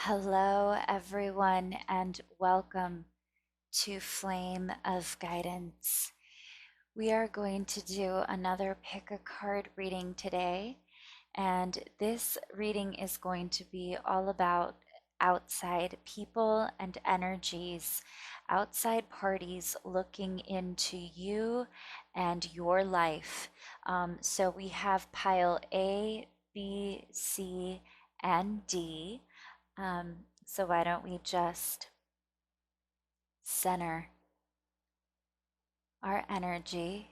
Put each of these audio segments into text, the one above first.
Hello, everyone, and welcome to Flame of Guidance. We are going to do another pick a card reading today, and this reading is going to be all about outside people and energies, outside parties looking into you and your life. So we have pile A, B, C, and D. So why don't we just center our energy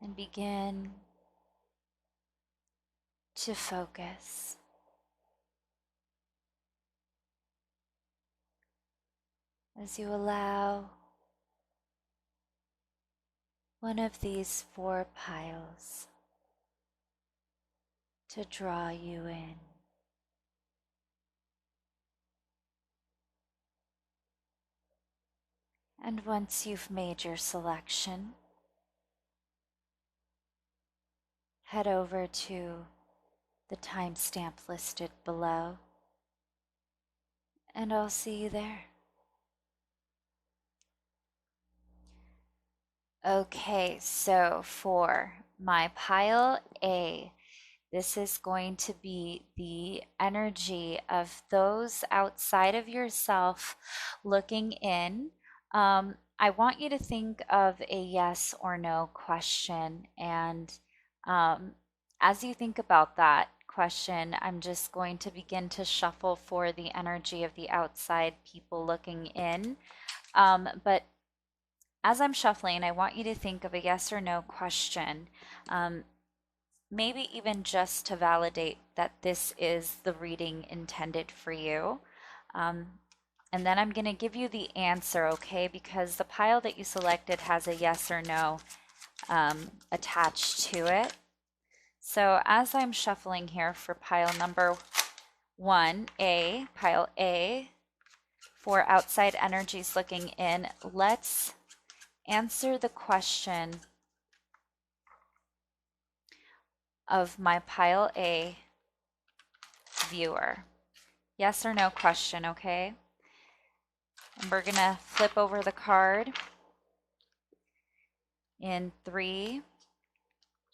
and begin to focus as you allow one of these four piles to draw you in. And once you've made your selection, head over to the timestamp listed below, and I'll see you there. Okay, so for my pile A, this is going to be the energy of those outside of yourself looking in. I want you to think of a yes or no question. And as you think about that question, I'm just going to begin to shuffle for the energy of the outside people looking in. But as I'm shuffling, I want you to think of a yes or no question. Maybe even just to validate that this is the reading intended for you. And then I'm going to give you the answer, okay? Because the pile that you selected has a yes or no attached to it. So as I'm shuffling here for pile number 1A, pile A, for outside energies looking in, let's answer the question of my pile A viewer. Yes or no question, okay? And we're gonna flip over the card in 3,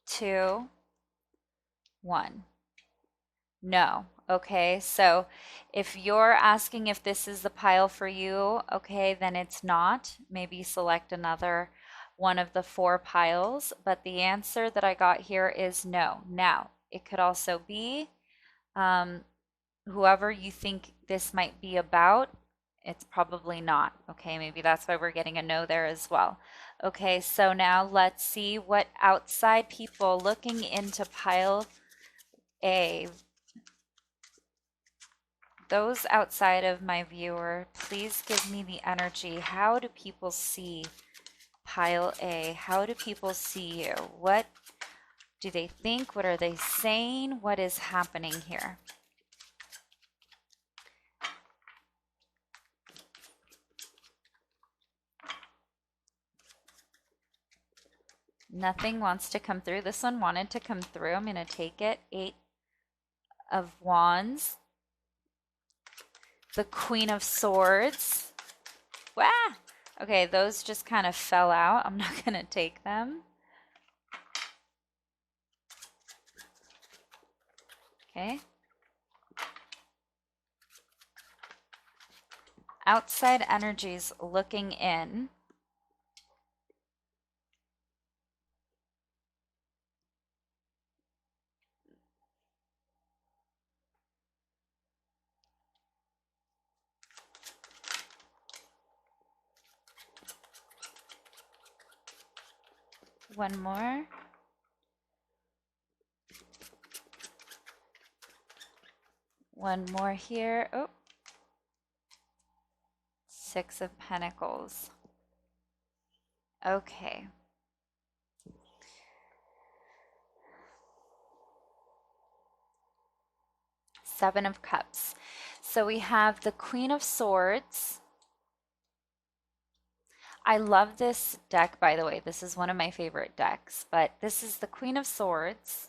2, 1. No, okay? So if you're asking if this is the pile for you, okay, then it's not. Maybe select another one of the four piles, but the answer that I got here is no. Now, it could also be whoever you think this might be about, it's probably not. Okay, maybe that's why we're getting a no there as well. Okay, so now let's see what outside people looking into pile A, those outside of my viewer, please give me the energy. How do people see pile A? How do people see you? What do they think? What are they saying? What is happening here? Nothing wants to come through. This one wanted to come through. I'm going to take it. 8 of Wands. The Queen of Swords. Wow. Okay, those just kind of fell out. I'm not going to take them. Okay. Outside energies looking in. One more. One more here. Oh. 6 of Pentacles. Okay. Seven of Cups. So we have the Queen of Swords. I love this deck, by the way. This is one of my favorite decks, but this is the Queen of Swords.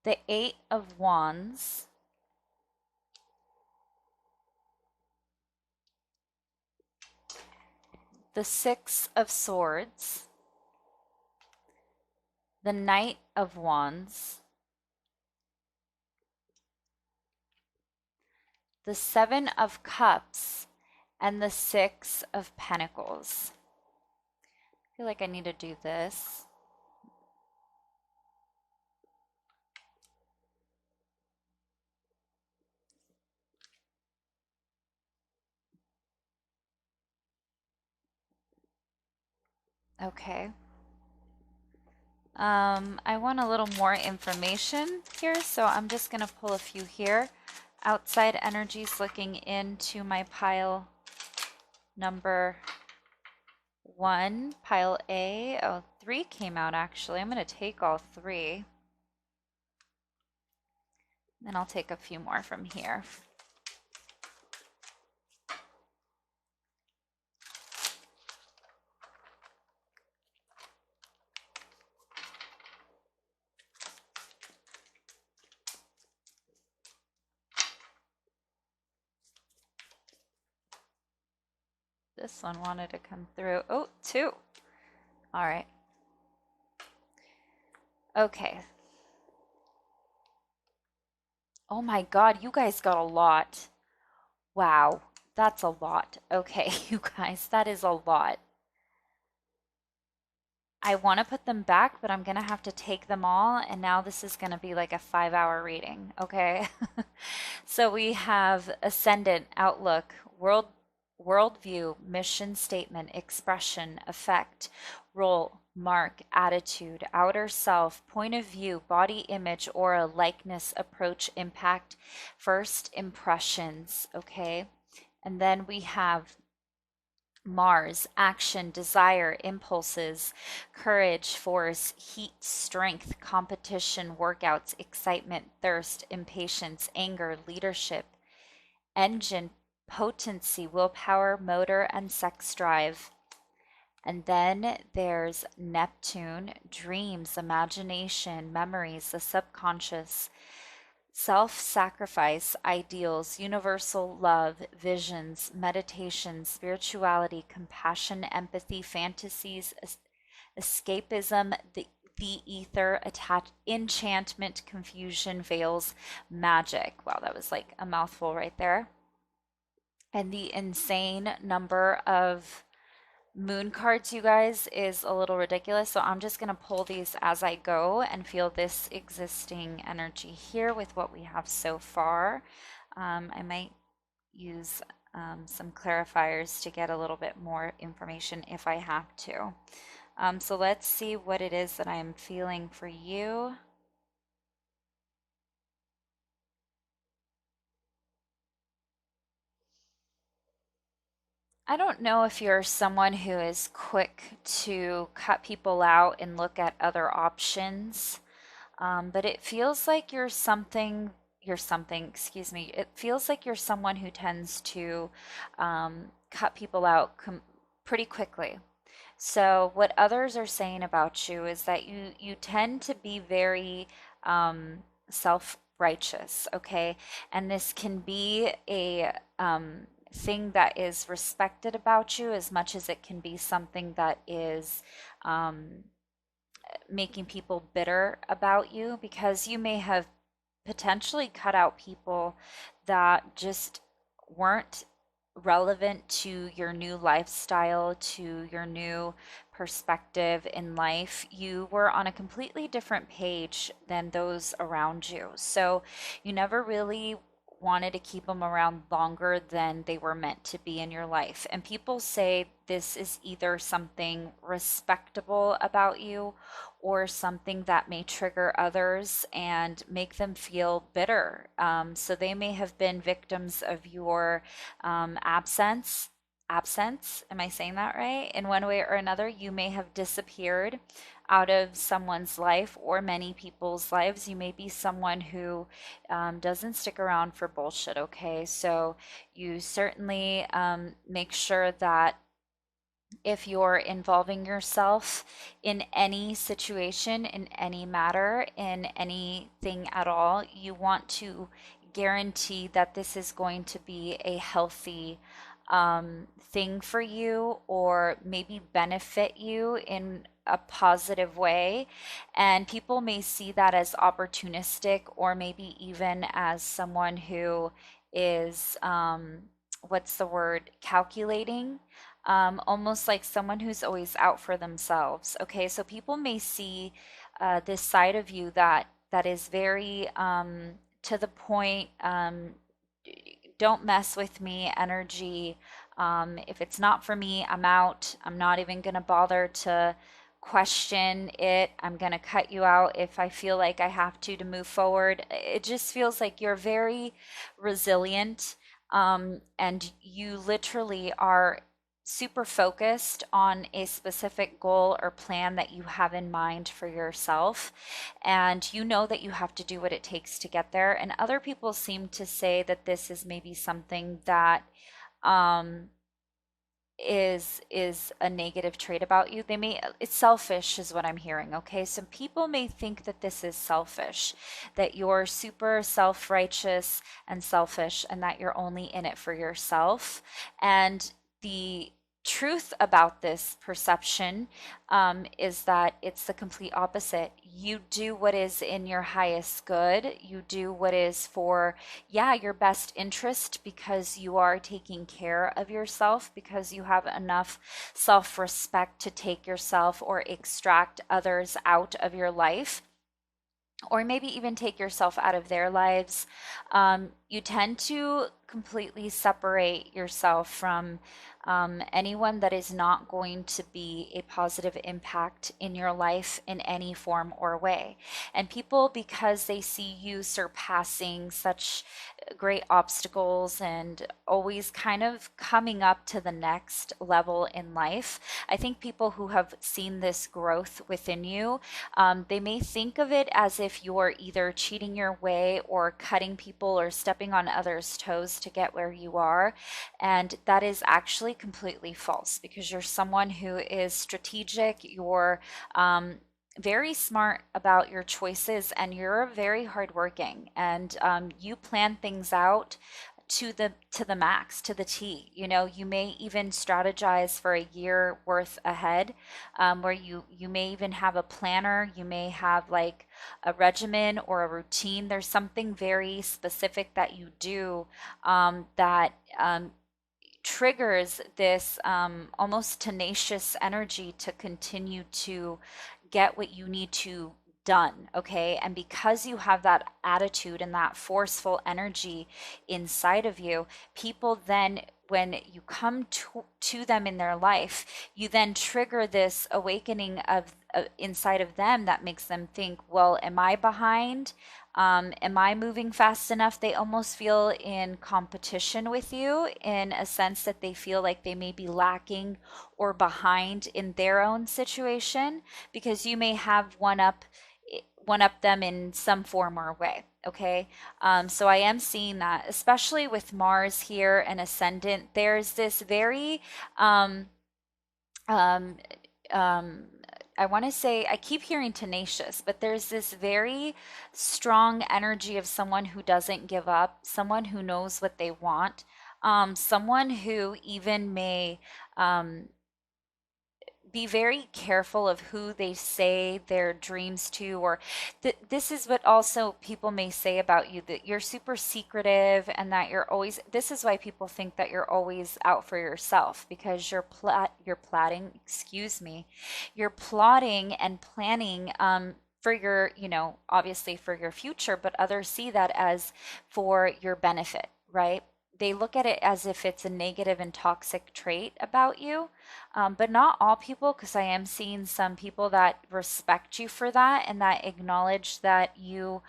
the Eight of Wands, the Six of Swords, the Knight of Wands, the Seven of Cups, and the Six of Pentacles. I feel like I need to do this. Okay. I want a little more information here, so I'm just going to pull a few here. Outside energies looking into my pile number 1, pile A. Oh, 3 came out actually. I'm going to take all 3. Then I'll take a few more from here. This one wanted to come through. Oh, 2. All right. Okay. Oh my God, you guys got a lot. Wow, that's a lot. Okay, you guys, that is a lot. I want to put them back, but I'm going to have to take them all, and now this is going to be like a 5-hour reading, okay? So we have ascendant, outlook, worldview, mission statement, expression, effect, role, mark, attitude, outer self, point of view, body image, aura, likeness, approach, impact, first impressions, okay? And then we have Mars, action, desire, impulses, courage, force, heat, strength, competition, workouts, excitement, thirst, impatience, anger, leadership, engine, potency, willpower, motor, and sex drive. And then there's Neptune, dreams, imagination, memories, the subconscious, self-sacrifice, ideals, universal love, visions, meditation, spirituality, compassion, empathy, fantasies, escapism, the ether, enchantment, confusion, veils, magic. Wow, that was like a mouthful right there. And the insane number of moon cards, you guys, is a little ridiculous. So I'm just going to pull these as I go and feel this existing energy here with what we have so far. I might use some clarifiers to get a little bit more information if I have to. So let's see what it is that I'm feeling for you. I don't know if you're someone who is quick to cut people out and look at other options. But it feels like excuse me, it feels like you're someone who tends to cut people out pretty quickly. So what others are saying about you is that you tend to be very self-righteous, okay? And this can be a thing that is respected about you as much as it can be something that is um, making people bitter about you, because you may have potentially cut out people that just weren't relevant to your new lifestyle, to your new perspective in life. You were on a completely different page than those around you. So you never really wanted to keep them around longer than they were meant to be in your life. And people say this is either something respectable about you or something that may trigger others and make them feel bitter. So they may have been victims of your absence. Absence, am I saying that right? In one way or another, you may have disappeared out of someone's life or many people's lives. You may be someone who doesn't stick around for bullshit, okay? So you certainly make sure that if you're involving yourself in any situation, in any matter, in anything at all, you want to guarantee that this is going to be a healthy thing for you, or maybe benefit you in a positive way. And people may see that as opportunistic, or maybe even as someone who is, what's the word, calculating, almost like someone who's always out for themselves. Okay, so people may see this side of you that is very to the point, don't mess with me energy. If it's not for me, I'm out. I'm not even going to bother to question it. I'm going to cut you out if I feel like I have to move forward. It just feels like you're very resilient, and you literally are super focused on a specific goal or plan that you have in mind for yourself. And you know that you have to do what it takes to get there. And other people seem to say that this is maybe something that um, is a negative trait about you. They may, it's selfish is what I'm hearing. Okay, so people may think that this is selfish, that you're super self-righteous and selfish, and that you're only in it for yourself. And the truth about this perception, is that it's the complete opposite. You do what is in your highest good. You do what is for, yeah, your best interest, because you are taking care of yourself, because you have enough self-respect to take yourself or extract others out of your life, or maybe even take yourself out of their lives. You tend to completely separate yourself from anyone that is not going to be a positive impact in your life in any form or way. And people, because they see you surpassing such great obstacles and always kind of coming up to the next level in life, I think people who have seen this growth within you, they may think of it as if you're either cheating your way or cutting people or stepping on others' toes to get where you are. And that is actually completely false, because you're someone who is strategic, you're very smart about your choices, and you're very hardworking, and you plan things out to the max, to the T. You know, you may even strategize for a year worth ahead, where you may even have a planner. You may have like a regimen or a routine. There's something very specific that you do, that triggers this almost tenacious energy to continue to get what you need to done. Okay, and because you have that attitude and that forceful energy inside of you, people then, when you come to them in their life, you then trigger this awakening of inside of them that makes them think, well, am I behind? Am I moving fast enough? They almost feel in competition with you, in a sense that they feel like they may be lacking or behind in their own situation, because you may have one up them in some form or way. Okay, so I am seeing that, especially with Mars here and ascendant. There's this very um, um, um, I want to say, I keep hearing tenacious, but there's this very strong energy of someone who doesn't give up, someone who knows what they want, someone who even may um, be very careful of who they say their dreams to, or this is what also people may say about you, that you're super secretive, and that you're always, this is why people think that you're always out for yourself, because you're plotting, excuse me, you're plotting and planning, for your, you know, obviously for your future, but others see that as for your benefit, right? They look at it as if it's a negative and toxic trait about you, but not all people, because I am seeing some people that respect you for that, and that acknowledge that you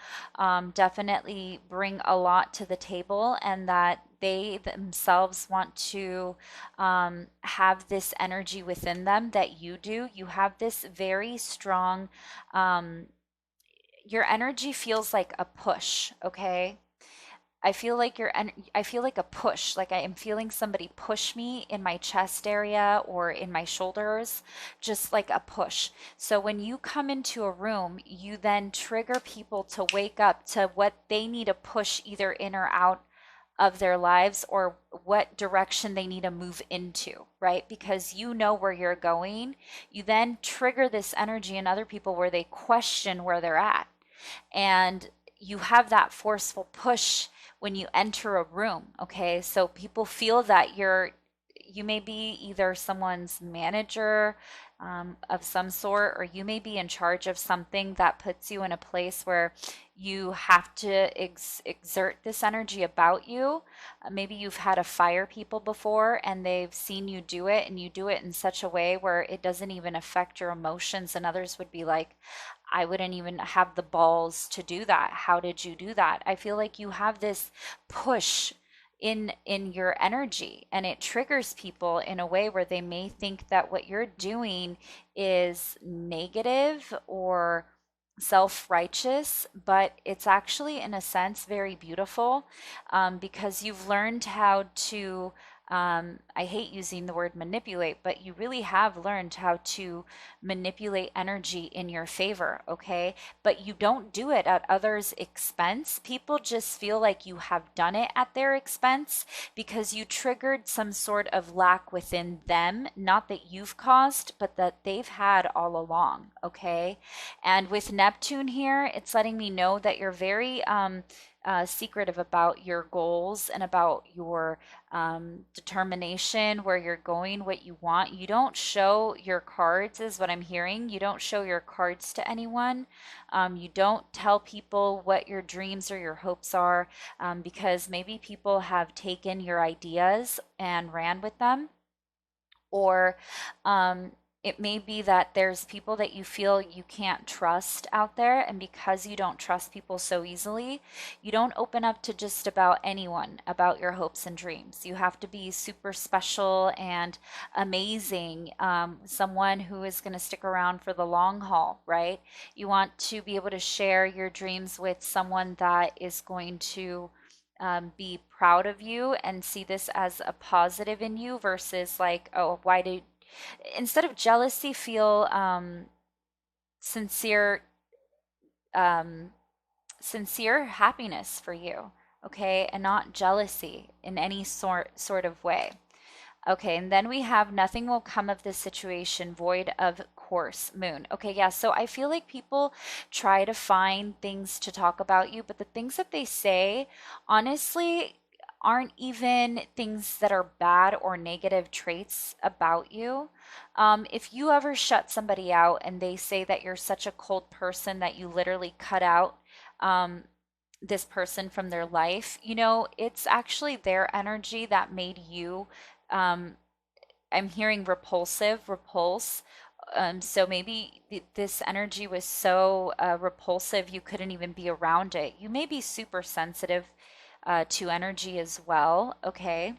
definitely bring a lot to the table, and that they themselves want to have this energy within them that you do. You have this very strong, um, your energy feels like a push, okay? I feel like I feel like a push, like I am feeling somebody push me in my chest area or in my shoulders, just like a push. So when you come into a room, you then trigger people to wake up to what they need to push either in or out of their lives, or what direction they need to move into, right? Because you know where you're going. You then trigger this energy in other people where they question where they're at. And you have that forceful push when you enter a room, okay? So people feel that you may be either someone's manager of some sort, or you may be in charge of something that puts you in a place where you have to exert this energy about you. Maybe you've had to fire people before and they've seen you do it, and you do it in such a way where it doesn't even affect your emotions, and others would be like, I wouldn't even have the balls to do that. How did you do that? I feel like you have this push in your energy, and it triggers people in a way where they may think that what you're doing is negative or self-righteous, but it's actually in a sense very beautiful, because you've learned how to, I hate using the word manipulate, but you really have learned how to manipulate energy in your favor, okay? But you don't do it at others' expense. People just feel like you have done it at their expense because you triggered some sort of lack within them, not that you've caused, but that they've had all along, okay? And with Neptune here, it's letting me know that you're very secretive about your goals and about your determination, where you're going, what you want. You don't show your cards, is what I'm hearing. You don't show your cards to anyone. You don't tell people what your dreams or your hopes are, because maybe people have taken your ideas and ran with them, or it may be that there's people that you feel you can't trust out there, and because you don't trust people so easily, you don't open up to just about anyone about your hopes and dreams. You have to be super special and amazing, someone who is going to stick around for the long haul, right? You want to be able to share your dreams with someone that is going to be proud of you and see this as a positive in you, versus like, oh, why did, instead of jealousy, feel sincere, um, sincere happiness for you, okay, and not jealousy in any sort of way. Okay, and then we have nothing will come of this situation void of course, moon. Okay, yeah, so I feel like people try to find things to talk about you, but the things that they say, honestly, aren't even things that are bad or negative traits about you. If you ever shut somebody out and they say that you're such a cold person that you literally cut out um, this person from their life, it's actually their energy that made you. Um, I'm hearing repulsive, repulse. So maybe this energy was so repulsive you couldn't even be around it. You may be super sensitive to energy as well, okay?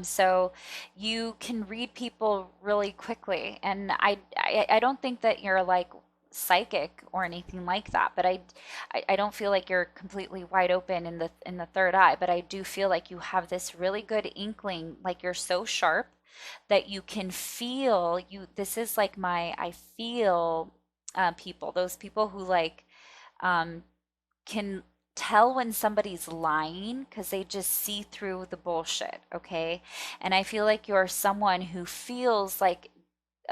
So you can read people really quickly, and I don't think that you're like psychic or anything like that, but I don't feel like you're completely wide open in the third eye, but I do feel like you have this really good inkling, like you're so sharp that you can feel you. This is like I feel people, those people who like um, can tell when somebody's lying because they just see through the bullshit, okay? And I feel like you're someone who feels like,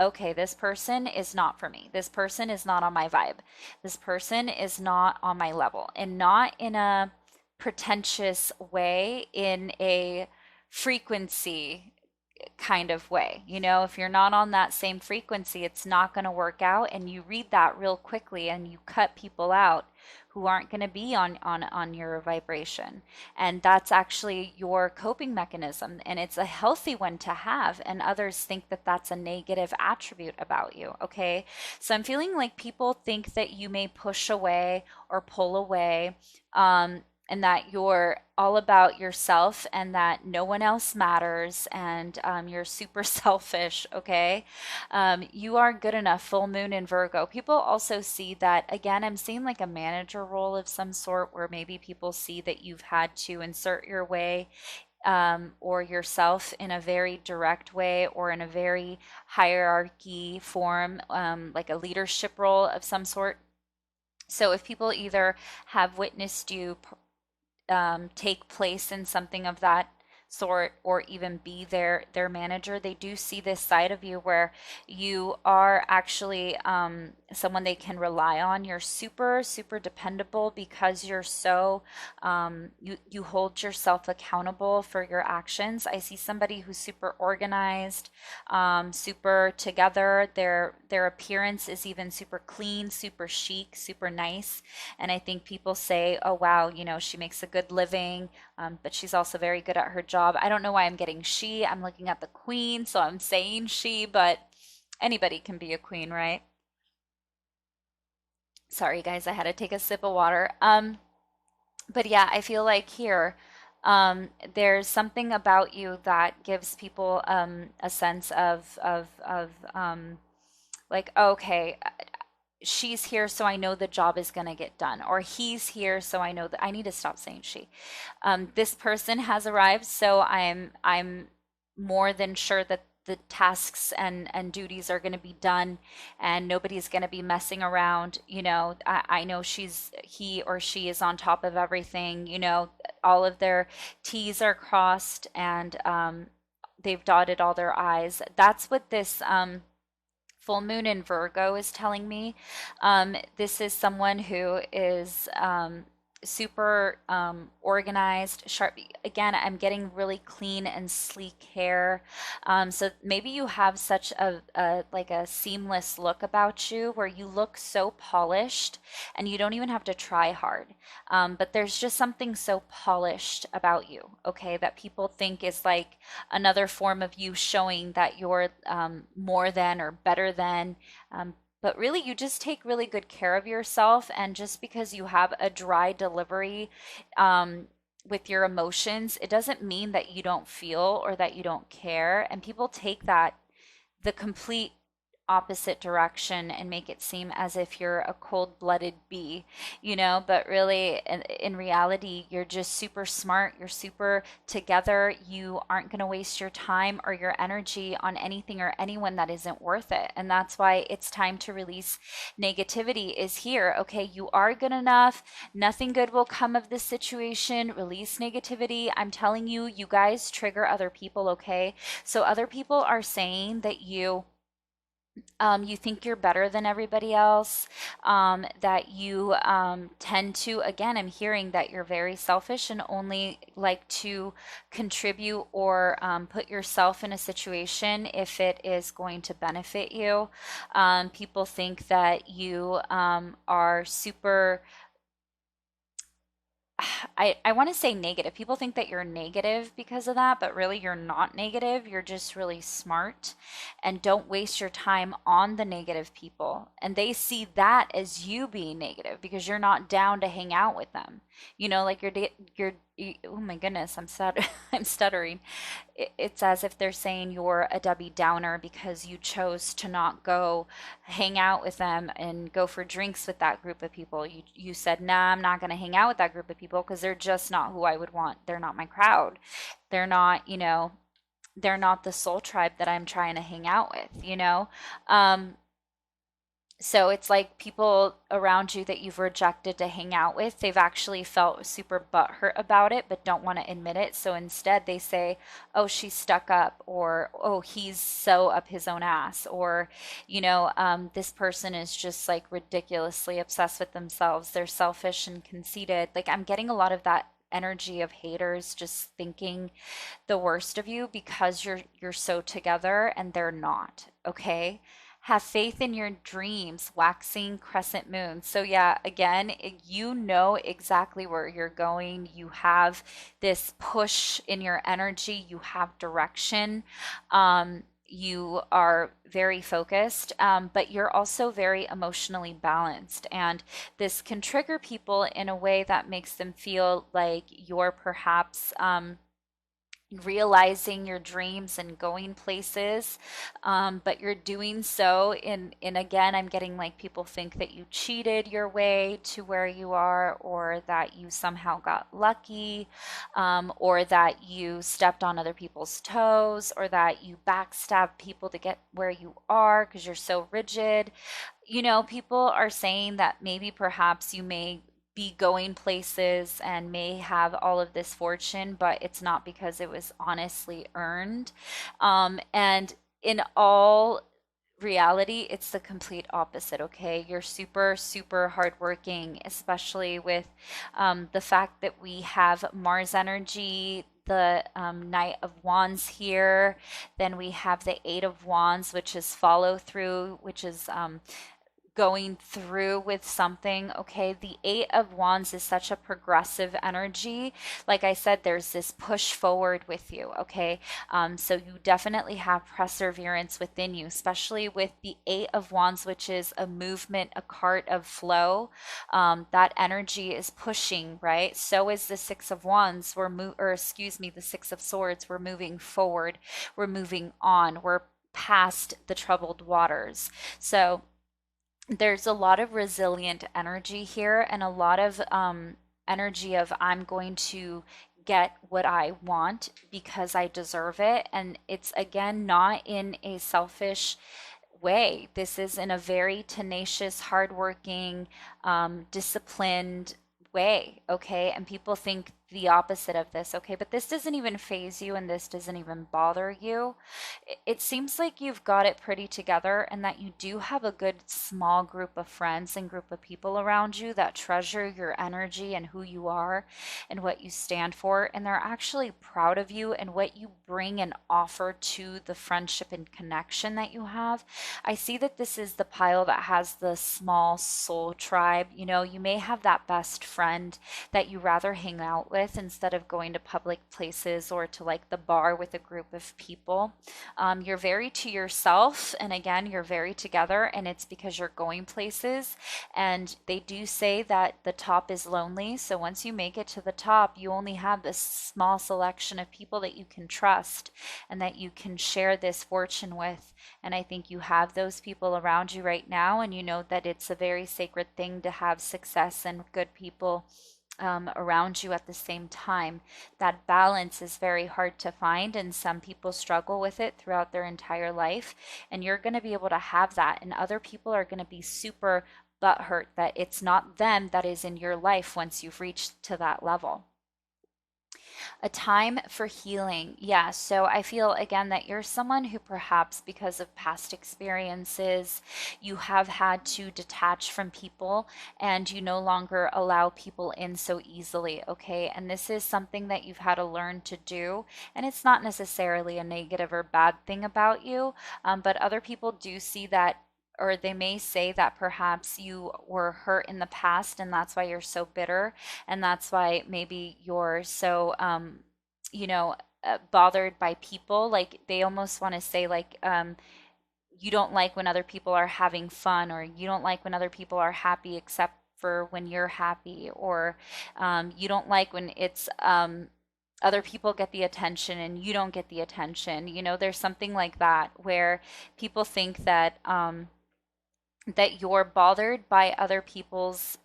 okay, this person is not for me. This person is not on my vibe. This person is not on my level. And not in a pretentious way, in a frequency kind of way. If you're not on that same frequency, it's not going to work out. And you read that real quickly and you cut people out who aren't going to be on your vibration. And that's actually your coping mechanism. And it's a healthy one to have. And others think that that's a negative attribute about you. Okay. So I'm feeling like people think that you may push away or pull away. and that you're all about yourself and that no one else matters, and you're super selfish, okay? You are good enough, full moon in Virgo. People also see that, again, I'm seeing like a manager role of some sort where maybe people see that you've had to insert your way or yourself in a very direct way or in a very hierarchy form, like a leadership role of some sort. So if people either have witnessed you take place in something of that sort or even be their manager, they do see this side of you where you are actually someone they can rely on. You're super super dependable because you're so you hold yourself accountable for your actions. I see somebody who's super organized, super together. Their appearance is even super clean, super chic, super nice. And I think people say, oh, wow, she makes a good living, but she's also very good at her job. I don't know why I'm getting she. I'm looking at the queen, so I'm saying she, but anybody can be a queen, right? Sorry, guys, I had to take a sip of water. But yeah, I feel like here, there's something about you that gives people a sense of like, okay, she's here, so I know the job is going to get done. Or he's here, so I know that I need to stop saying she. This person has arrived, so I'm more than sure that the tasks and duties are going to be done and nobody's going to be messing around. I know he or she is on top of everything. All of their T's are crossed and they've dotted all their I's. That's what this full moon in Virgo is telling me. This is someone who is super organized, sharp. Again, I'm getting really clean and sleek hair. So maybe you have such a like a seamless look about you where you look so polished and you don't even have to try hard. But there's just something so polished about you, okay, that people think is like another form of you showing that you're more than or better than. But really, you just take really good care of yourself. And just because you have a dry delivery with your emotions, it doesn't mean that you don't feel or that you don't care. And people take that the complete opposite direction and make it seem as if you're a cold-blooded bee, but really in reality, you're just super smart, you're super together, you aren't going to waste your time or your energy on anything or anyone that isn't worth it. And that's why it's time to release negativity is here. Okay, you are good enough. Nothing good will come of this situation. Release negativity. I'm telling you, you guys trigger other people, okay? So other people are saying that you think you're better than everybody else, that you tend to, again, I'm hearing that you're very selfish and only like to contribute or put yourself in a situation if it is going to benefit you. People think that you are super I want to say negative. People think that you're negative because of that, but really you're not negative. You're just really smart and don't waste your time on the negative people. And they see that as you being negative because you're not down to hang out with them. Like oh my goodness, I'm stuttering. It's as if they're saying you're a Debbie Downer because you chose to not go hang out with them and go for drinks with that group of people. You said, nah, I'm not going to hang out with that group of people because they're just not who I would want. They're not my crowd. They're not, they're not the soul tribe that I'm trying to hang out with. So it's like people around you that you've rejected to hang out with, they've actually felt super butthurt about it, but don't want to admit it. So instead they say, oh, she's stuck up, or, oh, he's so up his own ass, or, this person is just like ridiculously obsessed with themselves. They're selfish and conceited. Like I'm getting a lot of that energy of haters just thinking the worst of you because you're so together and they're not, okay? Have faith in your dreams, waxing crescent moon. So yeah, again, you know exactly where you're going. You have this push in your energy. You have direction. you are very focused, but you're also very emotionally balanced. And this can trigger people in a way that makes them feel like you're perhaps realizing your dreams and going places, but you're doing so in again, I'm getting like people think that you cheated your way to where you are, or that you somehow got lucky, or that you stepped on other people's toes, or that you backstab people to get where you are because you're so rigid. People are saying that maybe perhaps you may be going places and may have all of this fortune, but it's not because it was honestly earned. And in all reality, it's the complete opposite, okay? You're super, super hardworking, especially with the fact that we have Mars energy, the Knight of Wands here. Then we have the Eight of Wands, which is follow through, which is going through with something. Okay, the Eight of Wands is such a progressive energy. Like I said, there's this push forward with you. Okay, so you definitely have perseverance within you, especially with the Eight of Wands, which is a movement, a cart of flow. That energy is pushing, right? So is the Six of Wands. Or excuse me, the Six of Swords. We're moving forward. We're moving on. We're past the troubled waters. So there's a lot of resilient energy here, and a lot of energy of I'm going to get what I want because I deserve it. And it's again not in a selfish way. This is in a very tenacious, hardworking, disciplined way, okay? And people think the opposite of this, okay? But this doesn't even phase you, and this doesn't even bother you. It seems like you've got it pretty together, and that you do have a good small group of friends and group of people around you that treasure your energy and who you are and what you stand for. And they're actually proud of you and what you bring and offer to the friendship and connection that you have. I see that this is the pile that has the small soul tribe. You may have that best friend that you rather hang out with instead of going to public places or to like the bar with a group of people. You're very to yourself, and again, you're very together, and it's because you're going places. And they do say that the top is lonely. So once you make it to the top, you only have this small selection of people that you can trust and that you can share this fortune with. And I think you have those people around you right now, and you know that it's a very sacred thing to have success and good people around you at the same time. That balance is very hard to find, and some people struggle with it throughout their entire life. And you're going to be able to have that, and other people are going to be super butthurt that it's not them that is in your life once you've reached to that level. A time for healing. Yeah, so I feel again that you're someone who perhaps because of past experiences, you have had to detach from people and you no longer allow people in so easily, okay? And this is something that you've had to learn to do. And it's not necessarily a negative or bad thing about you, but other people do see that, or they may say that perhaps you were hurt in the past and that's why you're so bitter, and that's why maybe you're so you know bothered by people. Like they almost want to say like you don't like when other people are having fun, or you don't like when other people are happy except for when you're happy, or you don't like when it's other people get the attention and you don't get the attention. There's something like that where people think that you're bothered by other people's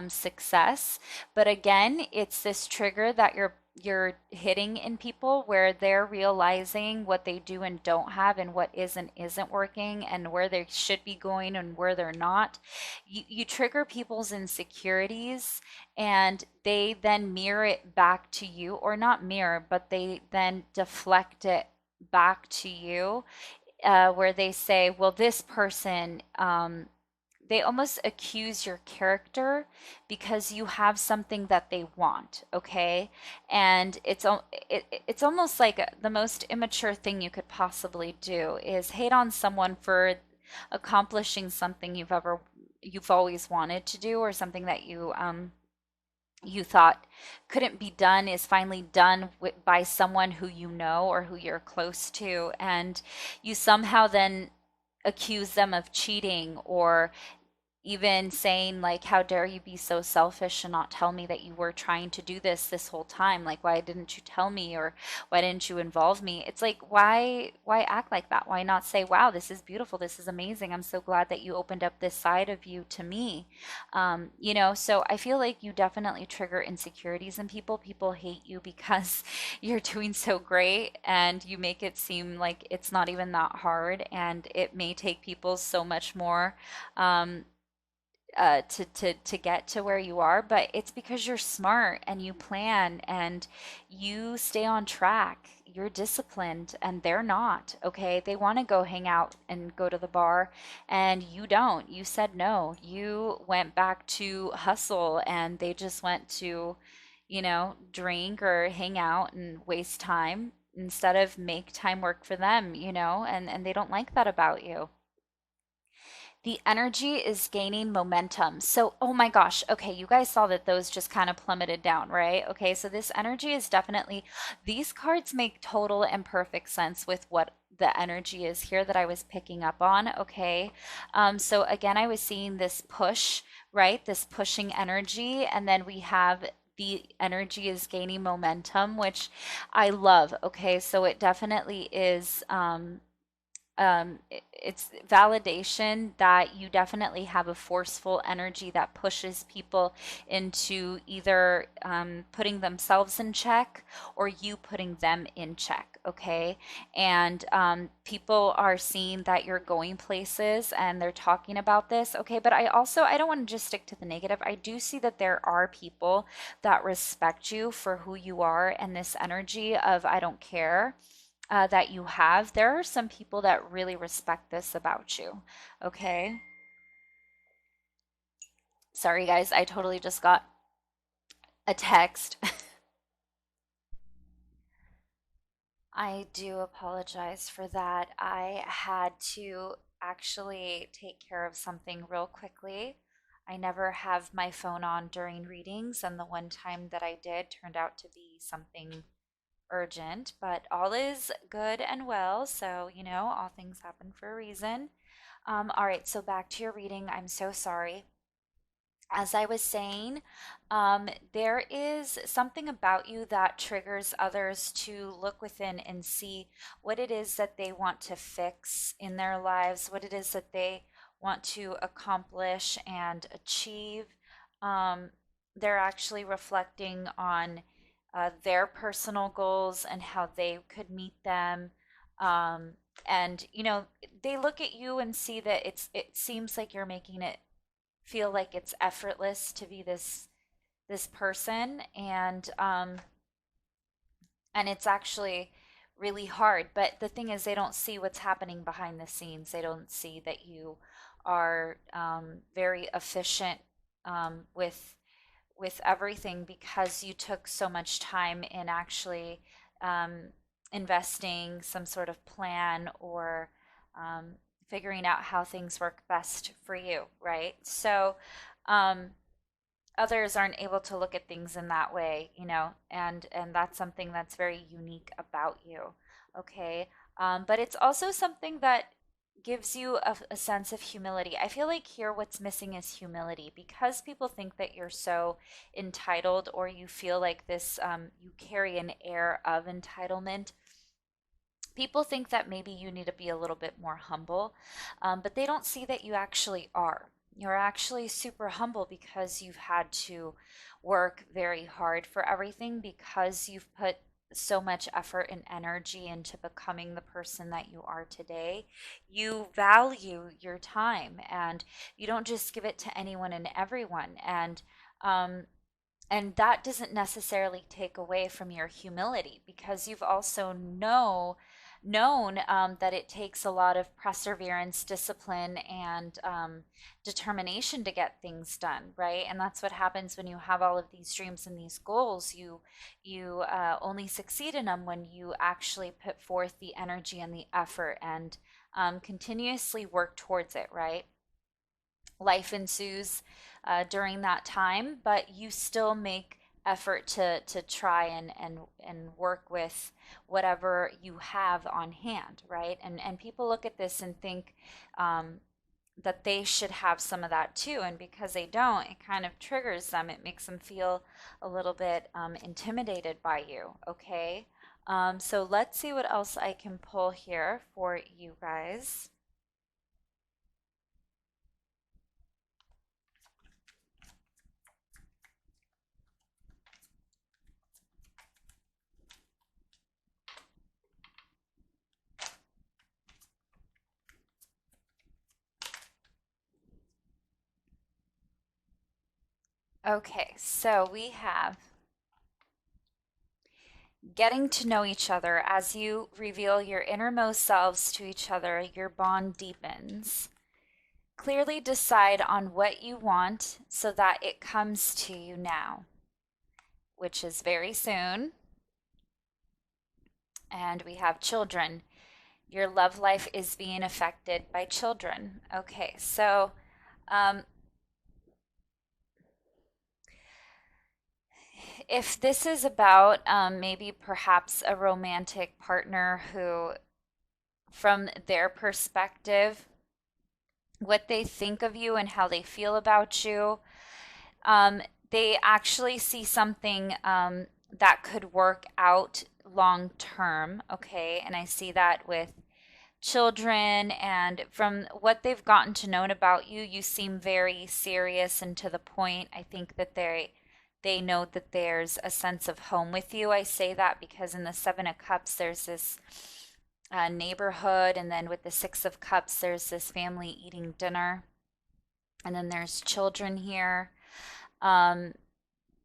success. But again, it's this trigger that you're hitting in people where they're realizing what they do and don't have, and what isn't working, and where they should be going and where they're not. You trigger people's insecurities, and they then mirror it back to you, or not mirror, but they then deflect it back to you, where they say, well, this person, they almost accuse your character because you have something that they want, okay? And it's almost like the most immature thing you could possibly do is hate on someone for accomplishing something you've always wanted to do, or something that you you thought couldn't be done is finally done by someone who you know or who you're close to, and you somehow then accuse them of cheating, or even saying like, how dare you be so selfish and not tell me that you were trying to do this whole time, like why didn't you tell me, or why didn't you involve me? It's like, why act like that? Why not say, wow, this is beautiful, this is amazing, I'm so glad that you opened up this side of you to me. So I feel like you definitely trigger insecurities in people. People hate you because you're doing so great, and you make it seem like it's not even that hard, and it may take people so much more um, to get to where you are, but it's because you're smart and you plan and you stay on track. You're disciplined and they're not, okay? They want to go hang out and go to the bar, and you don't. You said no. You went back to hustle, and they just went to, drink or hang out and waste time instead of make time work for them, and they don't like that about you. The energy is gaining momentum. So, oh my gosh, okay, you guys saw that those just kind of plummeted down, right? Okay, so this energy is definitely, these cards make total and perfect sense with what the energy is here that I was picking up on, okay? So again, I was seeing this push, right? This pushing energy, and then we have the energy is gaining momentum, which I love, okay? So it definitely is it's validation that you definitely have a forceful energy that pushes people into either putting themselves in check or you putting them in check, okay? And people are seeing that you're going places and they're talking about this, okay? But I don't want to just stick to the negative. I do see that there are people that respect you for who you are, and this energy of I don't care that you have, there are some people that really respect this about you. Okay. Sorry, guys. I totally just got a text. I do apologize for that. I had to actually take care of something real quickly. I never have my phone on during readings, and the one time that I did turned out to be something urgent, but all is good and well. So, all things happen for a reason. All right, so back to your reading. I'm so sorry. As I was saying, there is something about you that triggers others to look within and see what it is that they want to fix in their lives, what it is that they want to accomplish and achieve. Um, they're actually reflecting on their personal goals and how they could meet them. Um, and they look at you and see that it seems like you're making it feel like it's effortless to be this person, and it's actually really hard. But the thing is, they don't see what's happening behind the scenes. They don't see that you are very efficient with everything, because you took so much time in actually um, investing some sort of plan, or um, figuring out how things work best for you, right? So um, others aren't able to look at things in that way, and that's something that's very unique about you, okay? But it's also something that gives you a sense of humility. I feel like here what's missing is humility, because people think that you're so entitled, or you feel like this, you carry an air of entitlement. People think that maybe you need to be a little bit more humble, but they don't see that you actually are. You're actually super humble because you've had to work very hard for everything, because you've put so much effort and energy into becoming the person that you are today. You value your time, and you don't just give it to anyone and everyone. Um, and that doesn't necessarily take away from your humility, because you've also known that it takes a lot of perseverance, discipline, and determination to get things done, right? And that's what happens when you have all of these dreams and these goals. You only succeed in them when you actually put forth the energy and the effort, and continuously work towards it, right? Life ensues. during that time, but you still make effort to try and work with whatever you have on hand, right? And people look at this and think um, that they should have some of that too. And because they don't, it kind of triggers them. It makes them feel a little bit intimidated by you, okay? So let's see what else I can pull here for you guys. Okay, so we have getting to know each other. As you reveal your innermost selves to each other, your bond deepens. Clearly decide on what you want so that it comes to you now, which is very soon. And we have children. Your love life is being affected by children. Okay, so um, if this is about maybe perhaps a romantic partner who, from their perspective, what they think of you and how they feel about you, um, they actually see something that could work out long term. Okay, and I see that with children, and from what they've gotten to know about you, you seem very serious and to the point. I think that they know that there's a sense of home with you. I say that because in the Seven of Cups, there's this neighborhood, and then with the Six of Cups, there's this family eating dinner, and then there's children here. Um,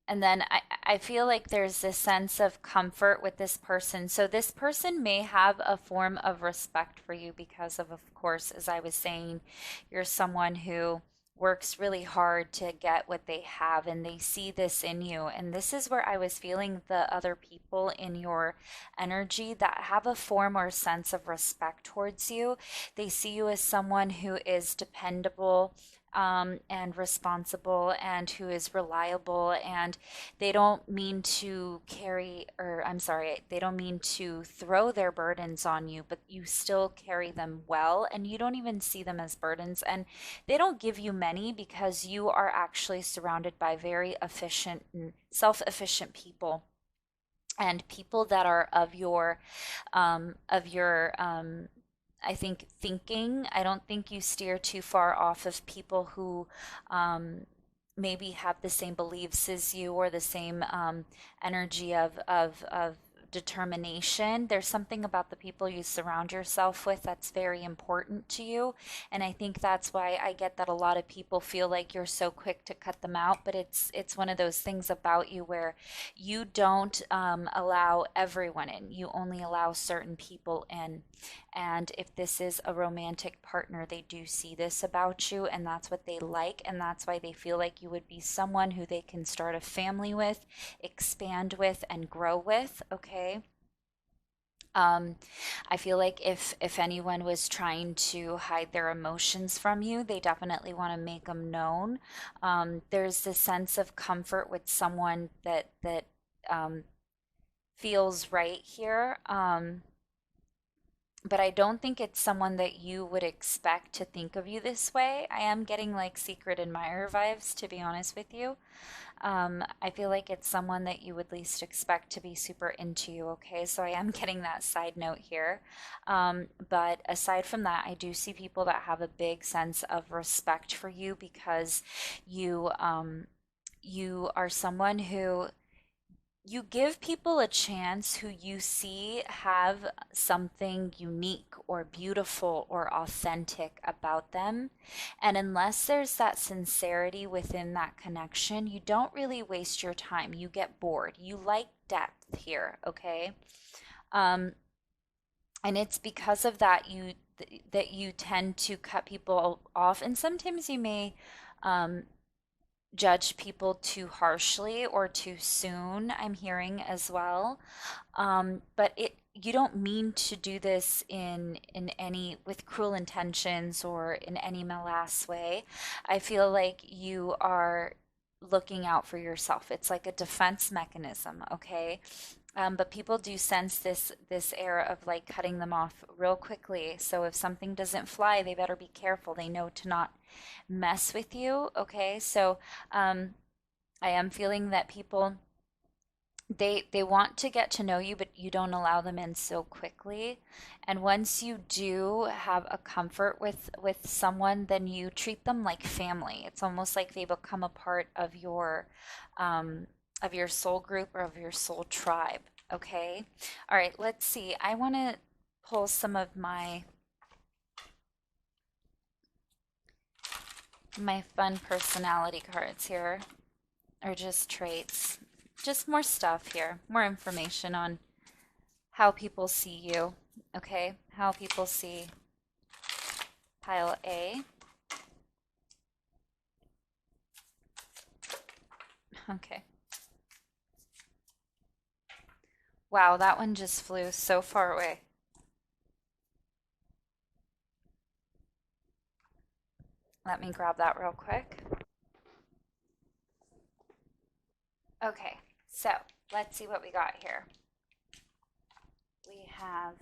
and then I feel like there's this sense of comfort with this person. So this person may have a form of respect for you because of course, as I was saying, you're someone who works really hard to get what they have, and they see this in you. And this is where I was feeling the other people in your energy that have a form or sense of respect towards you. They see you as someone who is dependable, and responsible, and who is reliable, and they don't mean to carry, or I'm sorry, they don't mean to throw their burdens on you, but you still carry them well, and you don't even see them as burdens. And they don't give you many because you are actually surrounded by very efficient and self-efficient people, and people that are of your I think thinking. I don't think you steer too far off of people who um, maybe have the same beliefs as you, or the same energy of determination. There's something about the people you surround yourself with that's very important to you. And I think that's why I get that a lot of people feel like you're so quick to cut them out. But it's one of those things about you where you don't allow everyone in. You only allow certain people in. And if this is a romantic partner, they do see this about you, and that's what they like, and that's why they feel like you would be someone who they can start a family with, expand with, and grow with, okay? Um, I feel like if anyone was trying to hide their emotions from you, they definitely want to make them known. There's this sense of comfort with someone that um, feels right here. But I don't think it's someone that you would expect to think of you this way. I am getting like secret admirer vibes, to be honest with you. I feel like it's someone that you would least expect to be super into you, okay? So I am getting that side note here. But aside from that, I do see people that have a big sense of respect for you because you are someone who you give people a chance who you see have something unique or beautiful or authentic about them. And unless there's that sincerity within that connection, you don't really waste your time. You get bored. You like depth here, okay? Um, and it's because of that that you tend to cut people off, and sometimes you may um, judge people too harshly or too soon, I'm hearing as well. But you don't mean to do this in any with cruel intentions or in any malice way. I feel like you are looking out for yourself. It's like a defense mechanism, okay? But people do sense this air of like cutting them off real quickly. So if something doesn't fly, they better be careful. They know to not mess with you, okay? So um, I am feeling that people they want to get to know you, but you don't allow them in so quickly. And once you do have a comfort with someone, then you treat them like family. It's almost like they become a part um, of your soul group or of your soul tribe. Okay. All right. Let's see. I want to pull some of my fun personality cards here, or just traits. Just more stuff here, more information on how people see you, okay? How people see pile A. Okay. Wow, that one just flew so far away. Let me grab that real quick. Okay, so let's see what we got here. We have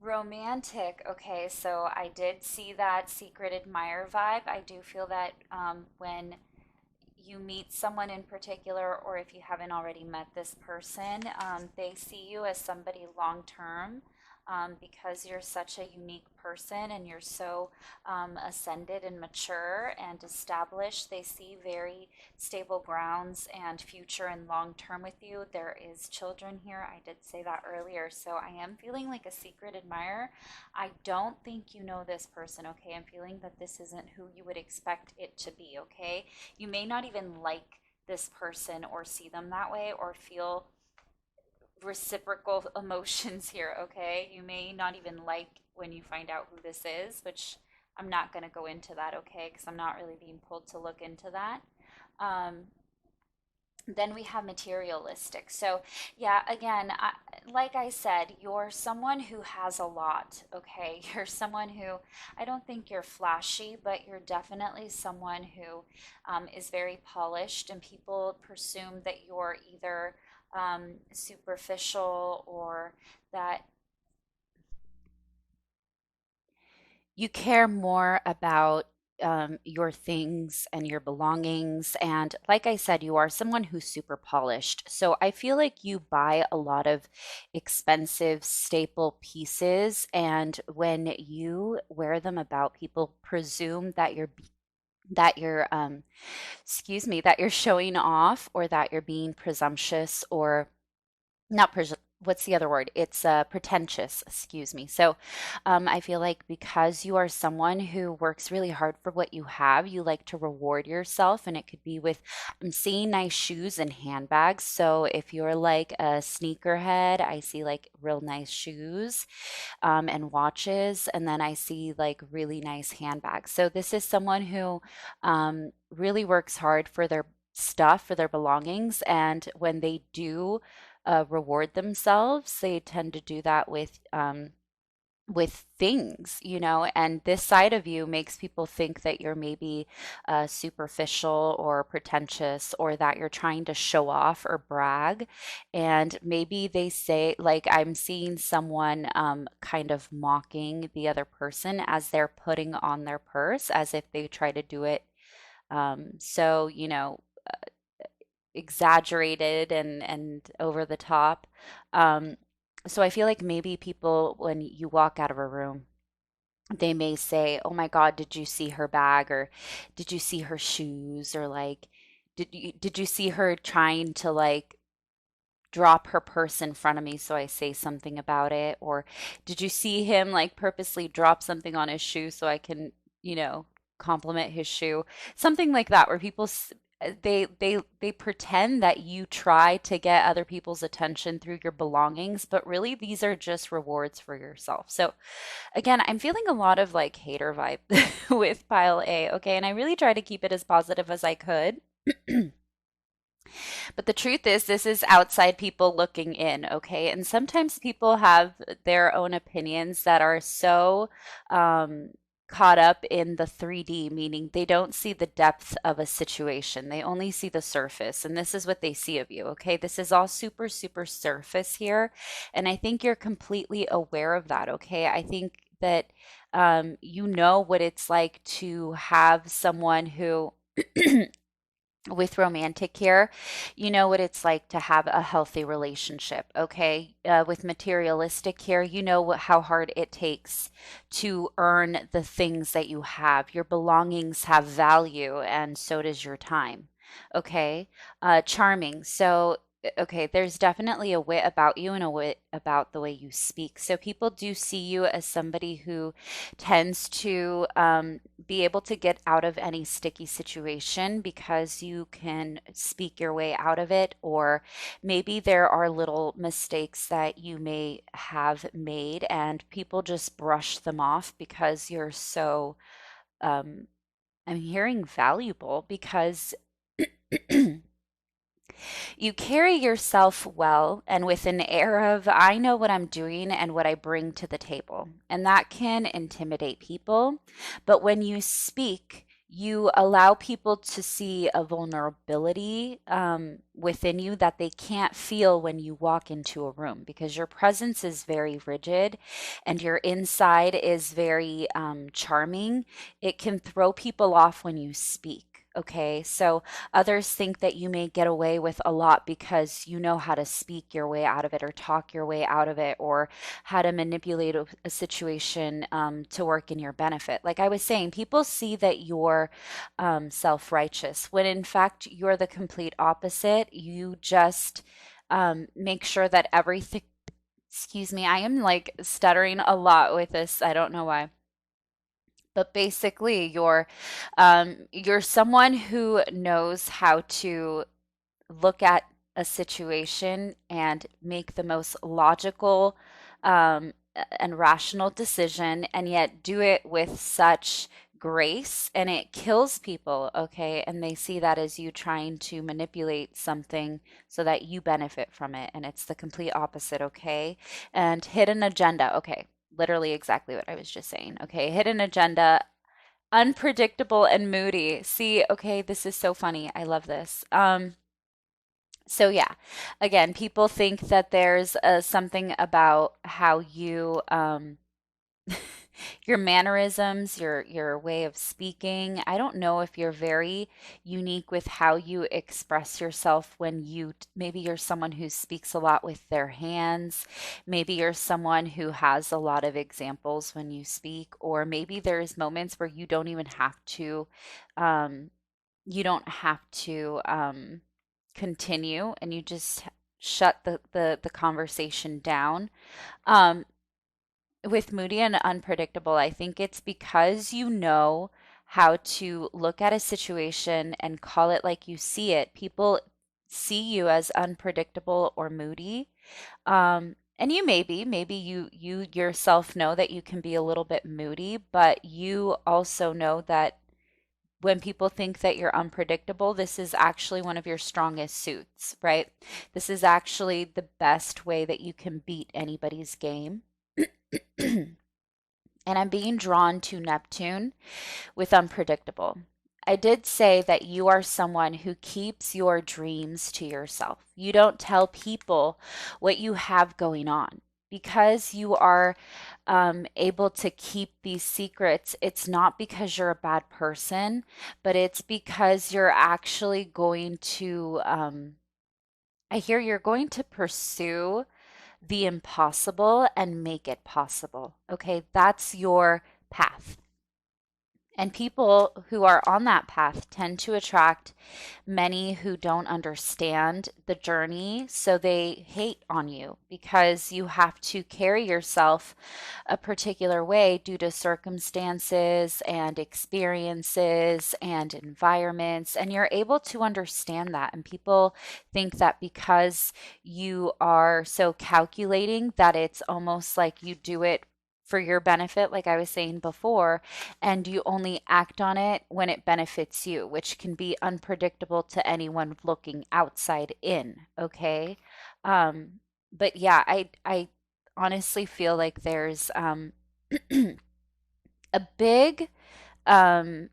romantic. Okay, so I did see that secret admirer vibe. I do feel that when you meet someone in particular, or if you haven't already met this person, they see you as somebody long term. Because you're such a unique person and you're so ascended and mature and established, they see very stable grounds and future and long term with you. There is children here. I did say that earlier. So I am feeling like a secret admirer. I don't think you know this person, okay? I'm feeling that this isn't who you would expect it to be, okay? You may not even like this person or see them that way or feel reciprocal emotions here, okay? You may not even like when you find out who this is, which I'm not going to go into that, okay? Because I'm not really being pulled to look into that. Um, then we have materialistic. So, yeah, again, like I said, you're someone who has a lot, okay? You're someone who, I don't think you're flashy, but you're definitely someone who is very polished, and people presume that you're either superficial or that you care more about your things and your belongings. And like I said, you are someone who's super polished. So I feel like you buy a lot of expensive staple pieces. And when you wear them about, people presume that you're excuse me, that you're showing off, or that you're being presumptuous, or not what's the other word? It's pretentious, excuse me. So I feel like because you are someone who works really hard for what you have, you like to reward yourself. And it could be with, I'm seeing nice shoes and handbags. So if you're like a sneakerhead, I see like real nice shoes and watches. And then I see like really nice handbags. So this is someone who really works hard for their stuff, for their belongings. And when they do reward themselves, they tend to do that with things, and this side of you makes people think that you're maybe superficial or pretentious, or that you're trying to show off or brag. And maybe they say, like, I'm seeing someone kind of mocking the other person as they're putting on their purse, as if they try to do it so, exaggerated and over the top. Um, so I feel like maybe people, when you walk out of a room, they may say, "Oh my God, did you see her bag?" Or "Did you see her shoes?" Or like, "Did you see her trying to like drop her purse in front of me so I say something about it?" Or "Did you see him like purposely drop something on his shoe so I can, you know, compliment his shoe?" Something like that, where people they pretend that you try to get other people's attention through your belongings, but really these are just rewards for yourself. So again, I'm feeling a lot of like hater vibe with pile A, okay? And I really try to keep it as positive as I could. But the truth is, this is outside people looking in, okay? And sometimes people have their own opinions that are so um, caught up in the 3D, meaning they don't see the depth of a situation. They only see the surface. And this is what they see of you, okay? This is all super, super surface here. And I think you're completely aware of that, okay? I think that you know what it's like to have someone who with romantic here, you know what it's like to have a healthy relationship, okay? With materialistic here, you know how hard it takes to earn the things that you have. Your belongings have value, and so does your time, okay? Charming. So, okay, there's definitely a wit about you and a wit about the way you speak. So people do see you as somebody who tends to be able to get out of any sticky situation because you can speak your way out of it, or maybe there are little mistakes that you may have made and people just brush them off because you're so, um, I'm hearing valuable because you carry yourself well and with an air of, I know what I'm doing and what I bring to the table. And that can intimidate people. But when you speak, you allow people to see a vulnerability within you that they can't feel when you walk into a room because your presence is very rigid and your inside is very charming. It can throw people off when you speak. Okay, so others think that you may get away with a lot because you know how to speak your way out of it or talk your way out of it or how to manipulate a situation to work in your benefit. Like I was saying, people see that you're self righteous when in fact you're the complete opposite. You just make sure that everything, excuse me, I am like stuttering a lot with this. I don't know why. But basically, you're someone who knows how to look at a situation and make the most logical and rational decision, and yet do it with such grace, and it kills people, okay? And they see that as you trying to manipulate something so that you benefit from it, and it's the complete opposite, okay? And hidden agenda, okay. Literally exactly what I was just saying. Okay, hidden agenda, unpredictable and moody. See, okay, this is so funny. I love this. So yeah, again, people think that there's something about how you your mannerisms, your way of speaking. I don't know if you're very unique with how you express yourself when maybe you're someone who speaks a lot with their hands. Maybe you're someone who has a lot of examples when you speak, or maybe there's moments where um, you don't have to continue and you just shut the conversation down. Um, with moody and unpredictable, I think it's because you know how to look at a situation and call it like you see it. People see you as unpredictable or moody. And you maybe you yourself know that you can be a little bit moody, but you also know that when people think that you're unpredictable, this is actually one of your strongest suits, right? This is actually the best way that you can beat anybody's game. And I'm being drawn to Neptune with unpredictable. I did say that you are someone who keeps your dreams to yourself. You don't tell people what you have going on. Because you are able to keep these secrets, it's not because you're a bad person, but it's because you're actually going to, I hear you're going to pursue the impossible and make it possible. Okay, that's your path. And people who are on that path tend to attract many who don't understand the journey. So they hate on you because you have to carry yourself a particular way due to circumstances and experiences and environments. And you're able to understand that. And people think that because you are so calculating, that it's almost like you do it for your benefit, like I was saying before, and you only act on it when it benefits you, which can be unpredictable to anyone looking outside in, okay? Um, but yeah, I honestly feel like there's a big um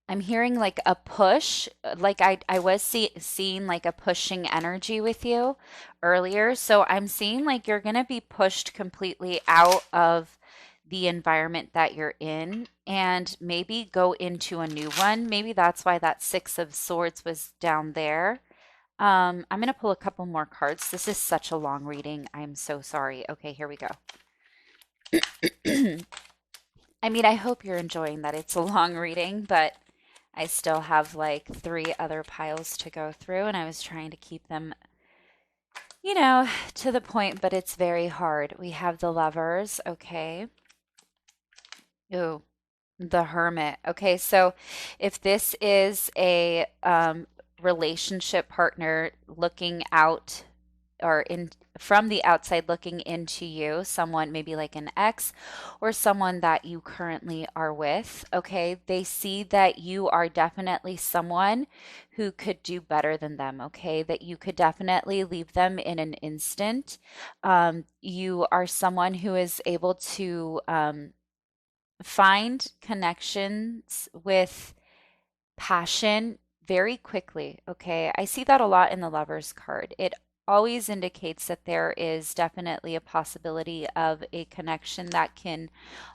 I'm hearing like a push, like I was seeing like a pushing energy with you earlier. So I'm seeing like you're going to be pushed completely out of the environment that you're in and maybe go into a new one. Maybe that's why that Six of Swords was down there. I'm going to pull a couple more cards. This is such a long reading. I'm so sorry. Okay, here we go. I mean, I hope you're enjoying that it's a long reading, but I still have like three other piles to go through, and I was trying to keep them, to the point, but it's very hard. We have the Lovers, okay. Ooh, the Hermit. Okay, so if this is a relationship partner looking out or in from the outside looking into you, someone maybe like an ex or someone that you currently are with, okay, they see that you are definitely someone who could do better than them, okay, that you could definitely leave them in an instant. You are someone who is able to find connections with passion very quickly. Okay. I see that a lot in the Lovers card. It always indicates that there is definitely a possibility of a connection that can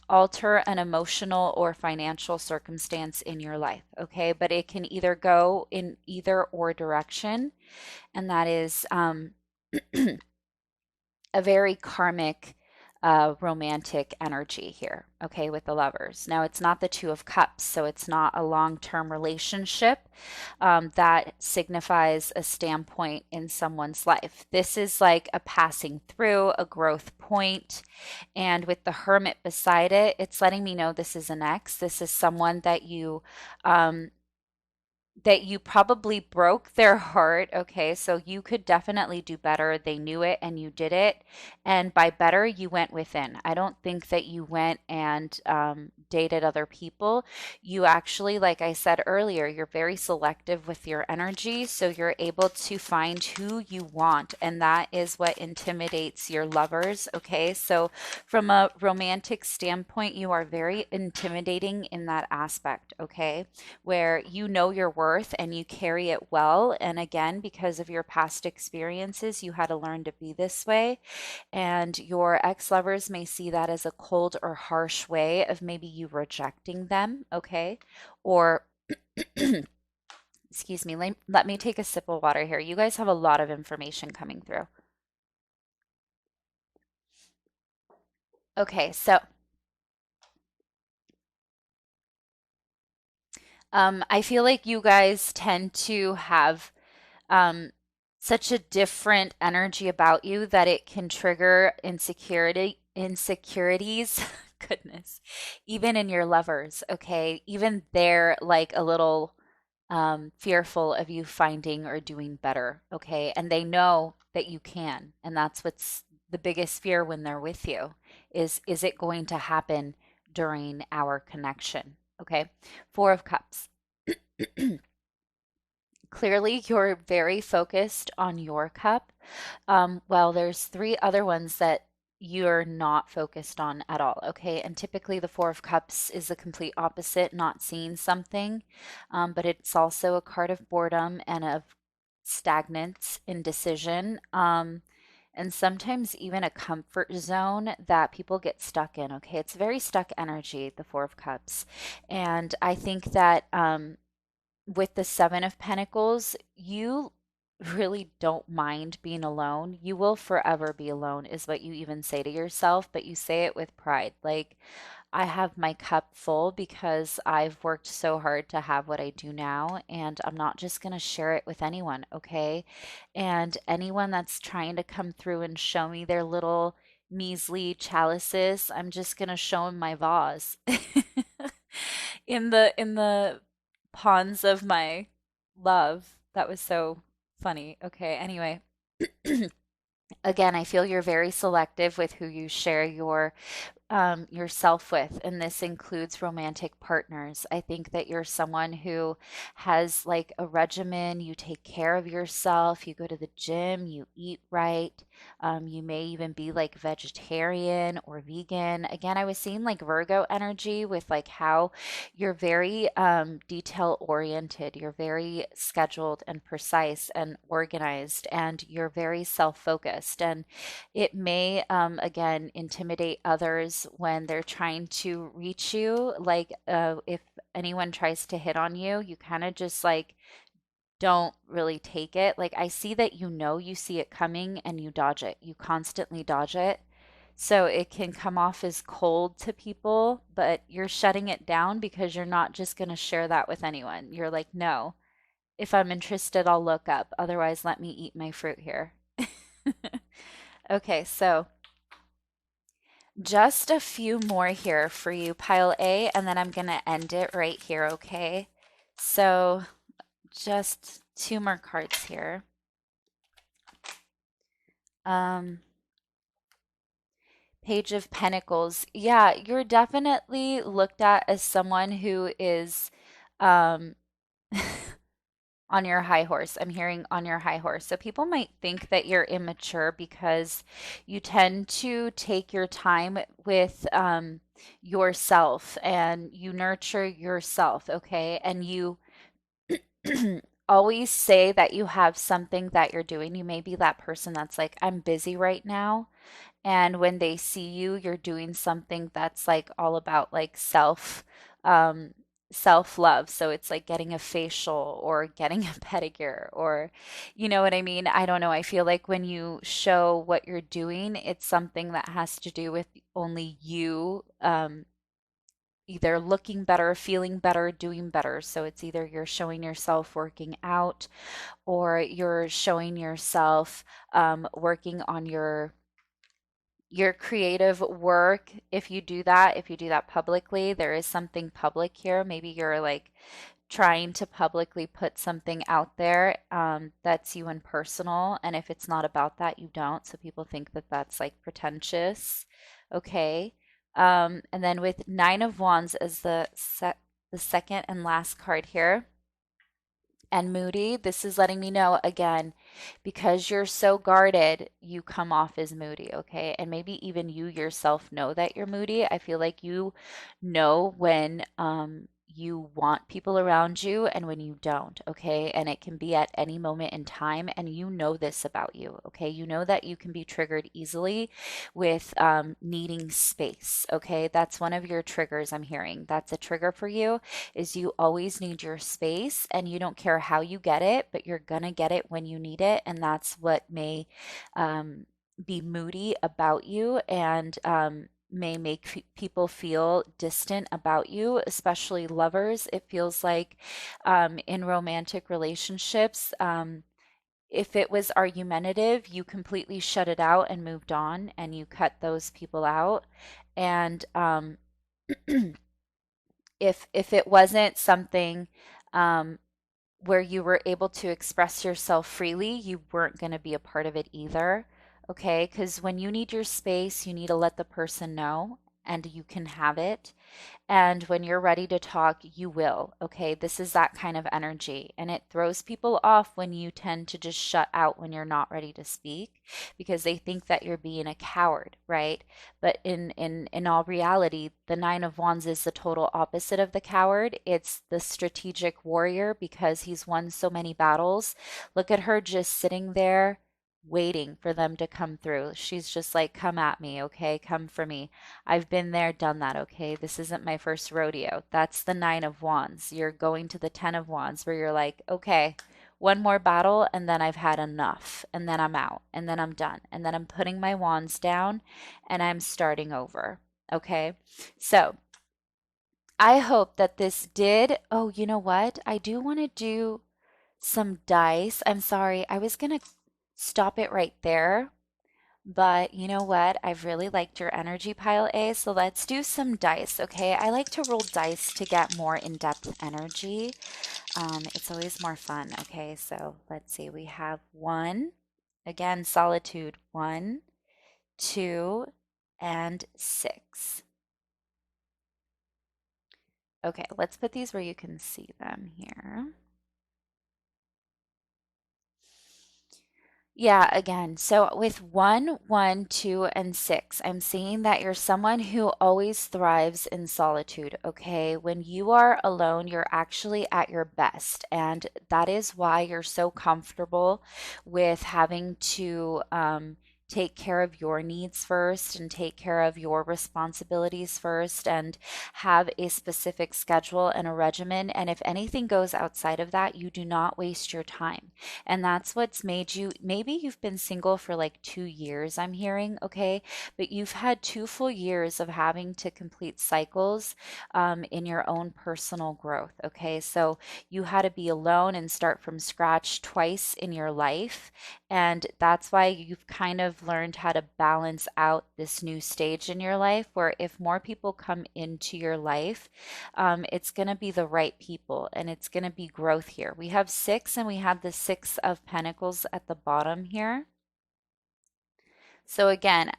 alter an emotional or financial circumstance in your life. Okay. But it can either go in either or direction. And that is a very karmic romantic energy here, okay, with the Lovers. Now, it's not the Two of Cups, so it's not a long term relationship that signifies a standpoint in someone's life. This is like a passing through, a growth point. And with the Hermit beside it, it's letting me know this is an ex. This is someone um, that you probably broke their heart. Okay, so you could definitely do better. They knew it and you did it. And by better, you went within. I don't think that you went and dated other people. You actually, like I said earlier, you're very selective with your energy. So you're able to find who you want. And that is what intimidates your lovers. Okay, so from a romantic standpoint, you are very intimidating in that aspect. Okay, where you know your worth and you carry it well. And again, because of your past experiences, you had to learn to be this way. And your ex lovers may see that as a cold or harsh way of maybe you rejecting them, okay? Or, excuse me, let me take a sip of water here. You guys have a lot of information coming through. Okay, so I feel like you guys tend to have um, such a different energy about you that it can trigger insecurities. Goodness, even in your lovers, okay? Even they're like a little fearful of you finding or doing better, okay? And they know that you can, and that's what's the biggest fear when they're with you is it going to happen during our connection, okay? Four of Cups. Clearly, you're very focused on your cup. Well, there's three other ones that you're not focused on at all. Okay. And typically, the Four of Cups is the complete opposite, not seeing something. But it's also a card of boredom and of stagnance, indecision. And sometimes even a comfort zone that people get stuck in. Okay. It's very stuck energy, the Four of Cups. And I think that with the Seven of Pentacles, you really don't mind being alone. You will forever be alone, is what you even say to yourself, but you say it with pride. Like, I have my cup full because I've worked so hard to have what I do now, and I'm not just going to share it with anyone, okay? And anyone that's trying to come through and show me their little measly chalices, I'm just going to show them my vase. In the pawns of my love. That was so funny. Okay, anyway. Again, I feel you're very selective with who you share your yourself with, and this includes romantic partners. I think that you're someone who has like a regimen. You take care of yourself, you go to the gym, you eat right. You may even be like vegetarian or vegan. Again, I was seeing like Virgo energy with like how you're very detail oriented, you're very scheduled and precise and organized, and you're very self focused. And it may, again, intimidate others when they're trying to reach you. Like, if anyone tries to hit on you, you kind of just like don't really take it. Like, I see that you see it coming and you dodge it. You constantly dodge it. So it can come off as cold to people, but you're shutting it down because you're not just going to share that with anyone. You're like, no, if I'm interested, I'll look up. Otherwise, let me eat my fruit here. Okay, so just a few more here for you, pile A, and then I'm going to end it right here, okay? So just two more cards here. Um, Page of Pentacles. Yeah, you're definitely looked at as someone who is um, on your high horse. I'm hearing on your high horse. So people might think that you're immature because you tend to take your time with yourself and you nurture yourself, okay? And you always say that you have something that you're doing. You may be that person that's like, I'm busy right now. And when they see you, you're doing something that's like all about like um, self-love. So it's like getting a facial or getting a pedicure or, you know what I mean? I don't know. I feel like when you show what you're doing, it's something that has to do with only you, either looking better, feeling better, doing better. So it's either you're showing yourself working out or you're showing yourself working on your creative work. If you do that publicly, there is something public here. Maybe you're like trying to publicly put something out there that's you and personal. And if it's not about that, you don't. So people think that that's like pretentious. Okay. And then with Nine of Wands as the second and last card here, and moody, this is letting me know again, because you're so guarded, you come off as moody, okay? And maybe even you yourself know that you're moody. I feel like you know when you want people around you and when you don't, okay? And it can be at any moment in time, and you know this about you, okay? You know that you can be triggered easily with needing space, okay? That's one of your triggers I'm hearing. That's a trigger for you, is you always need your space and you don't care how you get it, but you're gonna get it when you need it. And that's what may um, be moody about you and may make people feel distant about you, especially lovers. It feels like in romantic relationships, if it was argumentative, you completely shut it out and moved on and you cut those people out. And if it wasn't something um, where you were able to express yourself freely, you weren't going to be a part of it either. Okay, because when you need your space, you need to let the person know and you can have it. And when you're ready to talk, you will. Okay. This is that kind of energy. And it throws people off when you tend to just shut out when you're not ready to speak because they think that you're being a coward, right? But in all reality, the Nine of Wands is the total opposite of the coward. It's the strategic warrior because he's won so many battles. Look at her just sitting there waiting for them to come through. She's just like, come at me, okay? Come for me. I've been there, done that, okay? This isn't my first rodeo. That's the Nine of Wands. You're going to the Ten of Wands where you're like, okay, one more battle and then I've had enough. And then I'm out. And then I'm done. And then I'm putting my wands down and I'm starting over. Okay? So I hope that this did. Oh, you know what? I do want to do some dice. I'm sorry. I was going to stop it right there. But you know what? I've really liked your energy, pile A. So let's do some dice, okay? I like to roll dice to get more in-depth energy. It's always more fun, okay? So let's see. We have one. Again, solitude. One, two, and six. Okay, let's put these where you can see them here. Yeah, again, so with one, one, two, and six, I'm seeing that you're someone who always thrives in solitude, okay? When you are alone, you're actually at your best. And that is why you're so comfortable with having to take care of your needs first and take care of your responsibilities first and have a specific schedule and a regimen. And if anything goes outside of that, you do not waste your time. And that's what's made you, maybe you've been single for like 2 years, I'm hearing, okay? But you've had 2 full years of having to complete cycles in your own personal growth, okay? So you had to be alone and start from scratch twice in your life. And that's why you've kind of learned how to balance out this new stage in your life where if more people come into your life, it's going to be the right people and it's going to be growth here. We have six and we have the Six of Pentacles at the bottom here. So again,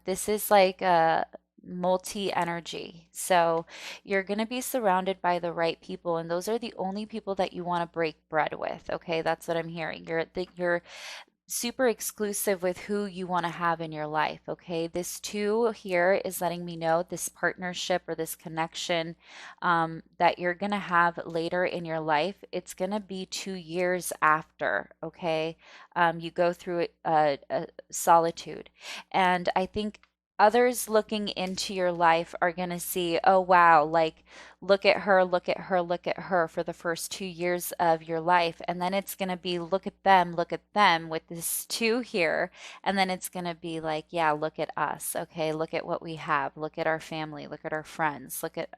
this is like a multi energy. So you're going to be surrounded by the right people and those are the only people that you want to break bread with. Okay, that's what I'm hearing. You're super exclusive with who you want to have in your life. Okay. This two here is letting me know this partnership or this connection that you're going to have later in your life. It's going to be 2 years after. Okay. You go through a solitude. And I think others looking into your life are going to see, oh, wow, like, look at her, look at her, look at her for the first 2 years of your life. And then it's going to be, look at them with this two here. And then it's going to be like, yeah, look at us. Okay. Look at what we have. Look at our family. Look at our friends. Look at,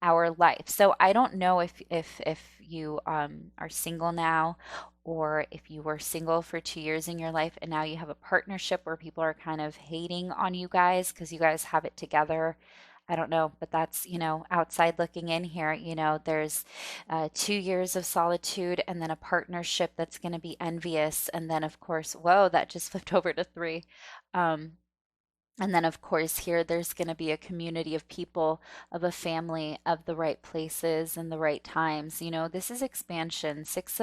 our life. So I don't know if you are single now or if you were single for 2 years in your life and now you have a partnership where people are kind of hating on you guys because you guys have it together. I don't know, but that's, outside looking in here, there's 2 years of solitude and then a partnership that's going to be envious. And then, of course, whoa, that just flipped over to three. Um, and then, of course, here there's going to be a community of people, of a family, of the right places and the right times. This is expansion. Six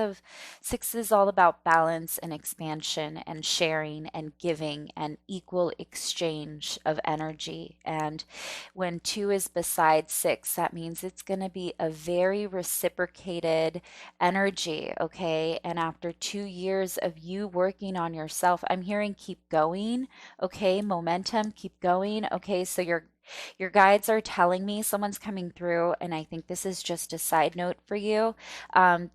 is all about balance and expansion and sharing and giving and equal exchange of energy. And when two is beside six, that means it's going to be a very reciprocated energy. Okay. And after 2 years of you working on yourself, I'm hearing keep going. Okay, momentum, keep going. Okay, so your guides are telling me someone's coming through, and I think this is just a side note for you.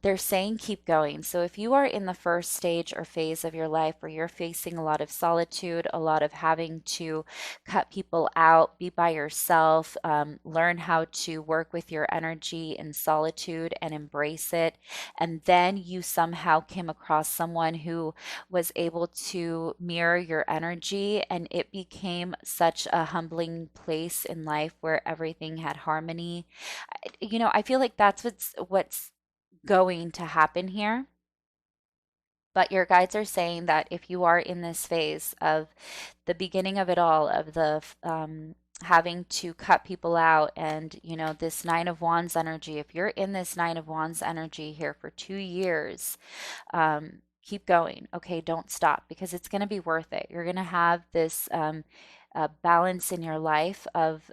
They're saying keep going. So if you are in the first stage or phase of your life where you're facing a lot of solitude, a lot of having to cut people out, be by yourself, learn how to work with your energy in solitude and embrace it, and then you somehow came across someone who was able to mirror your energy and it became such a humbling place in life where everything had harmony. I feel like that's what's going to happen here. But your guides are saying that if you are in this phase of the beginning of it all, of the having to cut people out, and this Nine of Wands energy, if you're in this Nine of Wands energy here for 2 years, keep going. Okay, don't stop because it's going to be worth it. You're going to have this balance in your life of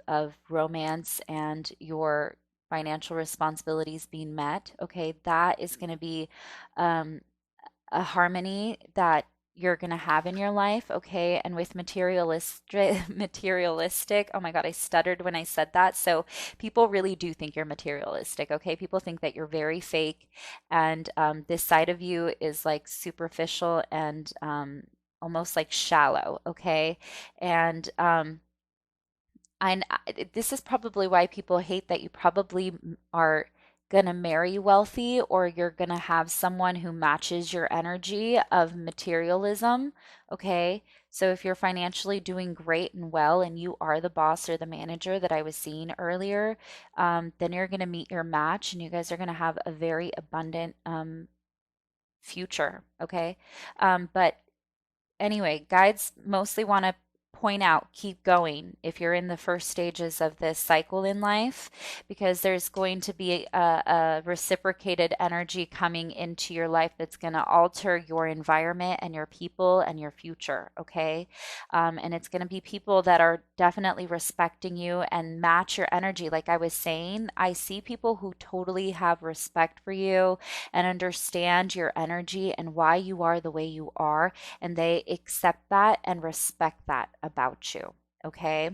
romance and your financial responsibilities being met. Okay, that is going to be um, a harmony that you're going to have in your life, okay? And with materialistic, oh my God, I stuttered when I said that. So people really do think you're materialistic, okay? People think that you're very fake and this side of you is like superficial and almost like shallow, okay? And this is probably why people hate that you probably are gonna marry wealthy or you're gonna have someone who matches your energy of materialism. Okay. So if you're financially doing great and well and you are the boss or the manager that I was seeing earlier, then you're gonna meet your match and you guys are gonna have a very abundant future. Okay. But anyway, guides mostly want to point out, keep going if you're in the first stages of this cycle in life, because there's going to be a reciprocated energy coming into your life that's going to alter your environment and your people and your future, okay? And it's going to be people that are definitely respecting you and match your energy. Like I was saying, I see people who totally have respect for you and understand your energy and why you are the way you are, and they accept that and respect that about you. Okay.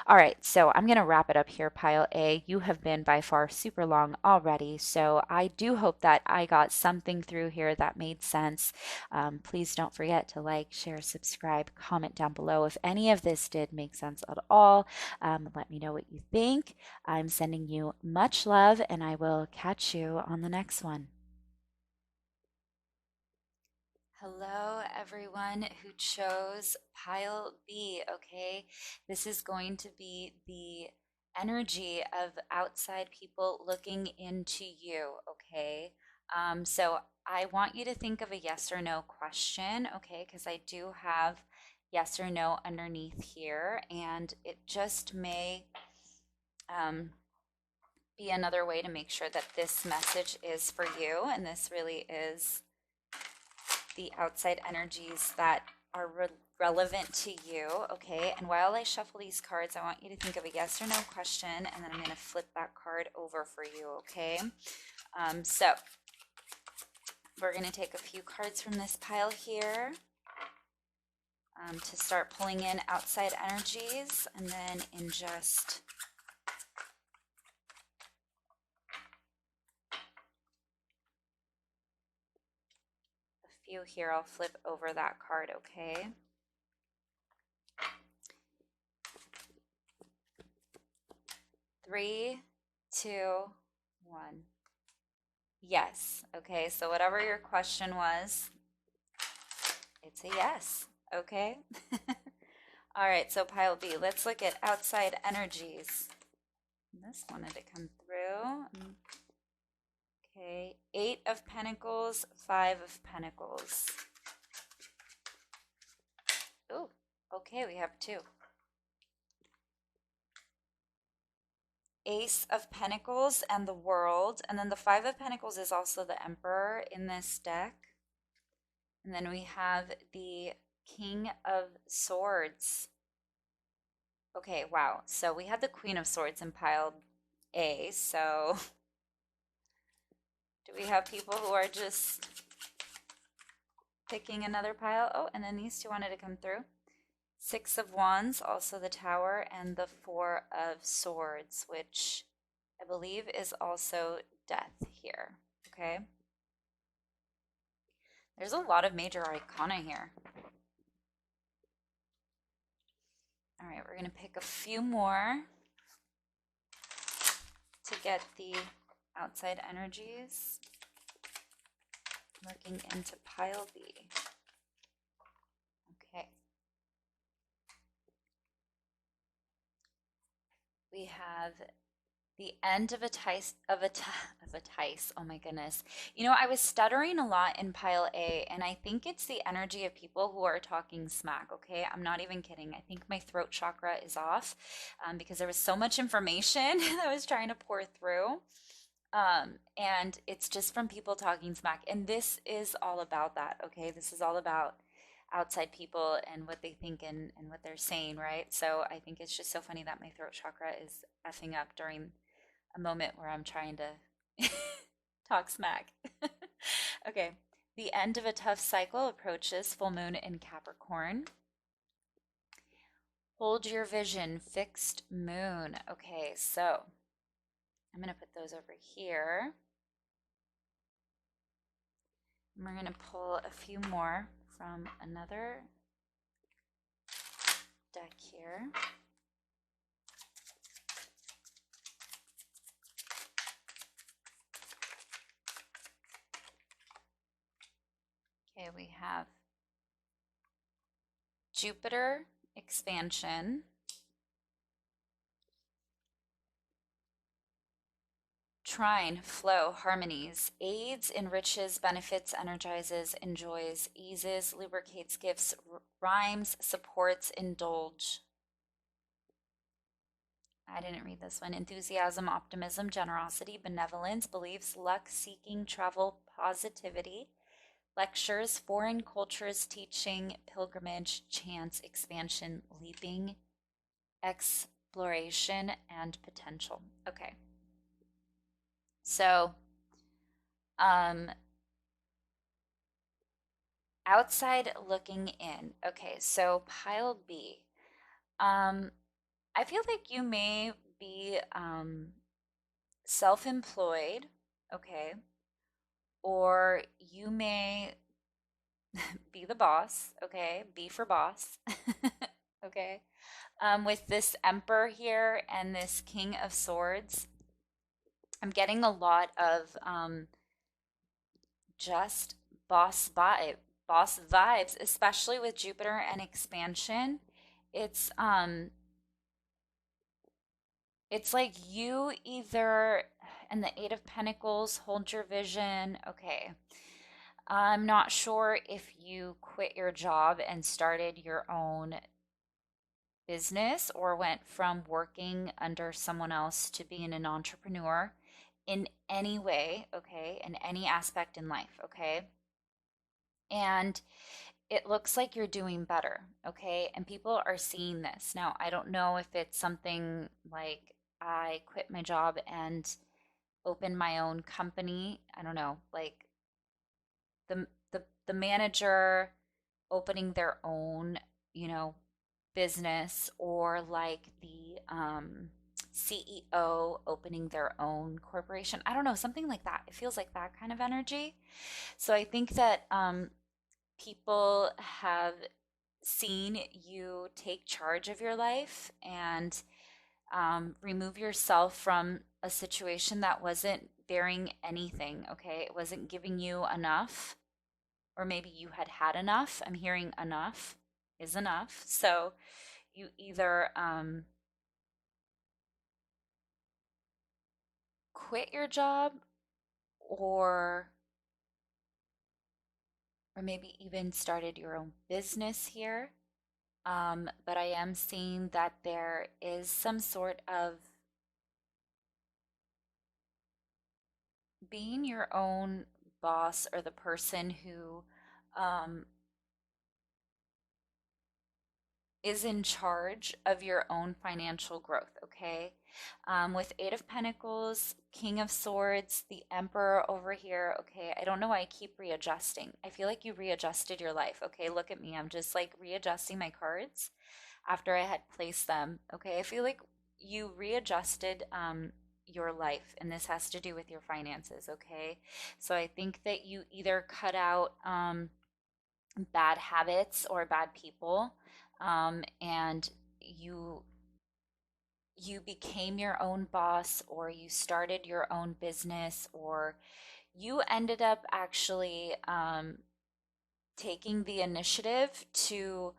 All right. So I'm going to wrap it up here, pile A. You have been by far super long already. So I do hope that I got something through here that made sense. Please don't forget to like, share, subscribe, comment down below. If any of this did make sense at all, let me know what you think. I'm sending you much love, and I will catch you on the next one. Hello, everyone who chose pile B, okay? This is going to be the energy of outside people looking into you, okay? So I want you to think of a yes or no question, okay? Because I do have yes or no underneath here, and it just may be another way to make sure that this message is for you, and this really is the outside energies that are relevant to you, okay? And while I shuffle these cards, I want you to think of a yes or no question, and then I'm going to flip that card over for you, okay? So we're going to take a few cards from this pile here to start pulling in outside energies, and then in just a few here, I'll flip over that card, okay? Three, two, one. Yes. Okay, so whatever your question was, it's a yes. Okay. All right, so pile B, let's look at outside energies. This wanted to come through. Okay, 8 of Pentacles, 5 of Pentacles. Oh, okay, we have 2. Ace of Pentacles and the World, and then the 5 of Pentacles is also the Emperor in this deck. And then we have the King of Swords. Okay, wow. So we had the Queen of Swords in pile A. So do we have people who are just picking another pile? Oh, and then these two wanted to come through. 6 of Wands, also the Tower, and the 4 of Swords, which I believe is also death here. Okay. There's a lot of major arcana here. All right, we're going to pick a few more to get the outside energies. Looking into pile B. Okay. We have the end of a tice. Oh my goodness. You know, I was stuttering a lot in pile A, and I think it's the energy of people who are talking smack, okay? I'm not even kidding. I think my throat chakra is off because there was so much information that I was trying to pour through. And it's just from people talking smack. And this is all about that, okay? This is all about outside people and what they think and what they're saying, right? So I think it's just so funny that my throat chakra is effing up during a moment where I'm trying to talk smack. Okay, the end of a tough cycle approaches, full moon in Capricorn. Hold your vision, fixed moon. Okay, so I'm going to put those over here. And we're going to pull a few more from another deck here. Okay, we have Jupiter expansion, Trine, flow, harmonies, aids, enriches, benefits, energizes, enjoys, eases, lubricates, gifts, rhymes, supports, indulge. I didn't read this one. Enthusiasm, optimism, generosity, benevolence, beliefs, luck, seeking, travel, positivity, lectures, foreign cultures, teaching, pilgrimage, chance, expansion, leaping, exploration, and potential. Okay. So, um, outside looking in. Okay, so pile B. Um, I feel like you may be self-employed, okay, or you may be the boss, okay, B for boss, okay. With this Emperor here and this King of Swords, I'm getting a lot of just boss vibe, boss vibes, especially with Jupiter and expansion. It's um it's like you either, and the Eight of Pentacles, hold your vision. Okay. I'm not sure if you quit your job and started your own business or went from working under someone else to being an entrepreneur in any way, okay, in any aspect in life, okay? And it looks like you're doing better, okay? And people are seeing this. Now, I don't know if it's something like I quit my job and opened my own company. I don't know, like the manager opening their own, you know, business, or like the CEO opening their own corporation. I don't know, something like that. It feels like that kind of energy. So I think that people have seen you take charge of your life and remove yourself from a situation that wasn't bearing anything, okay? It wasn't giving you enough, or maybe you had had enough. I'm hearing enough is enough. So you either quit your job, or maybe even started your own business here. But I am seeing that there is some sort of being your own boss, or the person who um, is in charge of your own financial growth, okay? With Eight of Pentacles, King of Swords, the Emperor over here, okay? I don't know why I keep readjusting. I feel like you readjusted your life, okay? Look at me. I'm just like readjusting my cards after I had placed them, okay? I feel like you readjusted your life, and this has to do with your finances, okay? So I think that you either cut out bad habits or bad people, and you became your own boss, or you started your own business, or you ended up actually taking the initiative to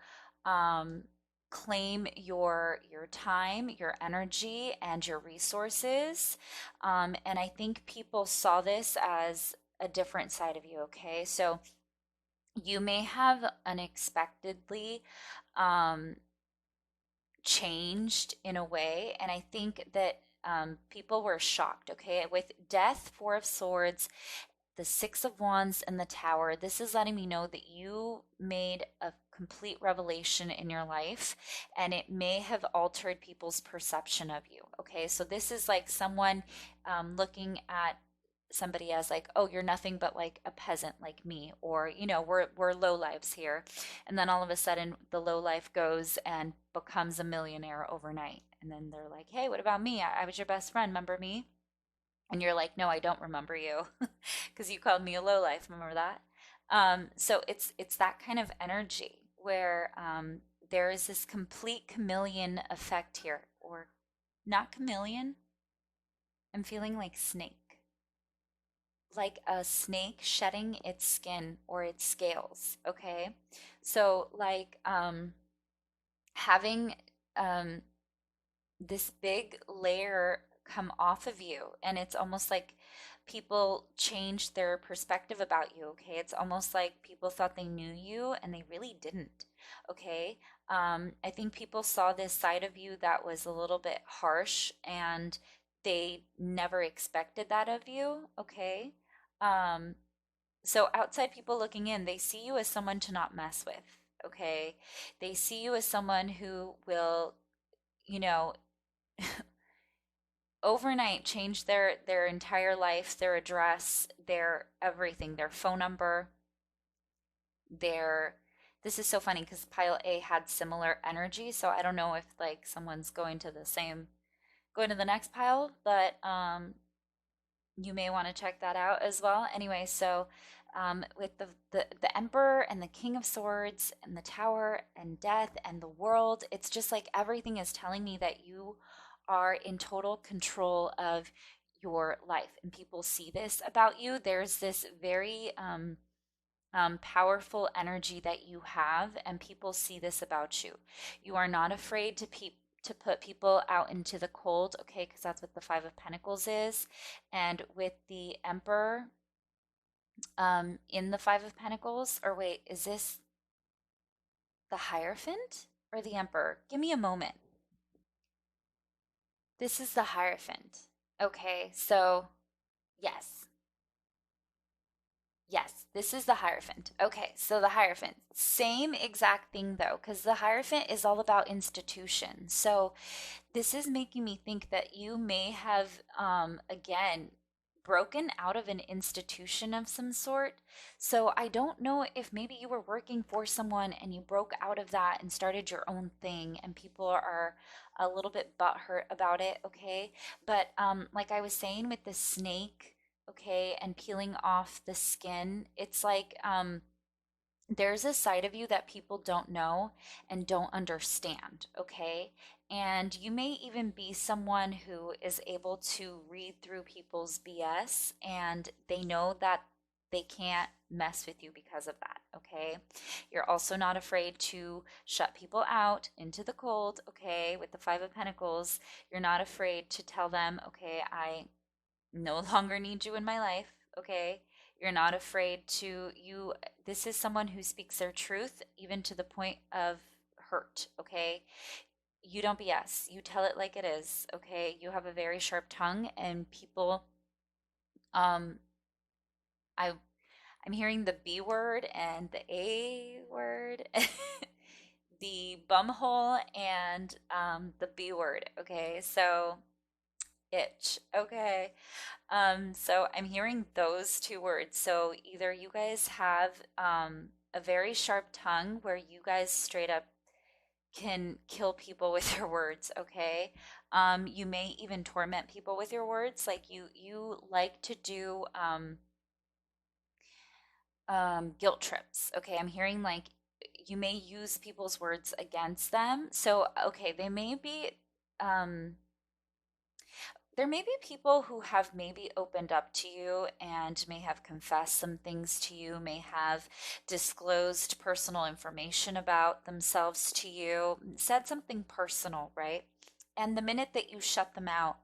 um, claim your time, your energy, and your resources. And I think people saw this as a different side of you. Okay, so you may have unexpectedly um, changed in a way, and I think that people were shocked. Okay, with Death, Four of Swords, the Six of Wands, and the Tower, this is letting me know that you made a complete revelation in your life, and it may have altered people's perception of you. Okay, so this is like someone looking at somebody as like, oh, you're nothing but like a peasant like me, or we're low lives here, and then all of a sudden the low life goes and becomes a millionaire overnight, and then they're like, hey, what about me? I was your best friend, remember me? And you're like, no, I don't remember you, because you called me a low life, remember that? So it's that kind of energy where there is this complete chameleon effect here, or not chameleon. I'm feeling like snake, like a snake shedding its skin or its scales, okay? So like having um this big layer come off of you. And it's almost like people change their perspective about you, okay? It's almost like people thought they knew you and they really didn't, okay? I think people saw this side of you that was a little bit harsh and they never expected that of you, okay? Um, so outside people looking in, they see you as someone to not mess with, okay? They see you as someone who will, you know, overnight change their entire life, their address, their everything, their phone number, their this is so funny because pile A had similar energy, so I don't know if like someone's going to the next pile, but you may want to check that out as well. Anyway, so with the Emperor and the King of Swords and the Tower and Death and the World, it's just like everything is telling me that you are in total control of your life, and people see this about you. There's this very powerful energy that you have, and people see this about you. You are not afraid to put people out into the cold, okay? Because that's what the Five of Pentacles is. And with the Emperor in the Five of Pentacles, or wait, is this the Hierophant or the Emperor? Give me a moment. This is the Hierophant. Okay, so yes. Yes, this is the Hierophant. Okay, so the Hierophant. Same exact thing though, because the Hierophant is all about institution. So this is making me think that you may have, again, broken out of an institution of some sort. So I don't know if maybe you were working for someone and you broke out of that and started your own thing, and people are a little bit butthurt about it, okay? But like I was saying with the snake, okay, and peeling off the skin, it's like there's a side of you that people don't know and don't understand, okay? And you may even be someone who is able to read through people's BS and they know that they can't mess with you because of that, okay? You're also not afraid to shut people out into the cold, okay? With the Five of Pentacles, you're not afraid to tell them, okay, I no longer need you in my life, okay? You're not afraid to you this is someone who speaks their truth even to the point of hurt, okay? You don't BS. You tell it like it is, okay? You have a very sharp tongue and people um I I'm hearing the B word and the A word. The bumhole and the B word, okay? So itch, okay? So I'm hearing those two words. So either you guys have a very sharp tongue where you guys straight up can kill people with your words, okay? You may even torment people with your words. Like you like to do guilt trips, okay? I'm hearing like you may use people's words against them. So okay, they may be um there may be people who have maybe opened up to you and may have confessed some things to you, may have disclosed personal information about themselves to you, said something personal, right? And the minute that you shut them out,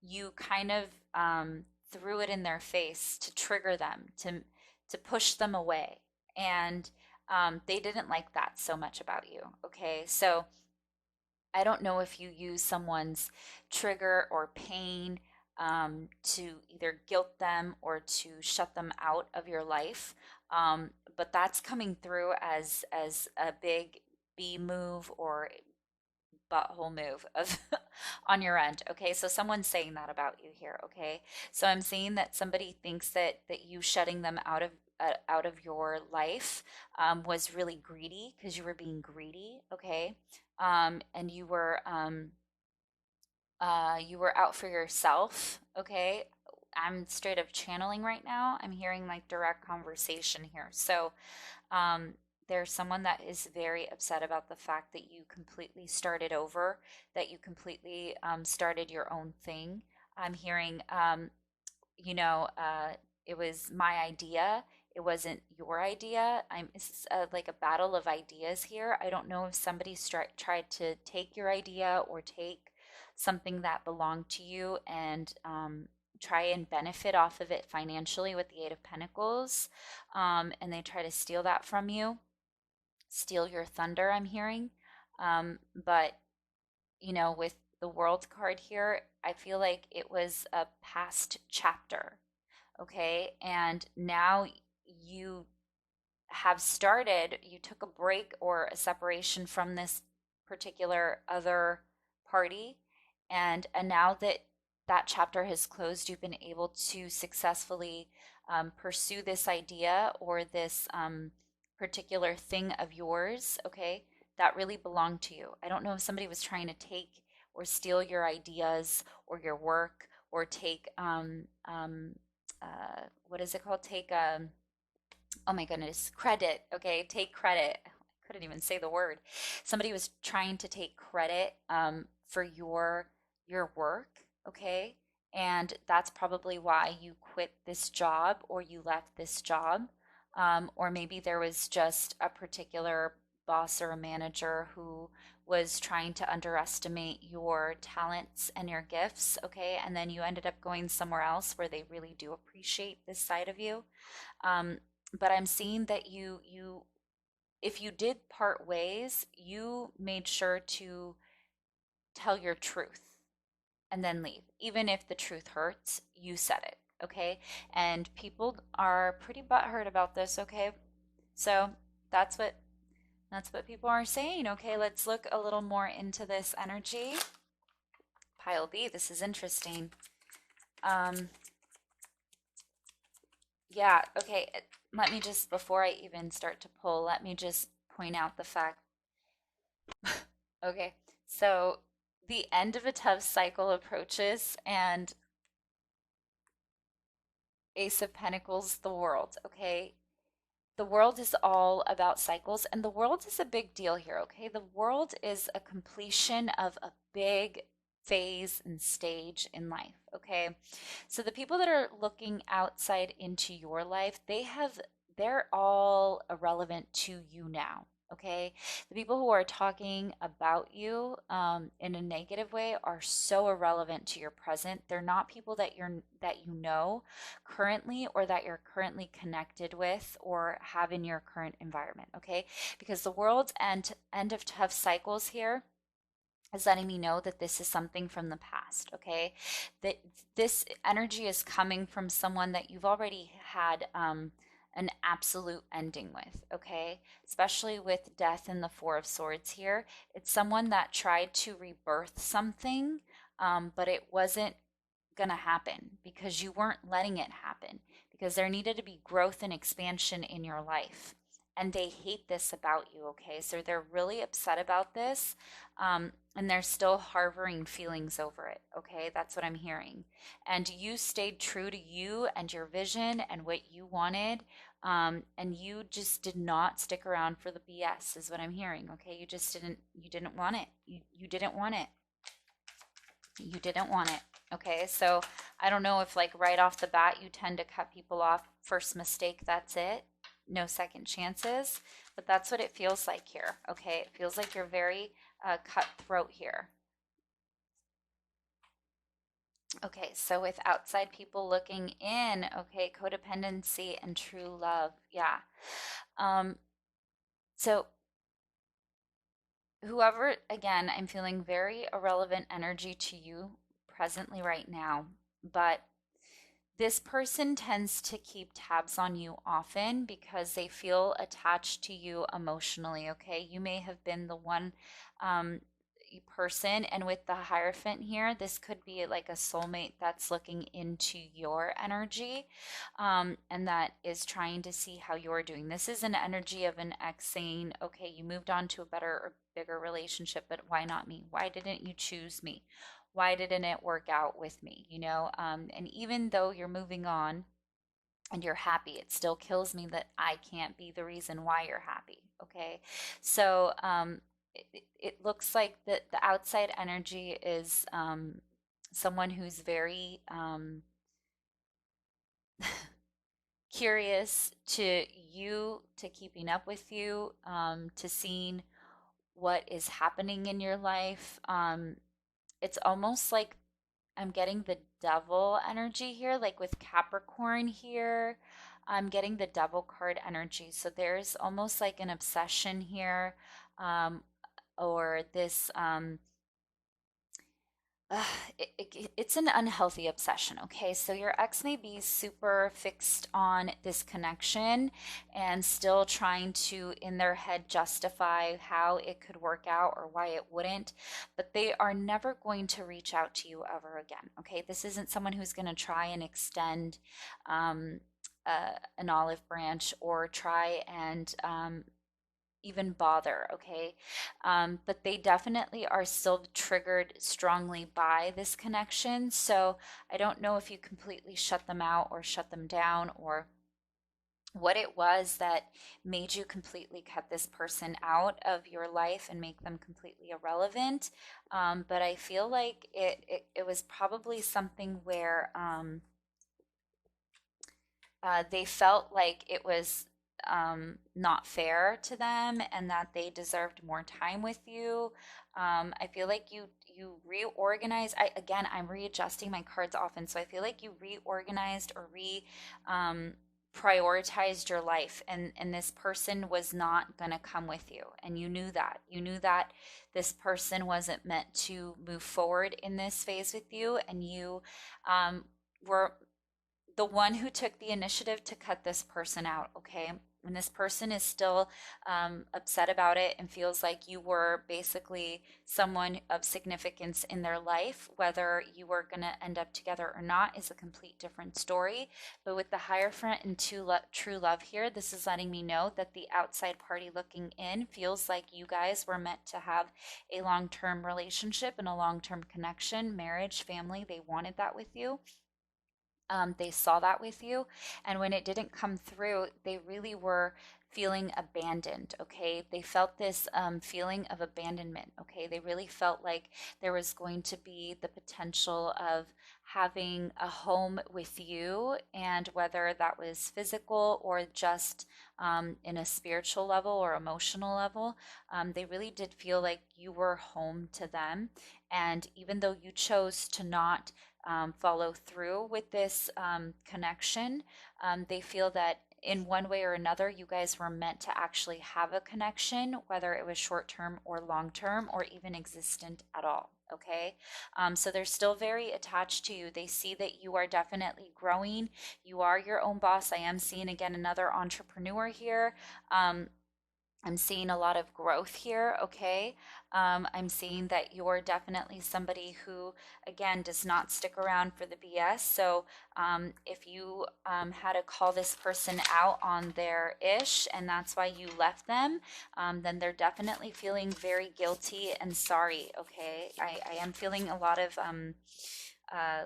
you kind of threw it in their face to trigger them, to push them away. And they didn't like that so much about you. Okay, so I don't know if you use someone's trigger or pain to either guilt them or to shut them out of your life, but that's coming through as a big B move or butthole move of on your end. Okay, so someone's saying that about you here. Okay, so I'm seeing that somebody thinks that you shutting them out of your life was really greedy because you were being greedy. Okay, and you were out for yourself. Okay, I'm straight up channeling right now. I'm hearing like direct conversation here. So um, there's someone that is very upset about the fact that you completely started over, that you completely started your own thing. I'm hearing, it was my idea. It wasn't your idea. It's like a battle of ideas here. I don't know if somebody tried to take your idea or take something that belonged to you and try and benefit off of it financially with the Eight of Pentacles. And they try to steal that from you, steal your thunder, I'm hearing. But, with the World card here, I feel like it was a past chapter, okay? And now you you took a break or a separation from this particular other party, and now that that chapter has closed, you've been able to successfully pursue this idea or this particular thing of yours, okay, that really belonged to you. I don't know if somebody was trying to take or steal your ideas or your work, or take what is it called, take oh my goodness, credit. Okay, take credit. I couldn't even say the word. Somebody was trying to take credit for your work. Okay, and that's probably why you quit this job or you left this job. Or maybe there was just a particular boss or a manager who was trying to underestimate your talents and your gifts. Okay, and then you ended up going somewhere else where they really do appreciate this side of you. Um, but I'm seeing that if you did part ways, you made sure to tell your truth and then leave. Even if the truth hurts, you said it, okay? And people are pretty butthurt about this, okay? So that's what people are saying, okay? Let's look a little more into this energy. Pile B, this is interesting. Yeah, okay. Let me just, before I even start to pull, let me just point out the fact. Okay, so the end of a tough cycle approaches, and Ace of Pentacles, the world, okay? The world is all about cycles, and the world is a big deal here, okay? The world is a completion of a big phase and stage in life, okay? So the people that are looking outside into your life, they're all irrelevant to you now. Okay, the people who are talking about you in a negative way are so irrelevant to your present. They're not people that you know currently, or that you're currently connected with or have in your current environment. Okay, because the world's end of tough cycles here is letting me know that this is something from the past, okay? That this energy is coming from someone that you've already had an absolute ending with, okay? Especially with death and the Four of Swords here. It's someone that tried to rebirth something, but it wasn't going to happen because you weren't letting it happen, because there needed to be growth and expansion in your life. And they hate this about you, okay? So they're really upset about this, and they're still harboring feelings over it, okay? That's what I'm hearing. And you stayed true to you and your vision and what you wanted, and you just did not stick around for the BS, is what I'm hearing, okay? You didn't want it. You didn't want it. You didn't want it. Okay, so I don't know if, like, right off the bat you tend to cut people off. First mistake, that's it. No second chances. But that's what it feels like here. Okay, it feels like you're very cutthroat here. Okay, so with outside people looking in, okay, codependency and true love. Yeah. So whoever, again, I'm feeling very irrelevant energy to you presently right now, but this person tends to keep tabs on you often because they feel attached to you emotionally, okay? You may have been the one um, person, and with the Hierophant here, this could be like a soulmate that's looking into your energy, and that is trying to see how you're doing. This is an energy of an ex saying, okay, you moved on to a better or bigger relationship, but why not me? Why didn't you choose me? Why didn't it work out with me? And even though you're moving on and you're happy, it still kills me that I can't be the reason why you're happy. Okay, so it looks like the outside energy is someone who's very curious to you, to keeping up with you, to seeing what is happening in your life. it's almost like I'm getting the devil energy here, like with Capricorn here. I'm getting the devil card energy. So there's almost like an obsession here, um, or this uh, it's an unhealthy obsession, okay? So your ex may be super fixed on this connection and still trying to, in their head, justify how it could work out or why it wouldn't, but they are never going to reach out to you ever again, okay? This isn't someone who's going to try and extend um, an olive branch or try and even bother, okay? But they definitely are still triggered strongly by this connection. So I don't know if you completely shut them out or shut them down or what it was that made you completely cut this person out of your life and make them completely irrelevant. But I feel like it was probably something where they felt like it was not fair to them and that they deserved more time with you. I feel like you reorganized. I'm readjusting my cards often, so I feel like you reorganized or re um, prioritized your life, and this person was not gonna come with you, and you knew that. You knew that this person wasn't meant to move forward in this phase with you, and you were the one who took the initiative to cut this person out, okay? And this person is still upset about it and feels like you were basically someone of significance in their life. Whether you were going to end up together or not is a complete different story. But with the Hierophant and true love here, this is letting me know that the outside party looking in feels like you guys were meant to have a long term relationship and a long term connection, marriage, family. They wanted that with you. They saw that with you. And when it didn't come through, they really were feeling abandoned. Okay. They felt this feeling of abandonment. Okay. They really felt like there was going to be the potential of having a home with you, and whether that was physical or just in a spiritual level or emotional level, they really did feel like you were home to them. And even though you chose to not follow through with this connection. They feel that in one way or another, you guys were meant to actually have a connection, whether it was short term or long term or even existent at all. Okay. So they're still very attached to you. They see that you are definitely growing. You are your own boss. I am seeing again another entrepreneur here. I'm seeing a lot of growth here, okay? I'm seeing that you're definitely somebody who, again, does not stick around for the BS. So if you had to call this person out on their ish and that's why you left them, then they're definitely feeling very guilty and sorry, okay? I am feeling a lot of uh,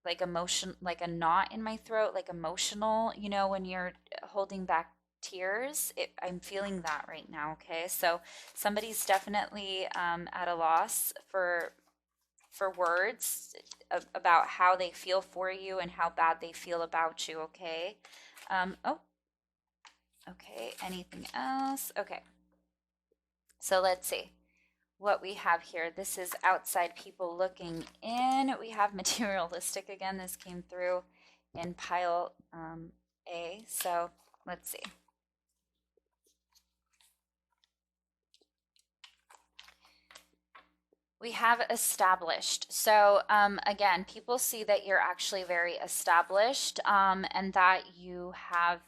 like emotion, like a knot in my throat, like emotional, when you're holding back tears. I'm feeling that right now, okay? So somebody's definitely at a loss for words about how they feel for you and how bad they feel about you, okay? Oh, okay. Anything else? Okay. So let's see what we have here. This is outside people looking in. We have materialistic again. This came through in pile A. So let's see. We have established. So again, people see that you're actually very established, and that you have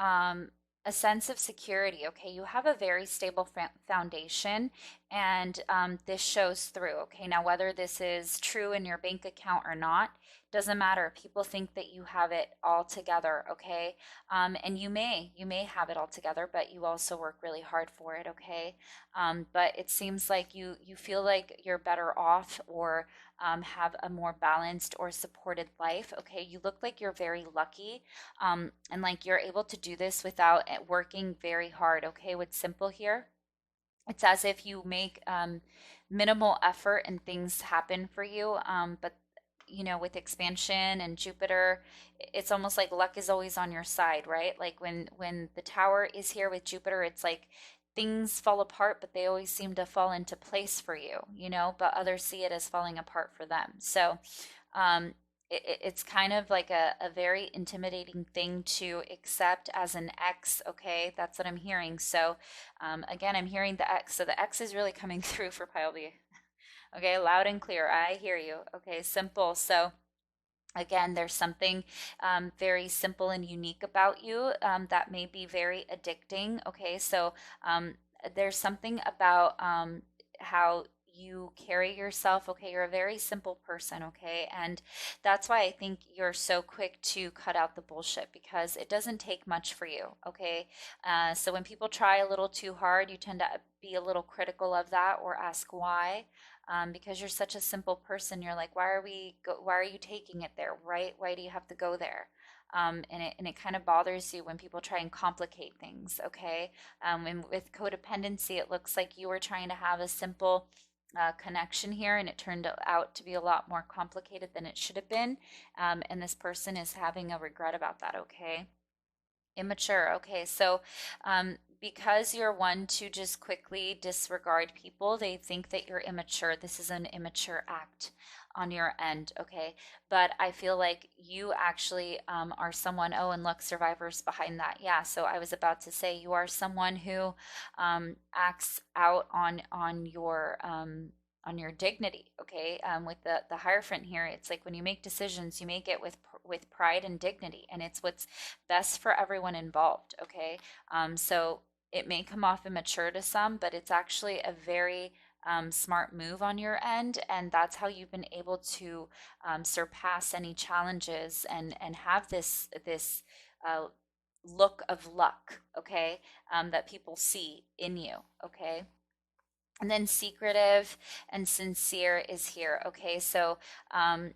um, a sense of security. Okay, you have a very stable foundation, and this shows through. Okay, now whether this is true in your bank account or not doesn't matter. People think that you have it all together. Okay, and you may have it all together, but you also work really hard for it. Okay, but it seems like you feel like you're better off, or have a more balanced or supported life. Okay, you look like you're very lucky, and like you're able to do this without working very hard. Okay, what's simple here? It's as if you make minimal effort and things happen for you. But with expansion and Jupiter, it's almost like luck is always on your side, right? Like when the tower is here with Jupiter, it's like things fall apart, but they always seem to fall into place for you, but others see it as falling apart for them. So um, it's kind of like a very intimidating thing to accept as an ex. Okay, that's what I'm hearing. So again, I'm hearing the X. So the X is really coming through for pile B. Okay, loud and clear. I hear you. Okay, simple. So again, there's something very simple and unique about you that may be very addicting. Okay, so um, there's something about how you carry yourself. Okay, you're a very simple person. Okay, and that's why I think you're so quick to cut out the bullshit, because it doesn't take much for you. Okay, so when people try a little too hard, you tend to be a little critical of that or ask why. Because you're such a simple person. You're like, why are you taking it there, right? Why do you have to go there? And it kind of bothers you when people try and complicate things. Okay, and with codependency, it looks like you were trying to have a simple connection here, and it turned out to be a lot more complicated than it should have been. And this person is having a regret about that. Okay. Immature. Okay, so because you're one to just quickly disregard people, they think that you're immature. This is an immature act on your end. Okay, but I feel like you actually are someone. Oh, and look, survivors behind that. Yeah. So I was about to say you are someone who acts out on your dignity. Okay, with the Hierophant here, it's like when you make decisions, you make it with pride and dignity, and it's what's best for everyone involved. Okay, so it may come off immature to some, but it's actually a very smart move on your end, and that's how you've been able to surpass any challenges and have this uh, look of luck. Okay, that people see in you. Okay. And then secretive and sincere is here. Okay, so um,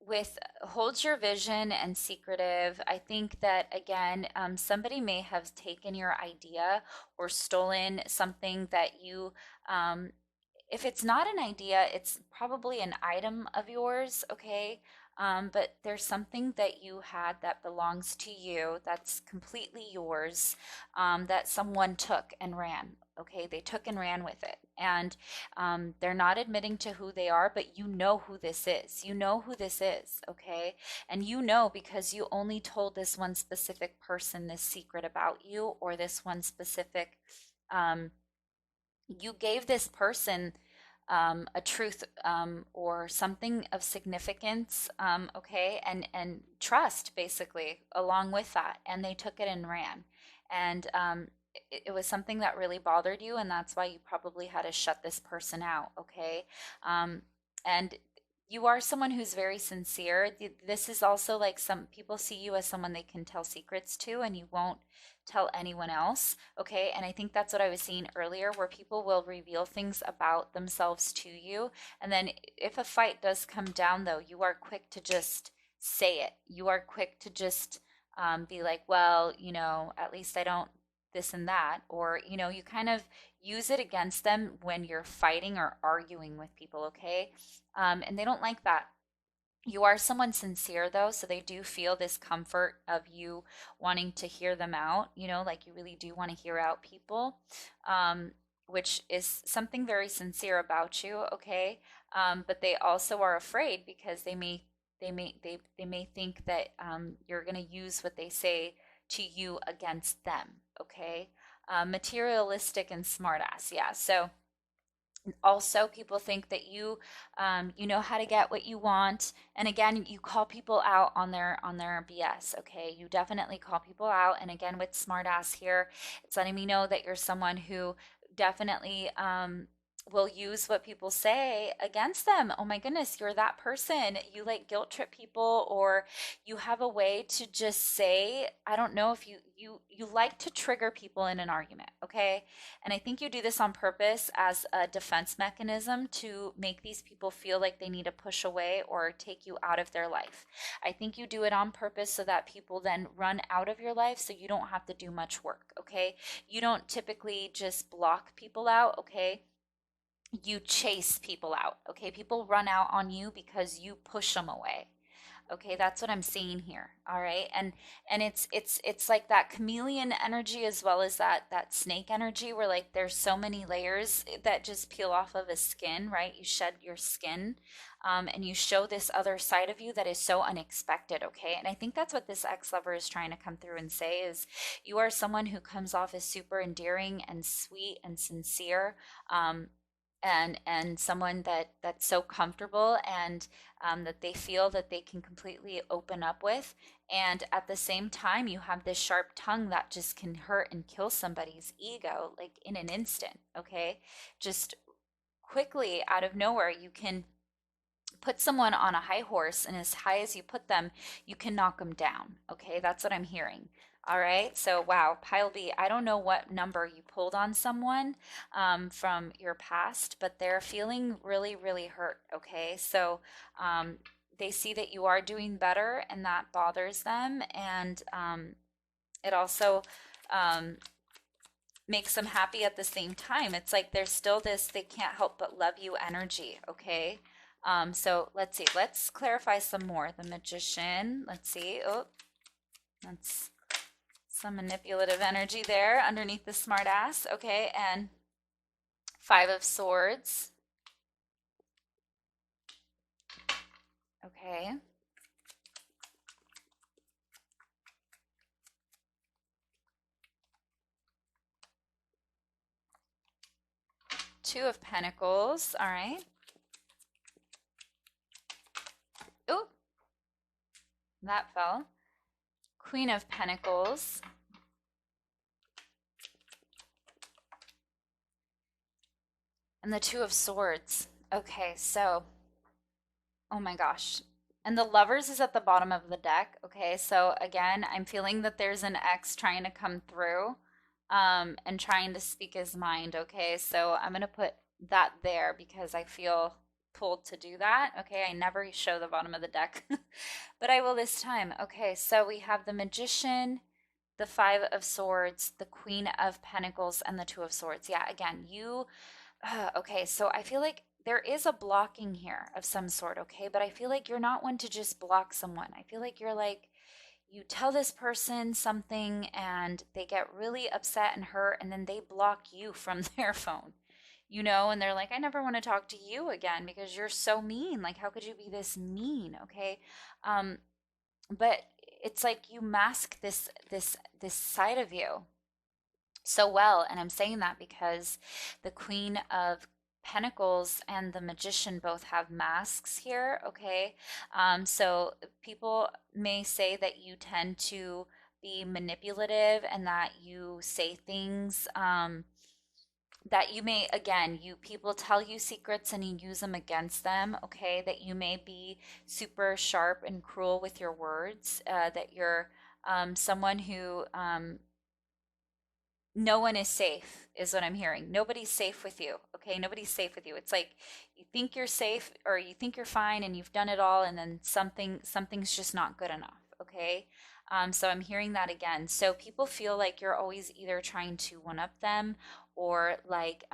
with hold your vision and secretive, I think that again, somebody may have taken your idea or stolen something that you if it's not an idea, it's probably an item of yours. Okay, but there's something that you had that belongs to you, that's completely yours, that someone took and ran. Okay, they took and ran with it, and they're not admitting to who they are, but you know who this is. You know who this is. Okay, and you know because you only told this one specific person this secret about you, or this one specific um, you gave this person a truth, or something of significance, okay, and trust basically along with that, and they took it and ran, and it was something that really bothered you, and that's why you probably had to shut this person out. Okay, and you are someone who's very sincere. This is also like some people see you as someone they can tell secrets to, and you won't tell anyone else. Okay. And I think that's what I was seeing earlier, where people will reveal things about themselves to you. And then if a fight does come down, though, you are quick to just say it. You are quick to just be like, well, at least I don't this and that. Or, you kind of use it against them when you're fighting or arguing with people. Okay. And they don't like that. You are someone sincere though, so they do feel this comfort of you wanting to hear them out, like you really do want to hear out people, um, which is something very sincere about you. Okay. But they also are afraid because they may think that you're going to use what they say to you against them. Okay. Materialistic and smartass. Yeah. So also people think that you know how to get what you want, and again you call people out on their BS. Okay, you definitely call people out, and again with smartass here, it's letting me know that you're someone who definitely will use what people say against them. Oh my goodness, you're that person. You like guilt trip people, or you have a way to just say, I don't know if you like to trigger people in an argument. Okay, and I think you do this on purpose as a defense mechanism to make these people feel like they need to push away or take you out of their life. I think you do it on purpose so that people then run out of your life so you don't have to do much work. Okay, you don't typically just block people out. Okay, you chase people out. Okay, people run out on you because you push them away. Okay, that's what I'm seeing here. All right. And it's like that chameleon energy as well as that snake energy where like there's so many layers that just peel off of a skin, right? You shed your skin, and you show this other side of you that is so unexpected, okay? And I think that's what this ex-lover is trying to come through and say is you are someone who comes off as super endearing and sweet and sincere. And someone that's so comfortable and that they feel that they can completely open up with. And at the same time, you have this sharp tongue that just can hurt and kill somebody's ego like in an instant, okay? Just quickly out of nowhere, you can put someone on a high horse, and as high as you put them, you can knock them down. Okay, that's what I'm hearing. All right, so wow, pile B, I don't know what number you pulled on someone from your past, but they're feeling really, really hurt. Okay, so they see that you are doing better, and that bothers them, and it also um, makes them happy at the same time. It's like there's still this they can't help but love you energy, okay? So let's see. Let's clarify some more. The magician. Let's see. Oh, that's some manipulative energy there underneath the smart ass. Okay, and Five of Swords. Okay. Two of Pentacles. All right. Oh, that fell. Queen of Pentacles. And the Two of Swords. Okay, so, oh my gosh. And the Lovers is at the bottom of the deck. Okay, so again, I'm feeling that there's an ex trying to come through and trying to speak his mind. Okay, so I'm going to put that there because I feel pulled to do that. Okay, I never show the bottom of the deck, but I will this time. Okay, so we have the Magician, the Five of Swords, the Queen of Pentacles, and the Two of Swords. Yeah, again, you okay, so I feel like there is a blocking here of some sort, okay? But I feel like you're not one to just block someone. I feel like you're like, you tell this person something and they get really upset and hurt, and then they block you from their phone, and they're like, I never want to talk to you again because you're so mean. Like, how could you be this mean, okay? Um, but it's like you mask this side of you so well. And I'm saying that because the Queen of Pentacles and the Magician both have masks here, okay? So people may say that you tend to be manipulative and that you say things that you may, again, you people tell you secrets and you use them against them, okay? That you may be super sharp and cruel with your words, that you're someone who no one is safe is what I'm hearing. Nobody's safe with you. Okay, nobody's safe with you. It's like you think you're safe or you think you're fine and you've done it all, and then something's just not good enough. Okay. So I'm hearing that again. So people feel like you're always either trying to one up them or like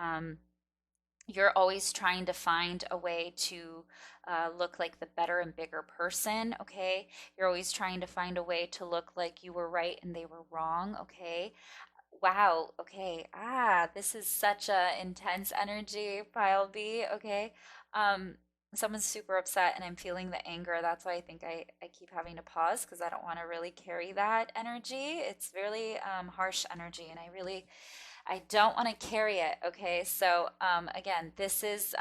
you're always trying to find a way to look like the better and bigger person. Okay. You're always trying to find a way to look like you were right and they were wrong. Okay. Wow. Okay. This is such a intense energy, pile B. Okay. Um, Someone's super upset and I'm feeling the anger. That's why I think I keep having to pause because I don't want to really carry that energy. It's really harsh energy and I don't want to carry it. Okay. So again, this is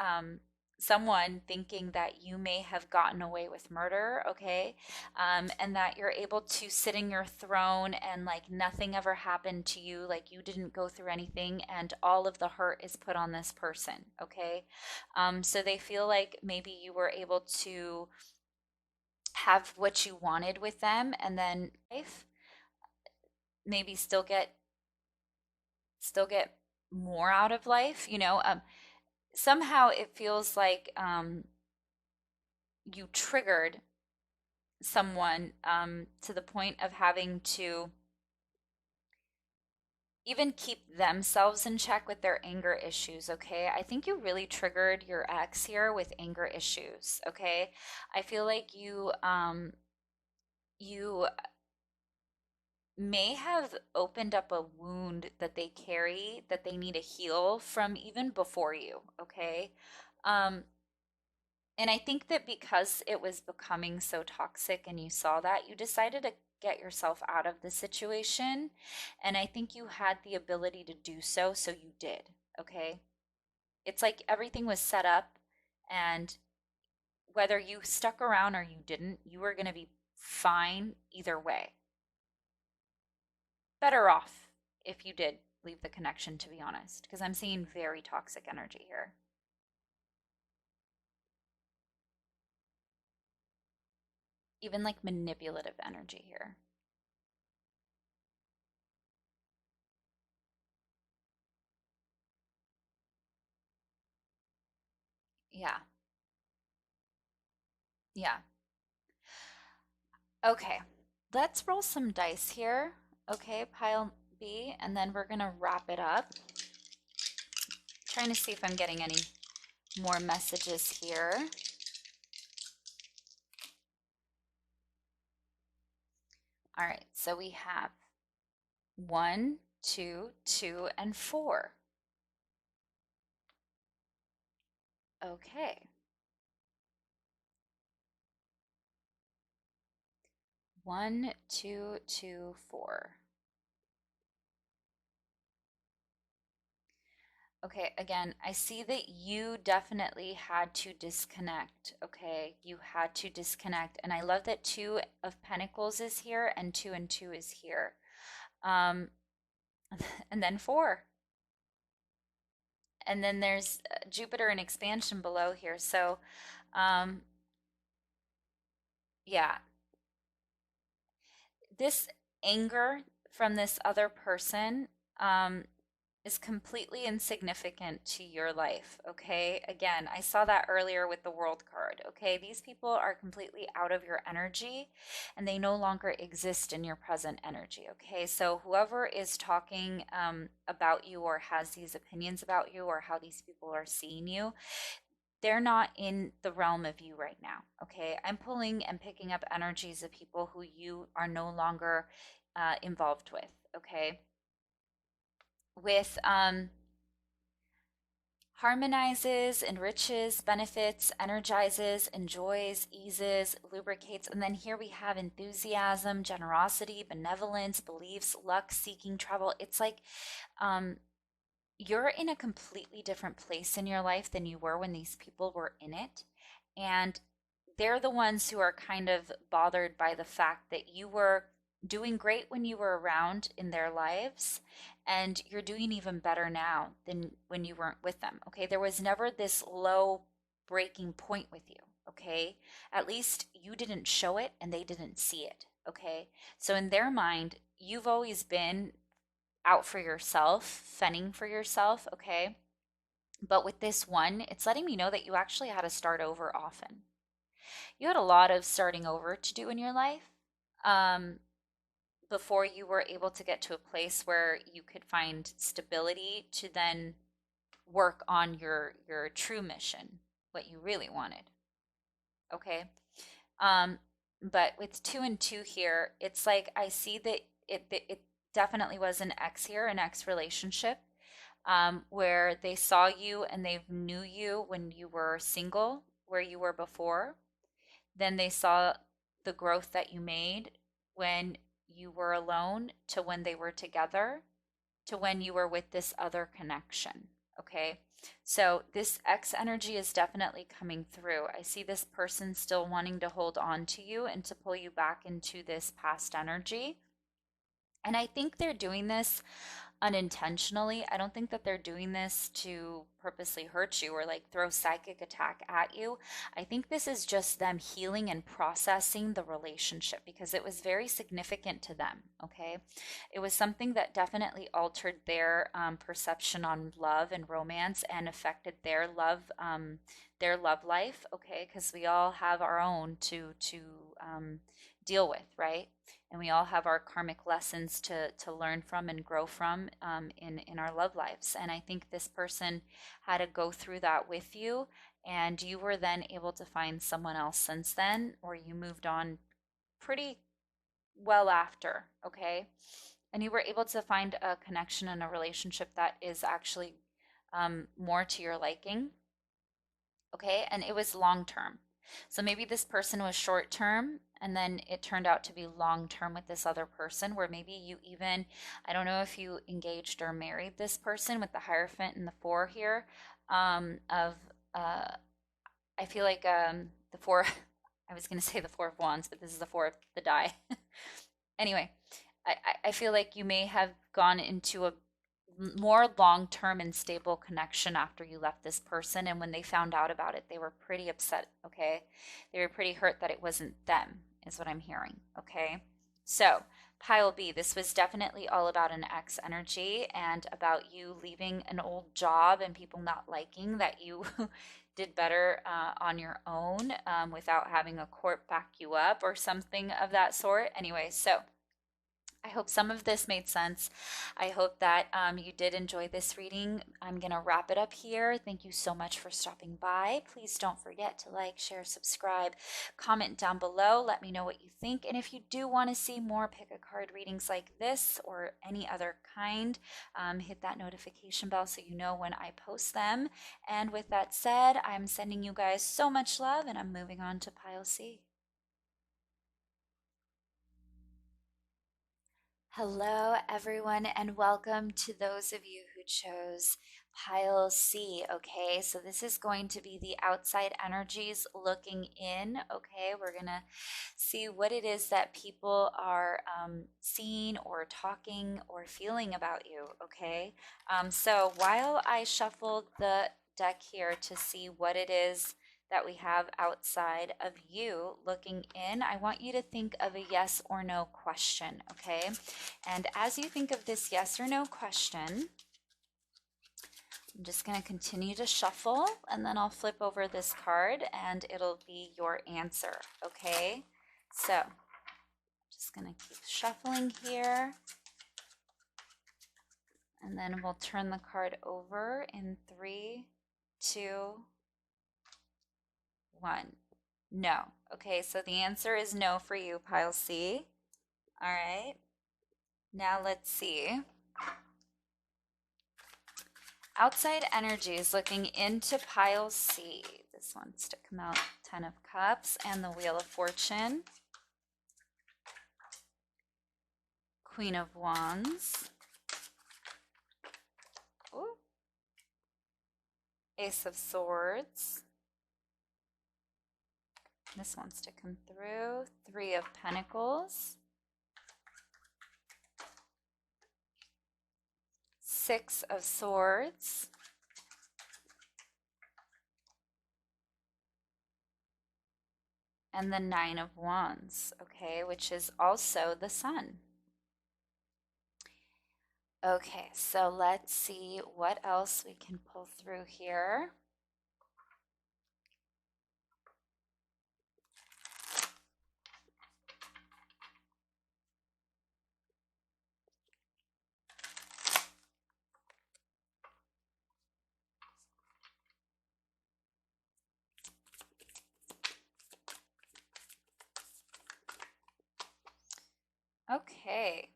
someone thinking that you may have gotten away with murder, okay? And that you're able to sit in your throne and like nothing ever happened to you, like you didn't go through anything, and all of the hurt is put on this person, okay? So they feel like maybe you were able to have what you wanted with them, and then life maybe still get more out of life. Somehow it feels like you triggered someone to the point of having to even keep themselves in check with their anger issues, okay? I think you really triggered your ex here with anger issues, okay? I feel like you may have opened up a wound that they carry that they need to heal from even before you, okay? Um, and I think that because it was becoming so toxic and you saw that, you decided to get yourself out of the situation. And I think you had the ability to do so, so you did, okay? It's like everything was set up, and whether you stuck around or you didn't, you were going to be fine either way. Better off if you did leave the connection, to be honest, because I'm seeing very toxic energy here. Even like manipulative energy here. Yeah. Yeah. Okay. Let's roll some dice here. Okay, pile B, and then we're going to wrap it up. Trying to see if I'm getting any more messages here. All right, so we have 1, 2, 2, and 4. Okay. 1, 2, 2, 4. Okay, again, I see that you definitely had to disconnect. Okay, you had to disconnect. And I love that 2 of Pentacles is here and 2 and 2 is here. Um, and then 4. And then there's Jupiter in expansion below here. So, um, yeah, this anger from this other person um, is completely insignificant to your life, okay? Again, I saw that earlier with the World card, okay? These people are completely out of your energy and they no longer exist in your present energy, okay? So, whoever is talking about you or has these opinions about you or how these people are seeing you, they're not in the realm of you right now, okay? I'm pulling and picking up energies of people who you are no longer involved with, okay? With harmonizes, enriches, benefits, energizes, enjoys, eases, lubricates. And then here we have enthusiasm, generosity, benevolence, beliefs, luck, seeking, travel. It's like um, you're in a completely different place in your life than you were when these people were in it. And they're the ones who are kind of bothered by the fact that you were doing great when you were around in their lives and you're doing even better now than when you weren't with them. Okay, there was never this low breaking point with you. Okay, at least you didn't show it and they didn't see it. Okay, so in their mind you've always been out for yourself, fending for yourself. Okay, but with this one, it's letting me know that you actually had to start over often. You had a lot of starting over to do in your life um, before you were able to get to a place where you could find stability to then work on your true mission, what you really wanted. Okay. Um, but with 2 and 2 here, it's like I see that it definitely was an ex here, an ex relationship, where they saw you and they knew you when you were single, where you were before. Then they saw the growth that you made when you were alone to when they were together to when you were with this other connection. Okay. So this X energy is definitely coming through. I see this person still wanting to hold on to you and to pull you back into this past energy. And I think they're doing this unintentionally. I don't think that they're doing this to purposely hurt you or like throw psychic attack at you. I think this is just them healing and processing the relationship because it was very significant to them. Okay. It was something that definitely altered their perception on love and romance and affected their love life. Okay. Because we all have our own to deal with, right? And we all have our karmic lessons to learn from and grow from in our love lives. And I think this person had to go through that with you, and you were then able to find someone else since then, or you moved on pretty well after, okay? And you were able to find a connection and a relationship that is actually more to your liking, okay? And it was long term. So maybe this person was short term and then it turned out to be long term with this other person, where maybe you even, I don't know if you engaged or married this person with the Hierophant and the four here of, I feel like the four, I was going to say the Four of Wands, but this is the Four of the Die. Anyway, I feel like you may have gone into a more long-term and stable connection after you left this person. And when they found out about it, they were pretty upset, okay? They were pretty hurt that it wasn't them, is what I'm hearing, okay? So, pile B, this was definitely all about an ex energy and about you leaving an old job and people not liking that you did better on your own without having a court back you up or something of that sort. Anyway, so I hope some of this made sense. I hope that you did enjoy this reading. I'm going to wrap it up here. Thank you so much for stopping by. Please don't forget to like, share, subscribe, comment down below. Let me know what you think. And if you do want to see more pick a card readings like this or any other kind, hit that notification bell so you know when I post them. And with that said, I'm sending you guys so much love, and I'm moving on to pile C. Hello, everyone, and welcome to those of you who chose pile C. Okay, so this is going to be the outside energies looking in. Okay, we're gonna see what it is that people are seeing or talking or feeling about you. Okay, so while I shuffled the deck here to see what it is that we have outside of you looking in, I want you to think of a yes or no question, okay? And as you think of this yes or no question, I'm just going to continue to shuffle, and then I'll flip over this card and it'll be your answer, okay? So, just going to keep shuffling here, and then we'll turn the card over in 3, 2, 1. No. Okay, so the answer is no for you, pile C. All right. Now let's see. Outside energies looking into pile C. This wants to come out 10 of Cups and the Wheel of Fortune. Queen of Wands. Ooh. Ace of Swords. This wants to come through. 3 of Pentacles. 6 of Swords. And the 9 of Wands, okay, which is also the Sun. Okay, so let's see what else we can pull through here. Okay,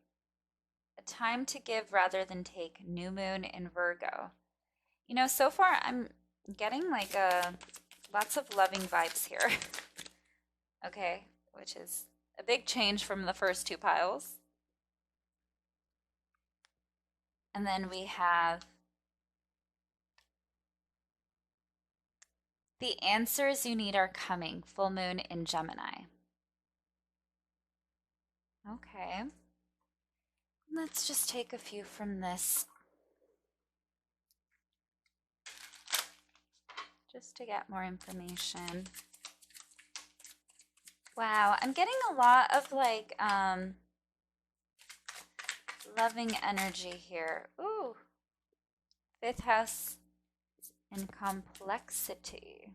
a time to give rather than take, new moon in Virgo. You know, so far I'm getting like lots of loving vibes here. Okay, which is a big change from the first 2 piles. And then we have the answers you need are coming, full moon in Gemini. Okay. Let's just take a few from this just to get more information. Wow, I'm getting a lot of like loving energy here. Ooh. 5th house and complexity.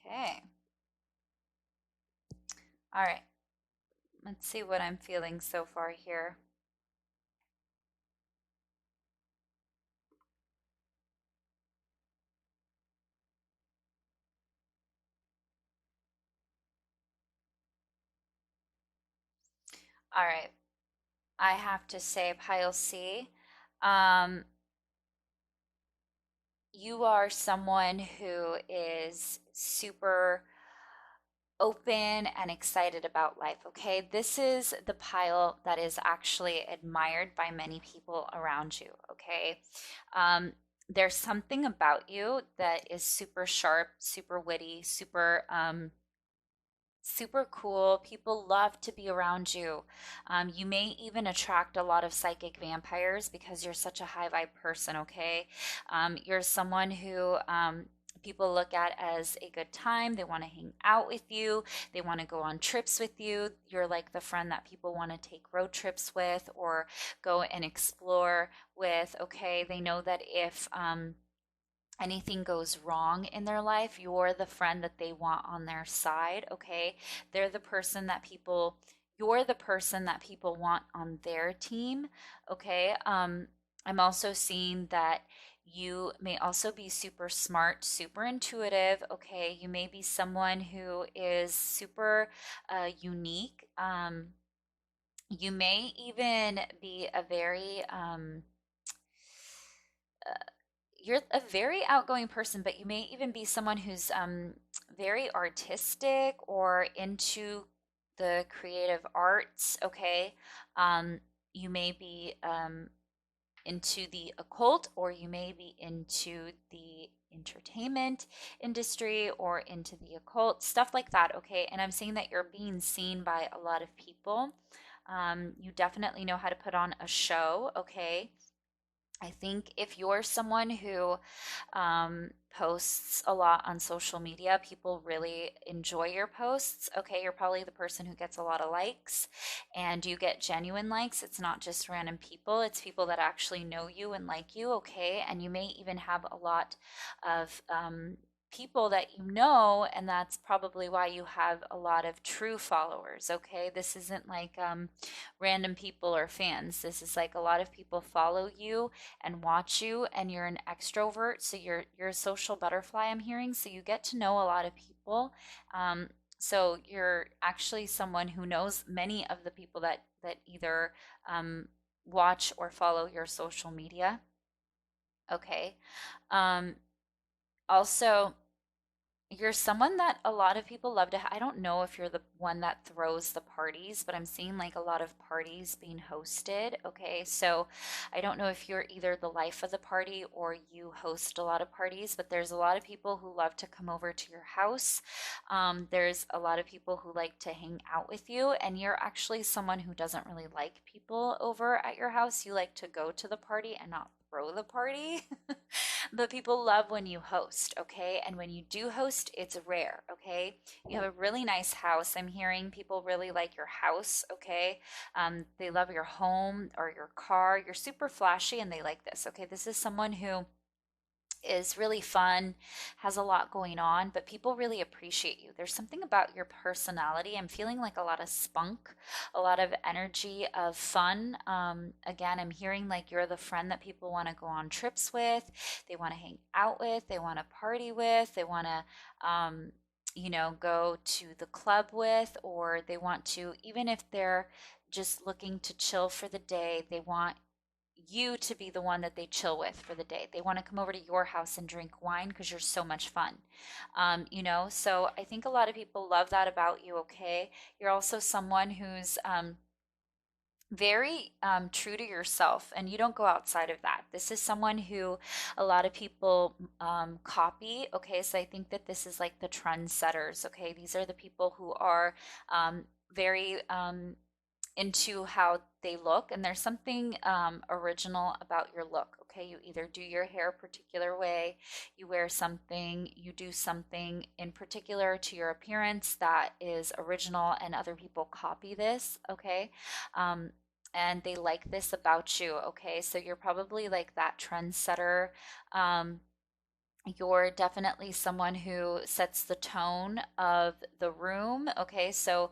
Okay. All right. Let's see what I'm feeling so far here. All right. I have to say, pile C, um, you are someone who is super open and excited about life, okay? This is the pile that is actually admired by many people around you, okay? Um, there's something about you that is super sharp, super witty, super cool. People love to be around you. You may even attract a lot of psychic vampires because you're such a high vibe person, okay? You're someone who people look at as a good time. They want to hang out with you, they want to go on trips with you. You're like the friend that people want to take road trips with or go and explore with, okay? They know that if, anything goes wrong in their life, you're the friend that they want on their side, okay? They're the person that people, you're the person that people want on their team, okay? I'm also seeing that you may also be super smart, super intuitive, okay? You may be someone who is super unique. You may even be a very, you're a very outgoing person, but you may even be someone who's very artistic or into the creative arts, okay? Um, you may be into the occult, or you may be into the entertainment industry or into the occult, stuff like that, okay? And I'm saying that you're being seen by a lot of people. You definitely know how to put on a show, okay? I think if you're someone who posts a lot on social media, people really enjoy your posts. Okay, you're probably the person who gets a lot of likes and you get genuine likes. It's not just random people, it's people that actually know you and like you. Okay, and you may even have a lot of people that you know, and that's probably why you have a lot of true followers. Okay, this isn't like random people or fans. This is like a lot of people follow you and watch you, and you're an extrovert, so you're a social butterfly, I'm hearing, so you get to know a lot of people. So you're actually someone who knows many of the people that either watch or follow your social media, okay? um, Also, you're someone that a lot of people love to I don't know if you're the one that throws the parties, but I'm seeing like a lot of parties being hosted. Okay, so I don't know if you're either the life of the party or you host a lot of parties, but there's a lot of people who love to come over to your house. There's a lot of people who like to hang out with you, and you're actually someone who doesn't really like people over at your house. You like to go to the party and not throw the party. But people love when you host, okay? And when you do host, it's rare, okay? You have a really nice house. I'm hearing people really like your house, okay? They love your home or your car. You're super flashy and they like this, okay? This is someone who is really fun, has a lot going on, but people really appreciate you. There's something about your personality. I'm feeling like a lot of spunk, a lot of energy of fun. Again, I'm hearing like you're the friend that people want to go on trips with, they want to hang out with, they want to party with, they want to, go to the club with, or they want to, even if they're just looking to chill for the day, they want you to be the one that they chill with for the day. They want to come over to your house and drink wine because you're so much fun. So I think a lot of people love that about you, okay? You're also someone who's very true to yourself, and you don't go outside of that. This is someone who a lot of people copy, okay? So I think that this is like the trendsetters, okay? These are the people who are very into how they look, and there's something original about your look, okay? You either do your hair a particular way, you wear something, you do something in particular to your appearance that is original, and other people copy this, okay? um, and they like this about you, okay? So you're probably like that trendsetter. um, You're definitely someone who sets the tone of the room. Okay, so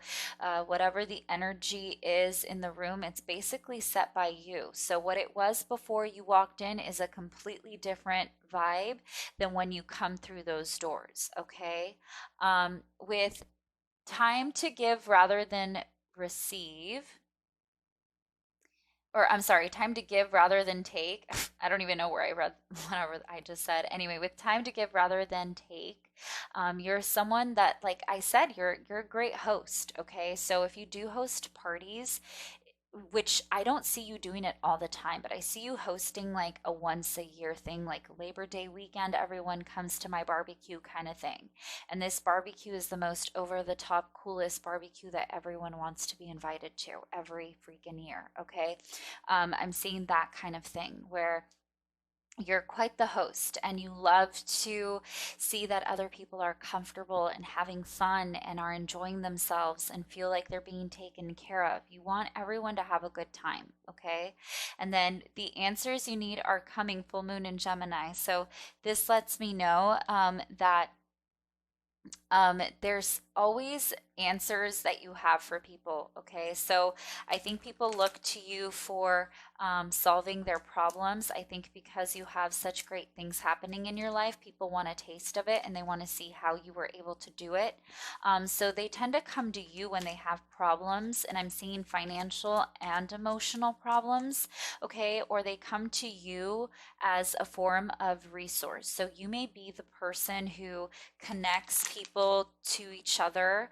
whatever the energy is in the room, it's basically set by you. So, what it was before you walked in is a completely different vibe than when you come through those doors. Okay, with time to give rather than receive, or I'm sorry, time to give rather than take. I don't even know where I read whatever I just said. Anyway, with time to give rather than take, you're someone that, like I said, you're a great host. Okay, so if you do host parties, which I don't see you doing it all the time, but I see you hosting like a once a year thing, like Labor Day weekend, everyone comes to my barbecue kind of thing. And this barbecue is the most over the top, coolest barbecue that everyone wants to be invited to every freaking year. Okay. I'm seeing that kind of thing where you're quite the host and you love to see that other people are comfortable and having fun and are enjoying themselves and feel like they're being taken care of. You want everyone to have a good time, okay? And then the answers you need are coming full moon in Gemini. So this lets me know that there's always answers that you have for people. Okay. So I think people look to you for solving their problems. I think because you have such great things happening in your life, people want a taste of it and they want to see how you were able to do it. So they tend to come to you when they have problems, and I'm seeing financial and emotional problems. Okay. Or they come to you as a form of resource. So you may be the person who connects people to each other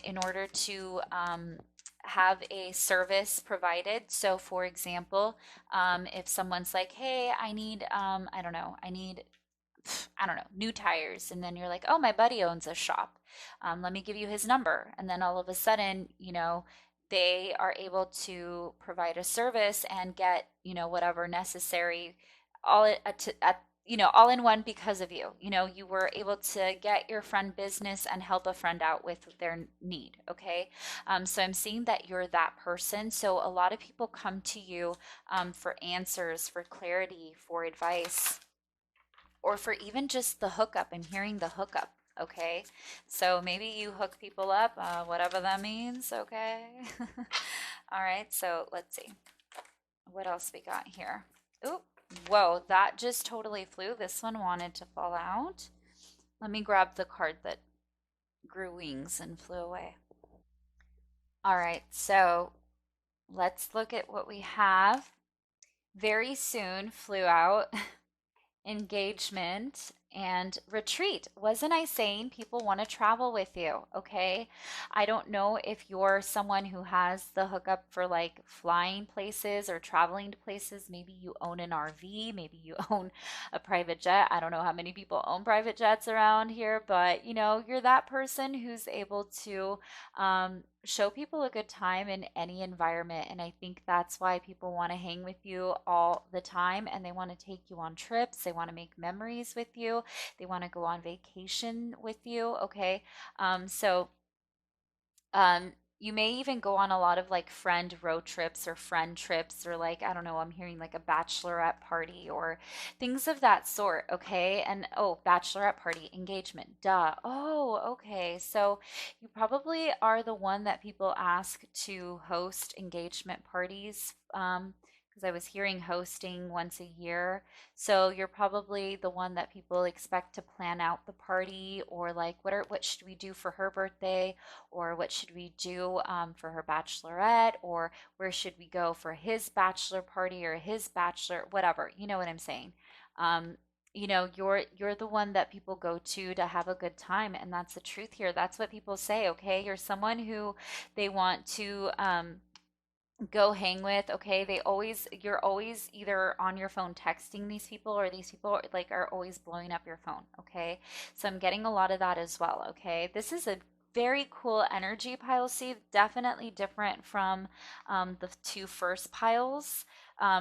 in order to have a service provided. So, for example, if someone's like, "Hey, I need, I don't know, I don't know, new tires," and then you're like, "Oh, my buddy owns a shop. Let me give you his number," and then all of a sudden, they are able to provide a service and get, whatever necessary all at all in one because of you. You were able to get your friend business and help a friend out with their need. Okay. So I'm seeing that you're that person. So a lot of people come to you for answers, for clarity, for advice, or for even just the hookup. I'm hearing the hookup. Okay. So maybe you hook people up, whatever that means. Okay. All right. So let's see. What else we got here? Oop. Whoa, that just totally flew. This one wanted to fall out. Let me grab the card that grew wings and flew away. All right, so let's look at what we have. Very soon flew out. Engagement and retreat. Wasn't I saying people want to travel with you? Okay. I don't know if you're someone who has the hookup for like flying places or traveling to places. Maybe you own an RV, maybe you own a private jet. I don't know how many people own private jets around here, but you're that person who's able to show people a good time in any environment. And I think that's why people want to hang with you all the time and they want to take you on trips. They want to make memories with you. They want to go on vacation with you. Okay. So you may even go on a lot of like friend road trips or friend trips, or like, I don't know, I'm hearing like a bachelorette party or things of that sort. Okay. And oh, bachelorette party, engagement, duh. Oh, okay. So you probably are the one that people ask to host engagement parties. Because I was hearing hosting once a year. So you're probably the one that people expect to plan out the party, or like what should we do for her birthday, or what should we do for her bachelorette, or where should we go for his bachelor party or his bachelor, whatever. You know what I'm saying? You're the one that people go to have a good time, and that's the truth here. That's what people say. Okay, you're someone who they want to go hang with. Okay, you're always either on your phone texting these people, or these people like are always blowing up your phone. Okay, so I'm getting a lot of that as well. Okay, this is a very cool energy, pile C. Definitely different from the two first piles,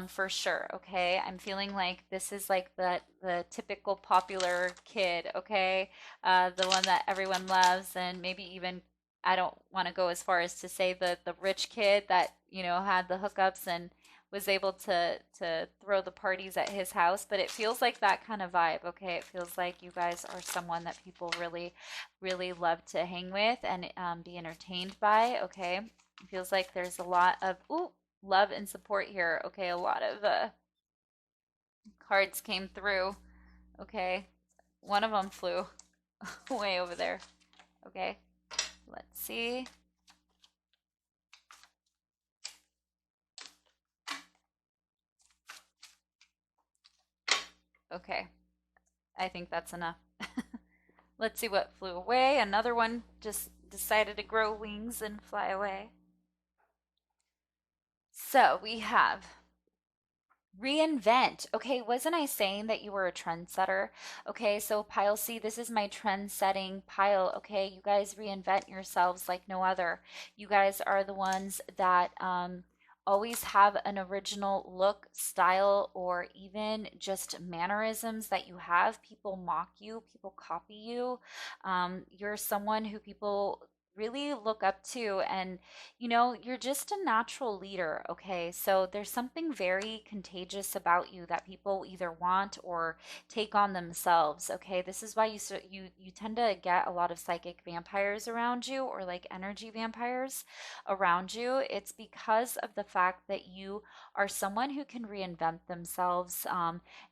for sure. Okay, I'm feeling like this is like the typical popular kid. Okay, the one that everyone loves, and maybe even, I don't want to go as far as to say the rich kid that had the hookups and was able to throw the parties at his house, but it feels like that kind of vibe, okay? It feels like you guys are someone that people really, really love to hang with and be entertained by, okay? It feels like there's a lot of love and support here, okay? A lot of cards came through, okay? One of them flew way over there, okay? Let's see. Okay, I think that's enough. Let's see what flew away. Another one just decided to grow wings and fly away. So we have reinvent. Okay, wasn't I saying that you were a trendsetter? Okay, so pile C, this is my trend setting pile. Okay, you guys reinvent yourselves like no other. You guys are the ones that always have an original look, style, or even just mannerisms that you have. People mock you, people copy you. You're someone who people really look up to, and you're just a natural leader, okay? So there's something very contagious about you that people either want or take on themselves, okay? This is why you tend to get a lot of psychic vampires around you, or like energy vampires around you. It's because of the fact that you are someone who can reinvent themselves,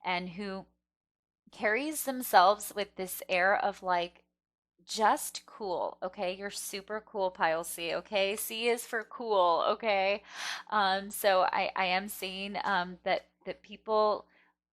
and who carries themselves with this air of like just cool, okay? You're super cool, pile C, okay? C is for cool, okay? So I am seeing that people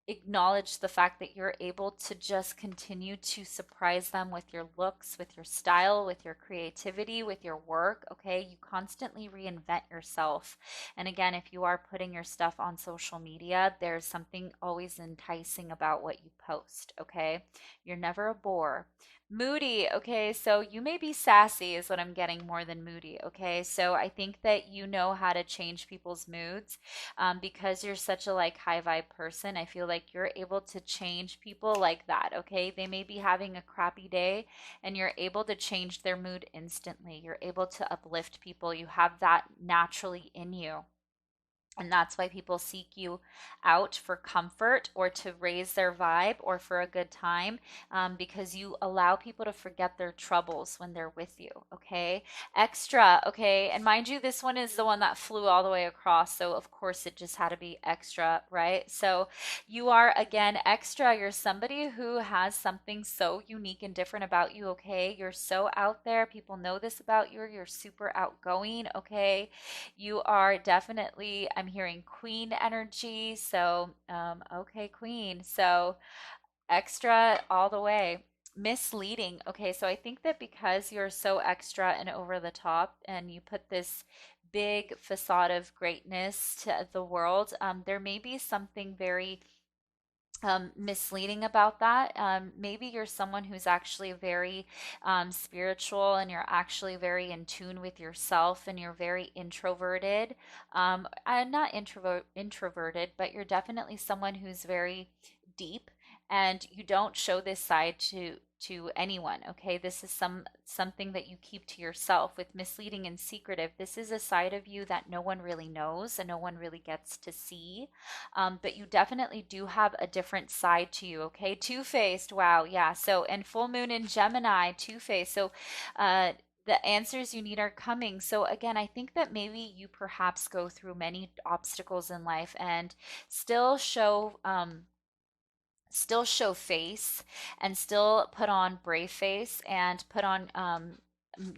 acknowledge the fact that you're able to just continue to surprise them with your looks, with your style, with your creativity, with your work. Okay, you constantly reinvent yourself. And again, if you are putting your stuff on social media, there's something always enticing about what you post. Okay, you're never a bore. Moody, okay, so you may be sassy, is what I'm getting, more than moody, okay? So I think that you know how to change people's moods, because you're such a like high vibe person. I feel like you're able to change people like that, okay? They may be having a crappy day and you're able to change their mood instantly. You're able to uplift people. You have that naturally in you. And that's why people seek you out for comfort or to raise their vibe or for a good time, because you allow people to forget their troubles when they're with you. Okay. Extra. Okay. And mind you, this one is the one that flew all the way across. So, of course, it just had to be extra, right? So, you are again extra. You're somebody who has something so unique and different about you. Okay. You're so out there. People know this about you. You're super outgoing. Okay. You are definitely, I'm hearing queen energy. So, okay, queen. So, extra all the way. Misleading. Okay, so I think that because you're so extra and over the top and you put this big facade of greatness to the world, there may be something very misleading about that. Maybe you're someone who's actually very spiritual, and you're actually very in tune with yourself, and you're very introverted. Not introverted, but you're definitely someone who's very deep, and you don't show this side to anyone. Okay, this is something that you keep to yourself. With misleading and secretive, this is a side of you that no one really knows and no one really gets to see. But you definitely do have a different side to you, okay? Two-faced, wow, yeah. So, and full moon in Gemini, two-faced. So, the answers you need are coming. So, again, I think that maybe you perhaps go through many obstacles in life and still show, still show face, and still put on brave face, and put on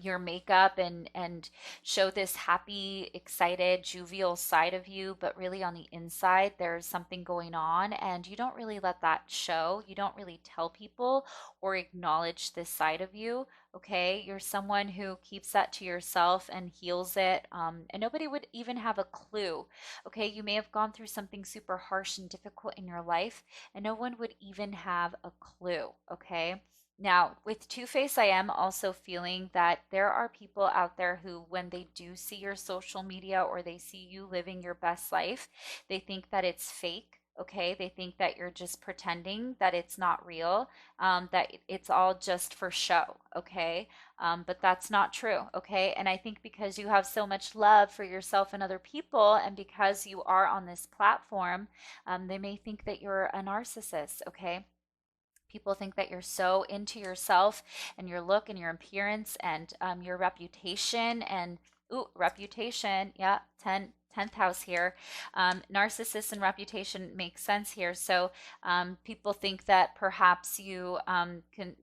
your makeup, and show this happy, excited, jovial side of you, but really on the inside there's something going on, and you don't really let that show. You don't really tell people or acknowledge this side of you. Okay, you're someone who keeps that to yourself and heals it, and nobody would even have a clue. Okay, you may have gone through something super harsh and difficult in your life, and no one would even have a clue, okay? Now, with Two Face, I am also feeling that there are people out there who, when they do see your social media or they see you living your best life, they think that it's fake. Okay, they think that you're just pretending, that it's not real, that it's all just for show. Okay, but that's not true. Okay, and I think because you have so much love for yourself and other people, and because you are on this platform, they may think that you're a narcissist. Okay, people think that you're so into yourself and your look and your appearance and your reputation and ooh, reputation. Yeah, 10th house here. Narcissist and reputation makes sense here. So people think that perhaps you can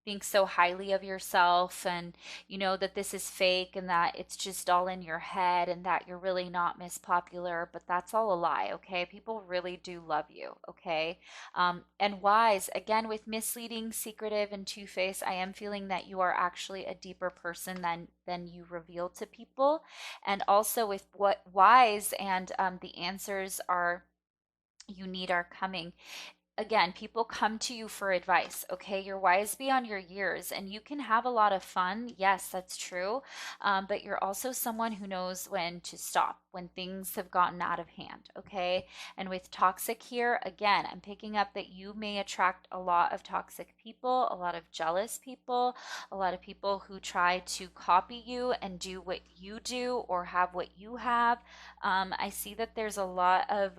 think so highly of yourself, and you know that this is fake and that it's just all in your head and that you're really not Miss Popular, but that's all a lie. Okay, people really do love you. Okay, and wise, again, with misleading, secretive, and two-faced, I am feeling that you are actually a deeper person than you reveal to people. And also with what wise and the answers are you need are coming. Again, people come to you for advice, okay? You're wise beyond your years and you can have a lot of fun. Yes, that's true. But you're also someone who knows when to stop, when things have gotten out of hand, okay? And with toxic here, again, I'm picking up that you may attract a lot of toxic people, a lot of jealous people, a lot of people who try to copy you and do what you do or have what you have. I see that there's a lot of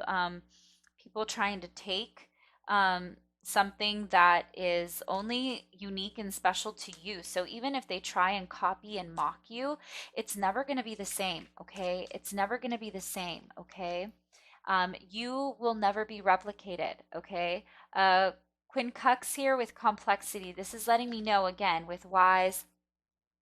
people trying to take something that is only unique and special to you. So even if they try and copy and mock you, it's never going to be the same, okay? It's never going to be the same, okay? You will never be replicated, okay? Quincux here with complexity. This is letting me know again with wise,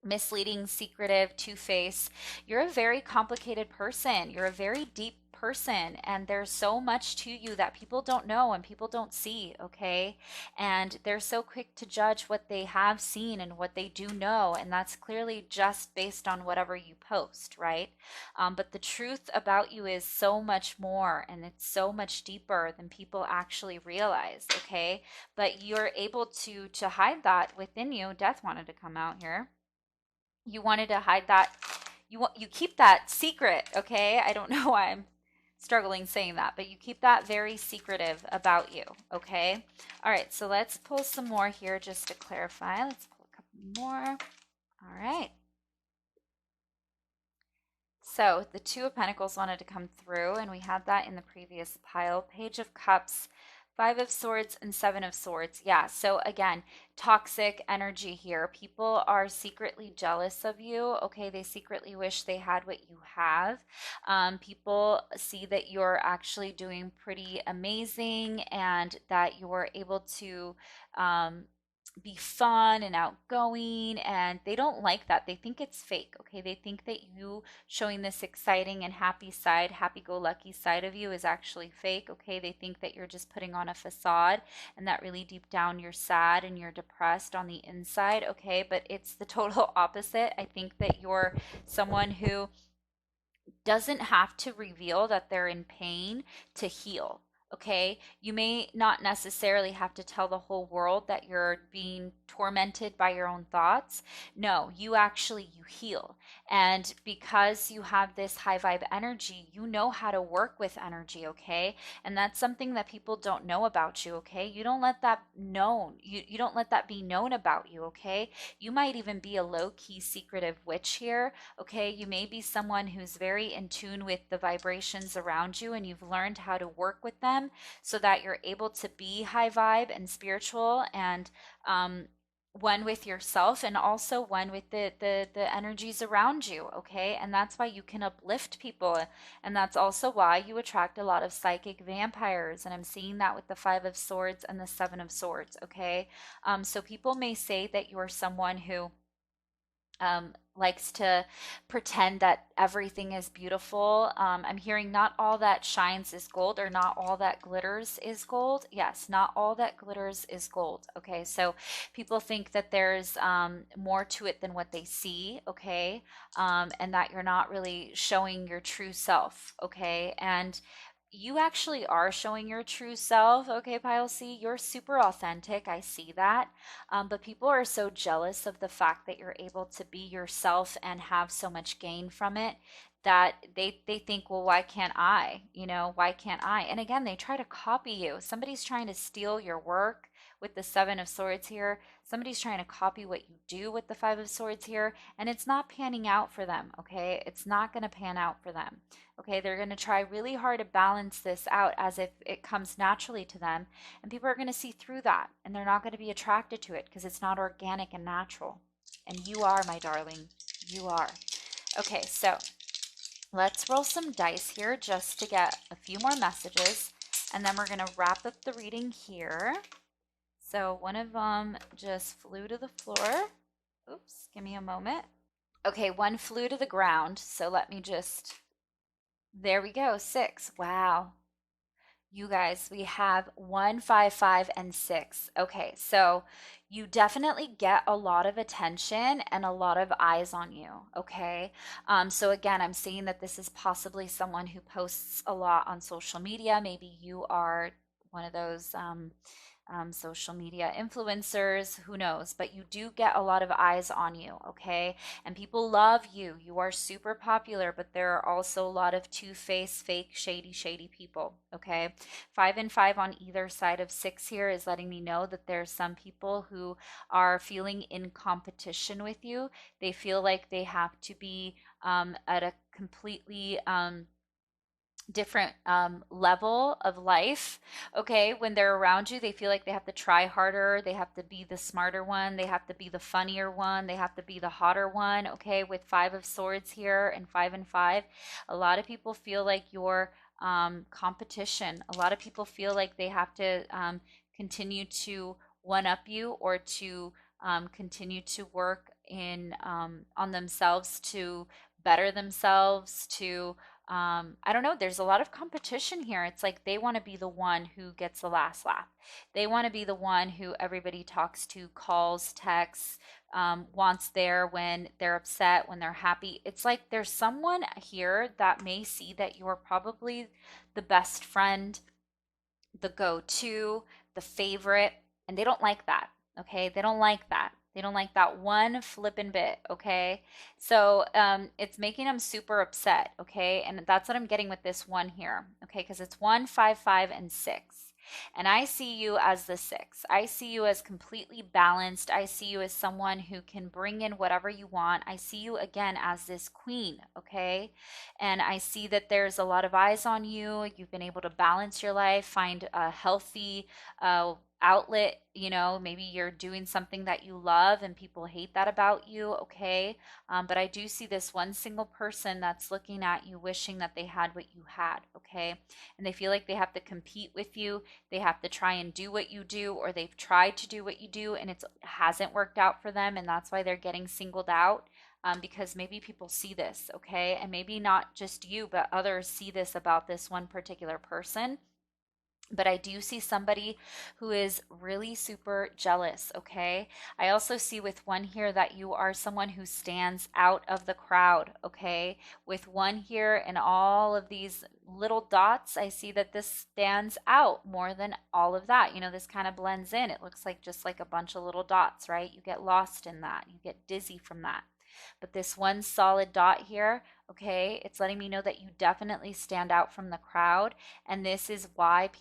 misleading, secretive, two-faced. You're a very complicated person. You're a very deep person, and there's so much to you that people don't know and people don't see, okay? And they're so quick to judge what they have seen and what they do know, and that's clearly just based on whatever you post, right? But the truth about you is so much more, and it's so much deeper than people actually realize, okay? But you're able to hide that within you. Death wanted to come out here. You wanted to hide that. You keep that secret, okay? I don't know why I'm struggling saying that, but you keep that very secretive about you, okay? All right, so let's pull some more here just to clarify. Let's pull a couple more. All right. So the Two of Pentacles wanted to come through, and we had that in the previous pile. Page of Cups, Five of Swords, and Seven of Swords. Yeah, so again, toxic energy here. People are secretly jealous of you, okay? They secretly wish they had what you have. People see that you're actually doing pretty amazing and that you're able to be fun and outgoing, and they don't like that. They think it's fake, okay? They think that you showing this exciting and happy side, happy-go-lucky side of you is actually fake, okay? They think that you're just putting on a facade and that really deep down you're sad and you're depressed on the inside, okay? But it's the total opposite. I think that you're someone who doesn't have to reveal that they're in pain to heal. Okay, you may not necessarily have to tell the whole world that you're being tormented by your own thoughts. No, you heal. And because you have this high vibe energy, you know how to work with energy, okay? And that's something that people don't know about you, okay? You don't let that known. You don't let that be known about you, okay? You might even be a low-key secretive witch here, okay? You may be someone who's very in tune with the vibrations around you and you've learned how to work with them so that you're able to be high vibe and spiritual and one with yourself and also one with the energies around you, okay? And that's why you can uplift people, and that's also why you attract a lot of psychic vampires, and I'm seeing that with the Five of Swords and the Seven of Swords, okay? So people may say that you're someone who likes to pretend that everything is beautiful. I'm hearing not all that shines is gold, or not all that glitters is gold. Yes, not all that glitters is gold. Okay, so people think that there's more to it than what they see. Okay, and that you're not really showing your true self. Okay, and you actually are showing your true self, okay, Pile C. You're super authentic. I see that. But people are so jealous of the fact that you're able to be yourself and have so much gain from it that they think, well, why can't I? Why can't I? And again, they try to copy you. Somebody's trying to steal your work with the Seven of Swords here. Somebody's trying to copy what you do with the Five of Swords here, and it's not panning out for them, okay? It's not going to pan out for them, okay? They're going to try really hard to balance this out as if it comes naturally to them, and people are going to see through that, and they're not going to be attracted to it because it's not organic and natural. And you are, my darling. You are. Okay, so let's roll some dice here just to get a few more messages, and then we're going to wrap up the reading here. So one of them just flew to the floor. Oops, give me a moment. Okay, one flew to the ground. So let me just, there we go, 6. Wow. You guys, we have 1, 5, 5, and 6. Okay, so you definitely get a lot of attention and a lot of eyes on you, okay? So again, I'm seeing that this is possibly someone who posts a lot on social media. Maybe you are one of those social media influencers, who knows, but you do get a lot of eyes on you, okay? And people love you. You are super popular, but there are also a lot of two-faced, fake, shady people, okay? 5 and 5 on either side of 6 here is letting me know that there's some people who are feeling in competition with you. They feel like they have to be at a completely different level of life. Okay, when they're around you, they feel like they have to try harder, they have to be the smarter one, they have to be the funnier one, they have to be the hotter one. Okay, with 5 of Swords here and 5 and 5, a lot of people feel like you're competition. A lot of people feel like they have to continue to one up you, or to continue to work in on themselves, to better themselves, to I don't know, there's a lot of competition here. It's like they want to be the one who gets the last laugh. They want to be the one who everybody talks to, calls, texts, wants there when they're upset, when they're happy. It's like there's someone here that may see that you're probably the best friend, the go-to, the favorite, and they don't like that. Okay, they don't like that. They don't like that one flippin' bit. Okay, so it's making them super upset. Okay, and that's what I'm getting with this one here. Okay, because it's 1, 5, 5, and 6. And I see you as the 6. I see you as completely balanced. I see you as someone who can bring in whatever you want. I see you again as this queen, okay? And I see that there's a lot of eyes on you. You've been able to balance your life, find a healthy outlet. Maybe you're doing something that you love and people hate that about you, okay? But I do see this one single person that's looking at you, wishing that they had what you had, okay? And they feel like they have to compete with you. They have to try and do what you do, or they've tried to do what you do and it hasn't worked out for them, and that's why they're getting singled out. Because maybe people see this, okay? And maybe not just you, but others see this about this one particular person. But I do see somebody who is really super jealous, okay? I also see with one here that you are someone who stands out of the crowd, okay? With one here and all of these little dots, I see that this stands out more than all of that. This kind of blends in. It looks like just like a bunch of little dots, right? You get lost in that. You get dizzy from that. But this one solid dot here, okay, it's letting me know that you definitely stand out from the crowd. And this is why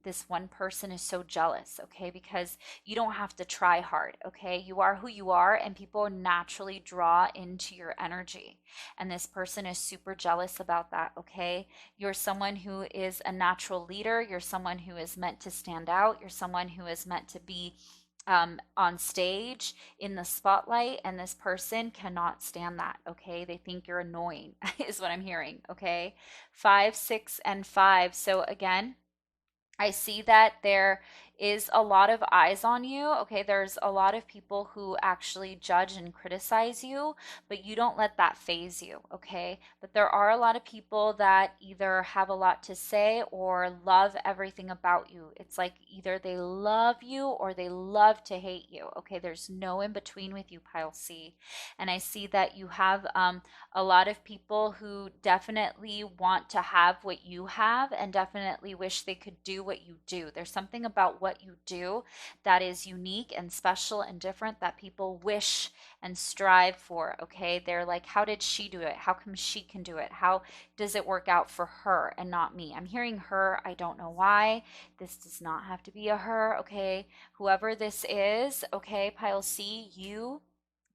this one person is so jealous, okay, because you don't have to try hard, okay? You are who you are, and people naturally draw into your energy. And this person is super jealous about that, okay? You're someone who is a natural leader. You're someone who is meant to stand out. You're someone who is meant to be on stage in the spotlight, and this person cannot stand that, okay? They think you're annoying, is what I'm hearing, okay? 5, 6, and 5. So again, I see that there is a lot of eyes on you. Okay, there's a lot of people who actually judge and criticize you, but you don't let that phase you. Okay, but there are a lot of people that either have a lot to say or love everything about you. It's like either they love you or they love to hate you. Okay, there's no in between with you, Pile C. And I see that you have a lot of people who definitely want to have what you have and definitely wish they could do what you do. There's something about what you do that is unique and special and different that people wish and strive for, okay? They're like, how did she do it? How come she can do it? How does it work out for her and not me? I'm hearing her. I don't know why. This does not have to be a her, okay? Whoever this is, okay, pile C, you,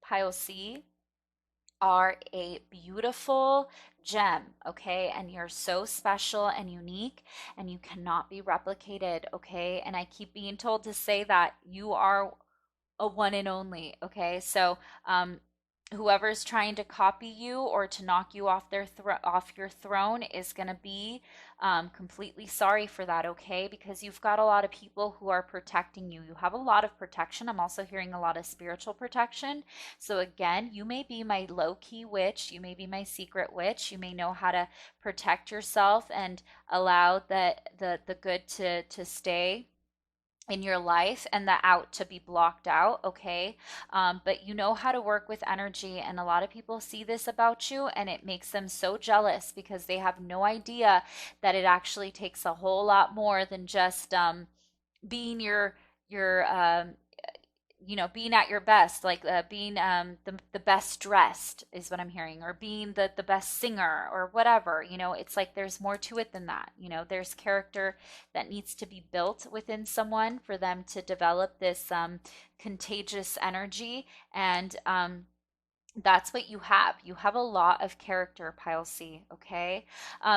pile C, are a beautiful gem, okay? And you're so special and unique and you cannot be replicated, okay? And I keep being told to say that you are a one and only, okay? So, whoever's trying to copy you or to knock you off off your throne is going to be completely sorry for that, okay? Because you've got a lot of people who are protecting you. You have a lot of protection. I'm also hearing a lot of spiritual protection. So again, you may be my low-key witch, you may be my secret witch, you may know how to protect yourself and allow the good to stay in your life and the out to be blocked out, okay? But you know how to work with energy, and a lot of people see this about you and it makes them so jealous because they have no idea that it actually takes a whole lot more than just being your being at your best, like being the best dressed is what I'm hearing, or being the best singer or whatever. It's like there's more to it than that. There's character that needs to be built within someone for them to develop this contagious energy. And that's what you have. You have a lot of character, pile C, okay?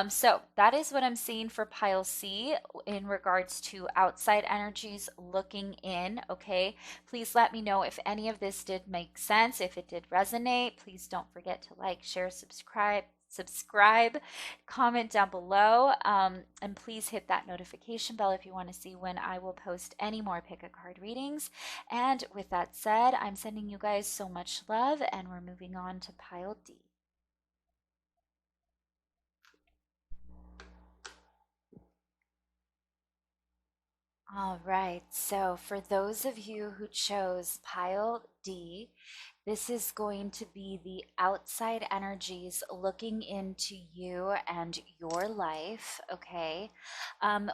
So that is what I'm seeing for pile C in regards to outside energies looking in, okay? Please let me know if any of this did make sense, if it did resonate. Please don't forget to like, share, subscribe, comment down below, and please hit that notification bell if you want to see when I will post any more pick a card readings. And with that said, I'm sending you guys so much love, and we're moving on to pile D. All right, so for those of you who chose pile D, this is going to be the outside energies looking into you and your life, okay?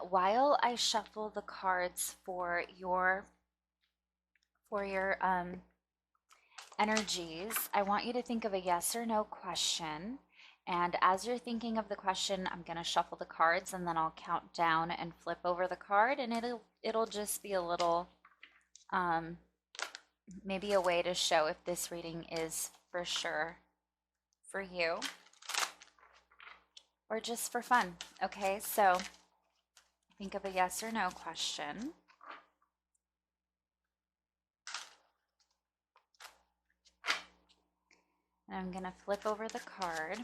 While I shuffle the cards for your energies, I want you to think of a yes or no question. And as you're thinking of the question, I'm going to shuffle the cards and then I'll count down and flip over the card, and it'll just be a little maybe a way to show if this reading is for sure for you or just for fun. Okay, so think of a yes or no question. And I'm going to flip over the card.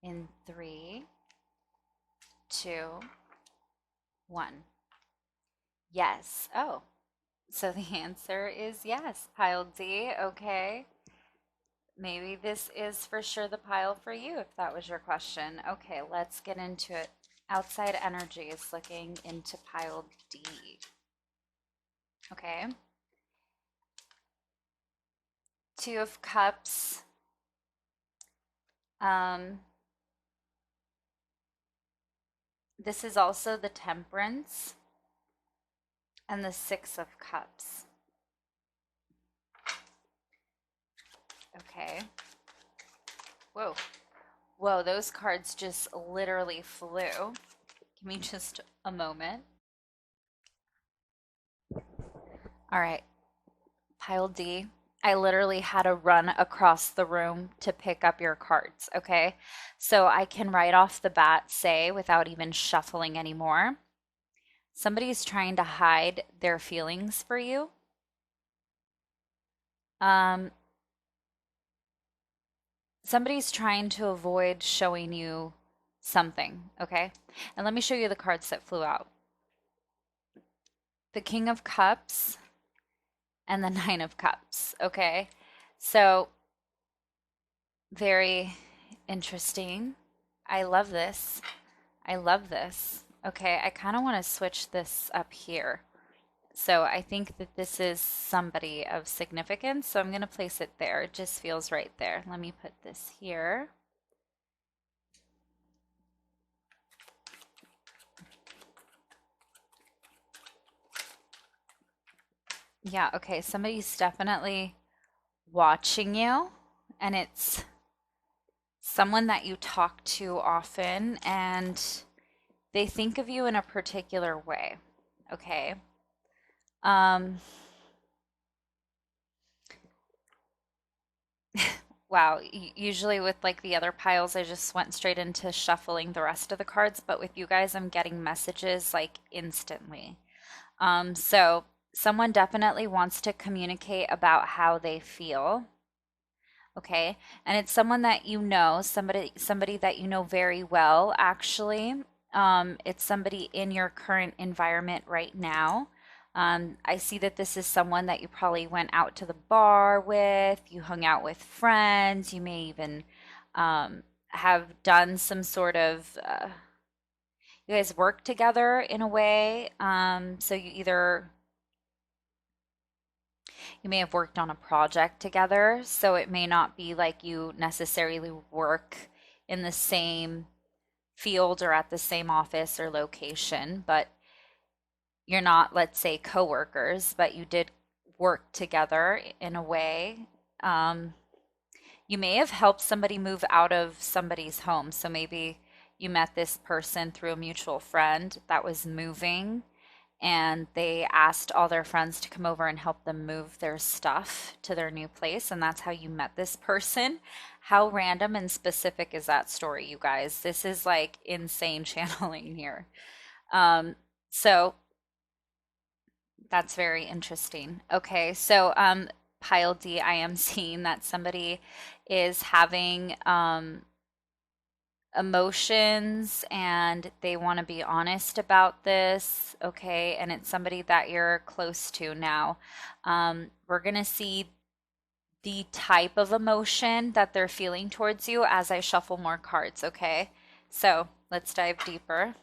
In 3, 2, 1. Yes. Oh, so the answer is yes, pile D. Okay. Maybe this is for sure the pile for you if that was your question. Okay, let's get into it. Outside energies looking into pile D. Okay. 2 of Cups. This is also the Temperance and the 6 of Cups. Okay. Whoa. Whoa, those cards just literally flew. Give me just a moment. All right. Pile D. I literally had to run across the room to pick up your cards, okay? So I can right off the bat say, without even shuffling anymore, somebody's trying to hide their feelings for you. Somebody's trying to avoid showing you something, okay? And let me show you the cards that flew out. The King of Cups and the 9 of Cups, okay? So very interesting. I love this. I love this. Okay, I kind of want to switch this up here. So I think that this is somebody of significance, so I'm going to place it there. It just feels right there. Let me put this here. Yeah, okay. Somebody's definitely watching you, and it's someone that you talk to often, and they think of you in a particular way. Okay. Um, wow. Usually with like the other piles, I just went straight into shuffling the rest of the cards, but with you guys, I'm getting messages like instantly. So someone definitely wants to communicate about how they feel. Okay. And it's someone that you know, somebody that you know very well, actually. It's somebody in your current environment right now. I see that this is someone that you probably went out to the bar with, you hung out with friends, you may even have done some sort of, you guys work together in a way. So you may have worked on a project together, so it may not be like you necessarily work in the same field or at the same office or location, but you're not, let's say, coworkers, but you did work together in a way. Um, you may have helped somebody move out of somebody's home. So maybe you met this person through a mutual friend that was moving and they asked all their friends to come over and help them move their stuff to their new place. And that's how you met this person. How random and specific is that story, you guys? This is like insane channeling here. Um, so that's very interesting. Okay, so pile D, I am seeing that somebody is having emotions and they want to be honest about this, okay? And it's somebody that you're close to now. We're going to see the type of emotion that they're feeling towards you as I shuffle more cards, okay? So let's dive deeper.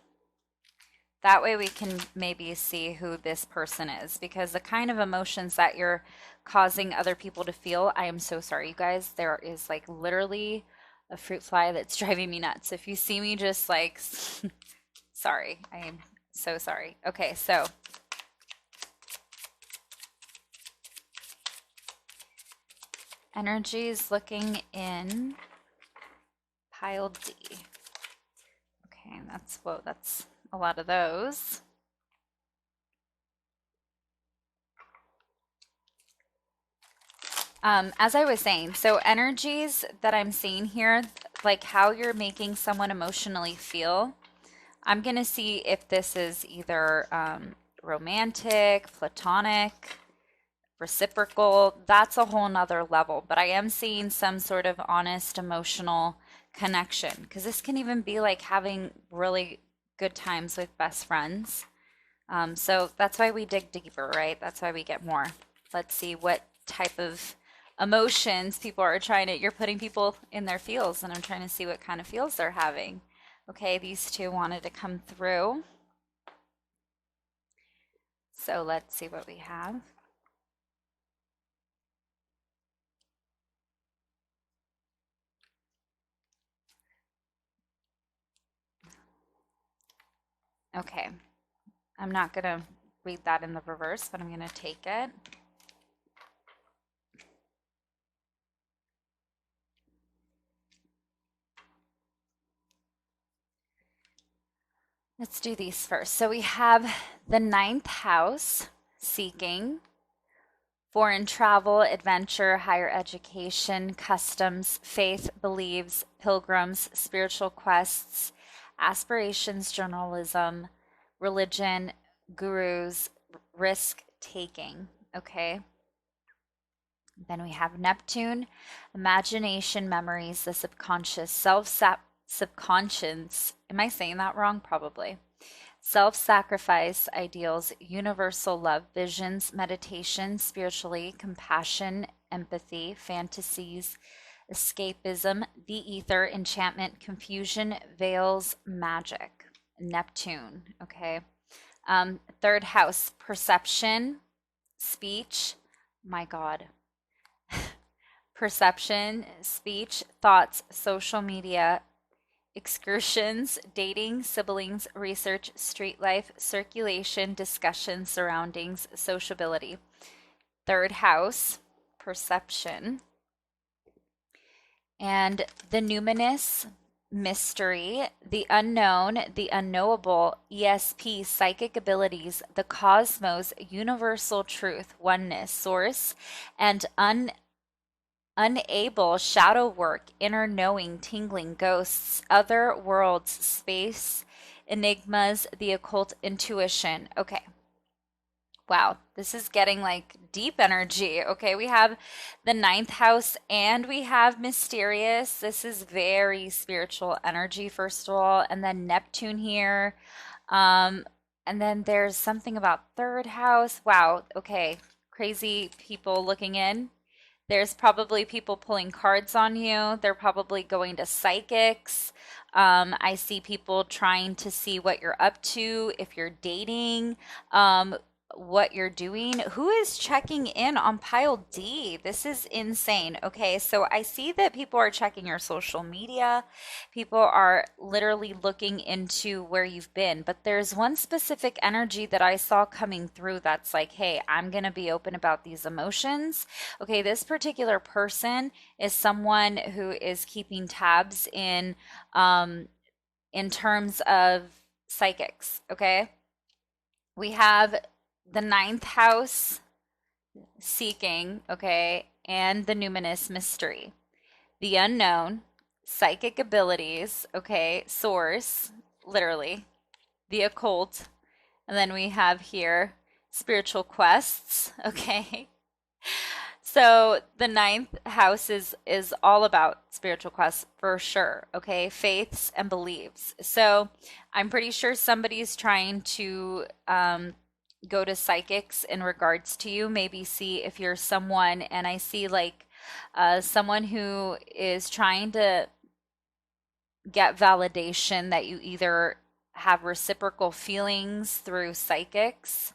That way we can maybe see who this person is, because the kind of emotions that you're causing other people to feel, I am so sorry, you guys. There is like literally a fruit fly that's driving me nuts. If you see me just like, sorry, I am so sorry. Okay, so energy is looking in pile D. Okay, that's a lot of those. As I was saying, so energies that I'm seeing here, like how you're making someone emotionally feel, I'm going to see if this is either romantic, platonic, reciprocal. That's a whole nother level, but I am seeing some sort of honest emotional connection, because this can even be like having really good times with best friends. So that's why we dig deeper, right? That's why we get more. Let's see what type of emotions people are trying to, you're putting people in their feels, and I'm trying to see what kind of feels they're having. Okay, these two wanted to come through. So let's see what we have. Okay, I'm not going to read that in the reverse, but I'm going to take it. Let's do these first. So we have the ninth house, seeking, foreign travel, adventure, higher education, customs, faith, beliefs, pilgrims, spiritual quests, aspirations, journalism, religion, gurus, risk taking. Okay. Then we have Neptune, imagination, memories, the subconscious, subconscious. Am I saying that wrong? Probably. Self-sacrifice, ideals, universal love, visions, meditation, spiritually, compassion, empathy, fantasies, escapism, the ether, enchantment, confusion, veils, magic. Neptune. Okay. Third house, perception, speech. My God. Perception, speech, thoughts, social media, excursions, dating, siblings, research, street life, circulation, discussion, surroundings, sociability. third house, perception, and the numinous, mystery, the unknown, the unknowable, ESP, psychic abilities, the cosmos, universal truth, oneness, source, and unable, shadow work, inner knowing, tingling, ghosts, other worlds, space, enigmas, the occult, intuition. Okay. Wow, this is getting like deep energy. Okay, we have the ninth house and we have mysterious. This is very spiritual energy, first of all, and then Neptune here. Um, and then there's something about third house. Wow, okay, crazy people looking in. There's probably people pulling cards on you. They're probably going to psychics. I see people trying to see what you're up to, if you're dating, what you're doing. Who is checking in on pile D? This is insane. Okay, so I see that people are checking your social media. People are literally looking into where you've been. But there's one specific energy that I saw coming through that's like, hey, I'm going to be open about these emotions. Okay, this particular person is someone who is keeping tabs in terms of psychics. Okay, we have the ninth house seeking, okay, and the numinous mystery, the unknown, psychic abilities, okay, source, literally, the occult, and then we have here spiritual quests, okay. So the ninth house is all about spiritual quests for sure, okay? Faiths and beliefs. So I'm pretty sure somebody's trying to go to psychics in regards to you, maybe see if you're someone, and I see like someone who is trying to get validation that you either have reciprocal feelings through psychics,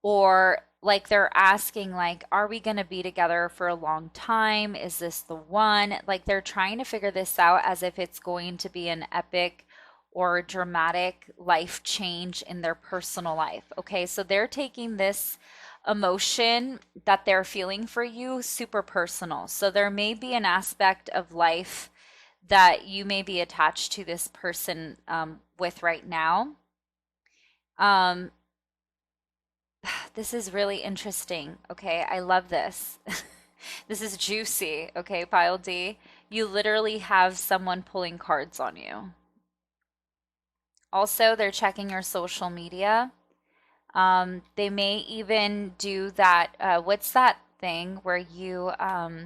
or like they're asking like, are we going to be together for a long time? Is this the one? Like they're trying to figure this out as if it's going to be an epic or dramatic life change in their personal life. Okay, so they're taking this emotion that they're feeling for you super personal. So there may be an aspect of life that you may be attached to this person with right now. Um, this is really interesting. Okay, I love this. This is juicy. Okay, pile D. You literally have someone pulling cards on you. Also, they're checking your social media. They may even do that. What's that thing where you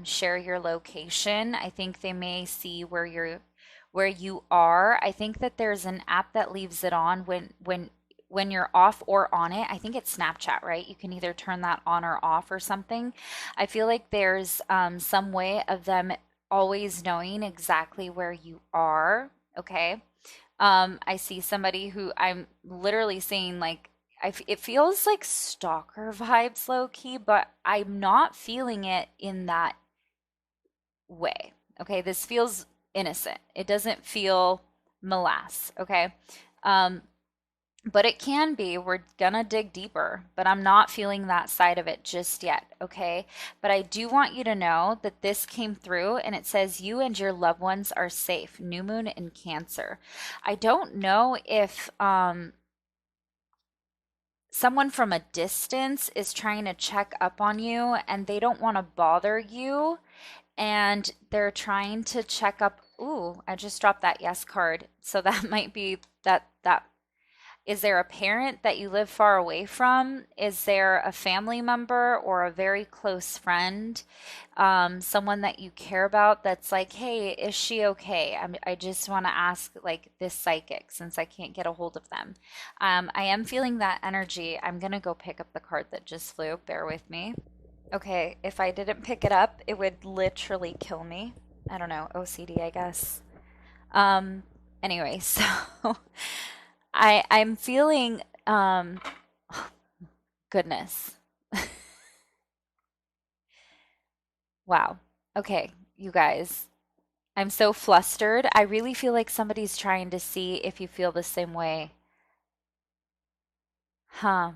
share your location? I think they may see where you are. I think that there's an app that leaves it on when you're off or on it. I think it's Snapchat, right? You can either turn that on or off or something. I feel like there's some way of them always knowing exactly where you are. Okay. I see somebody who I'm literally saying like it feels like stalker vibes low key, but I'm not feeling it in that way. Okay, this feels innocent. It doesn't feel molass. Okay, um, but it can be. We're gonna dig deeper, but I'm not feeling that side of it just yet, okay? But I do want you to know that this came through and it says you and your loved ones are safe. New moon in Cancer. I don't know if someone from a distance is trying to check up on you and they don't want to bother you and they're trying to check up. Ooh, I just dropped that yes card. So that might be that. Is there a parent that you live far away from? Is there a family member or a very close friend, someone that you care about that's like, hey, is she okay? I just want to ask like this psychic since I can't get a hold of them. I am feeling that energy. I'm going to go pick up the card that just flew. Bear with me. Okay, if I didn't pick it up, it would literally kill me. I don't know, OCD, I guess. Um, anyway, so I'm feeling goodness. Wow. Okay, you guys. I'm so flustered. I really feel like somebody's trying to see if you feel the same way. Huh.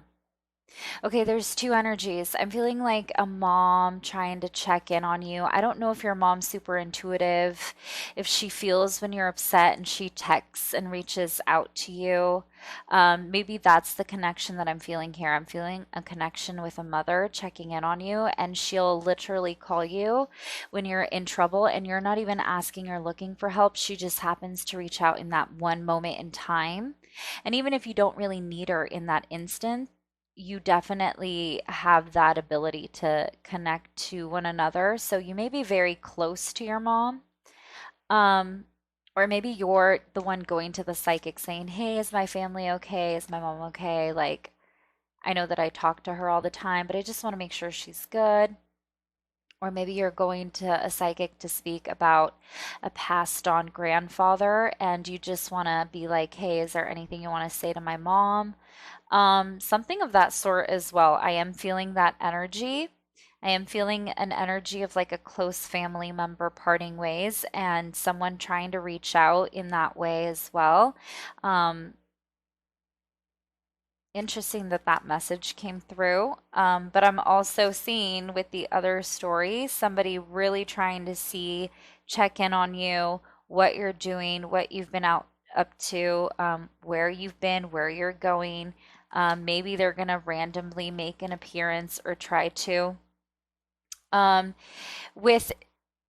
Okay, there's two energies. I'm feeling like a mom trying to check in on you. I don't know if your mom's super intuitive, if she feels when you're upset and she texts and reaches out to you. Maybe that's the connection that I'm feeling here. I'm feeling a connection with a mother checking in on you, and she'll literally call you when you're in trouble and you're not even asking or looking for help. She just happens to reach out in that one moment in time. And even if you don't really need her in that instant, you definitely have that ability to connect to one another. So you may be very close to your mom. Um, or maybe you're the one going to the psychic saying, "Hey, is my family okay? Is my mom okay? Like, I know that I talk to her all the time, but I just want to make sure she's good." Or maybe you're going to a psychic to speak about a passed on grandfather and you just want to be like, "Hey, is there anything you want to say to my mom?" Something of that sort as well. I am feeling that energy. I am feeling an energy of like a close family member parting ways and someone trying to reach out in that way as well. Um, Interesting that that message came through. But I'm also seeing with the other story, somebody really trying to see, check in on you, what you're doing, what you've been out up to, where you've been, where you're going. Maybe they're going to randomly make an appearance or try to. Um, with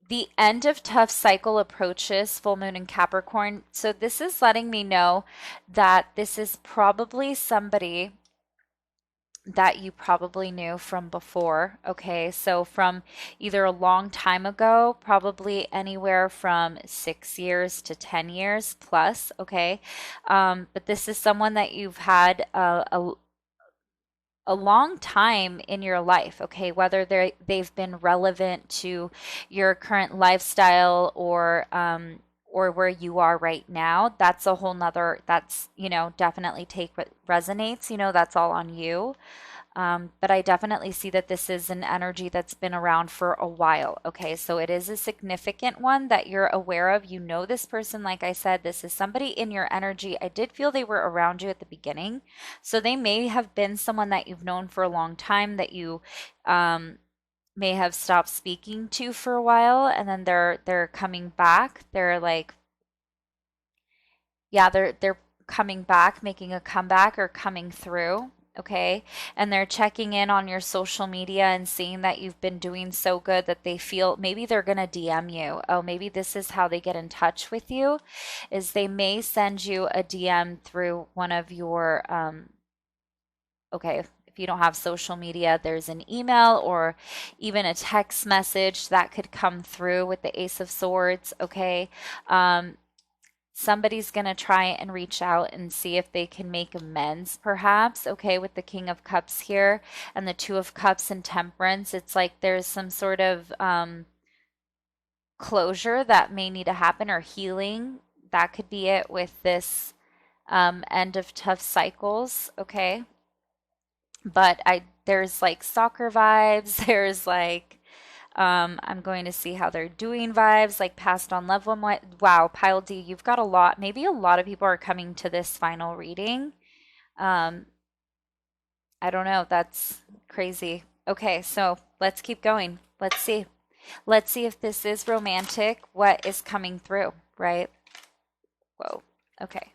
the end of tough cycle approaches, full moon in Capricorn. So this is letting me know that this is probably somebody that you probably knew from before. Okay, so from either a long time ago, probably anywhere from 6 years to 10 years plus. Okay, but this is someone that you've had a long time in your life, okay, whether they've been relevant to your current lifestyle or where you are right now. That's a whole nother, that's, definitely take what resonates, that's all on you. But I definitely see that this is an energy that's been around for a while. Okay, so it is a significant one that you're aware of. You know this person, like I said, this is somebody in your energy. I did feel they were around you at the beginning. So they may have been someone that you've known for a long time that you may have stopped speaking to for a while, and then they're coming back. They're like, yeah, they're coming back, making a comeback or coming through, okay? And they're checking in on your social media and seeing that you've been doing so good that they feel maybe they're going to DM you. Oh, maybe this is how they get in touch with you, is they may send you a DM through one of your okay, if you don't have social media, there's an email or even a text message that could come through with the Ace of Swords, okay? Um, Somebody's going to try and reach out and see if they can make amends, perhaps, okay, with the King of Cups here and the Two of Cups and Temperance. It's like there's some sort of closure that may need to happen or healing. That could be it with this end of tough cycles, okay? But there's like soccer vibes, there's like I'm going to see how they're doing vibes, like passed on loved one. Wow, Pile D, you've got a lot. Maybe a lot of people are coming to this final reading. Um, I don't know. That's crazy. Okay, so let's keep going. Let's see. Let's see if this is romantic. What is coming through, right? Whoa. Okay.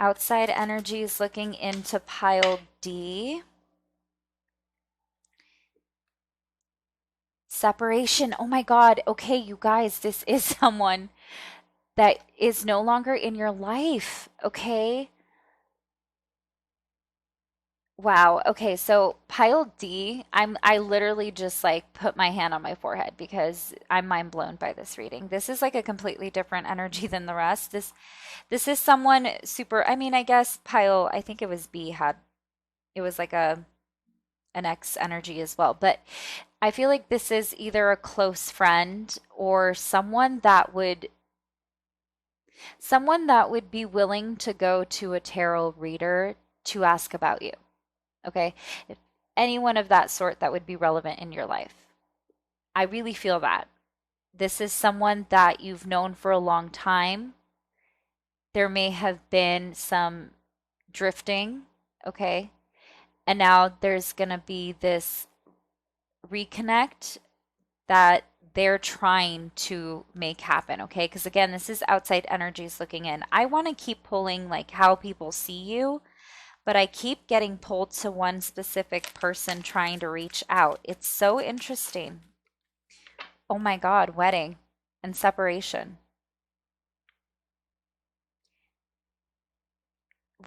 Outside energies looking into pile D. Separation. Oh my God. Okay, you guys, this is someone that is no longer in your life, okay? Wow. Okay, so pile D, I literally just like put my hand on my forehead because I'm mind blown by this reading. This is like a completely different energy than the rest. This is someone super, I mean, I guess pile, I think it was B had it was like a an X energy as well, but I feel like this is either a close friend or someone that would be willing to go to a tarot reader to ask about you. Okay? If anyone of that sort that would be relevant in your life. I really feel that. This is someone that you've known for a long time. There may have been some drifting, okay? And now there's going to be this reconnect that they're trying to make happen, okay? Because again, this is outside energies looking in. I want to keep pulling like how people see you, but I keep getting pulled to one specific person trying to reach out. It's so interesting. Oh my God, wedding and separation.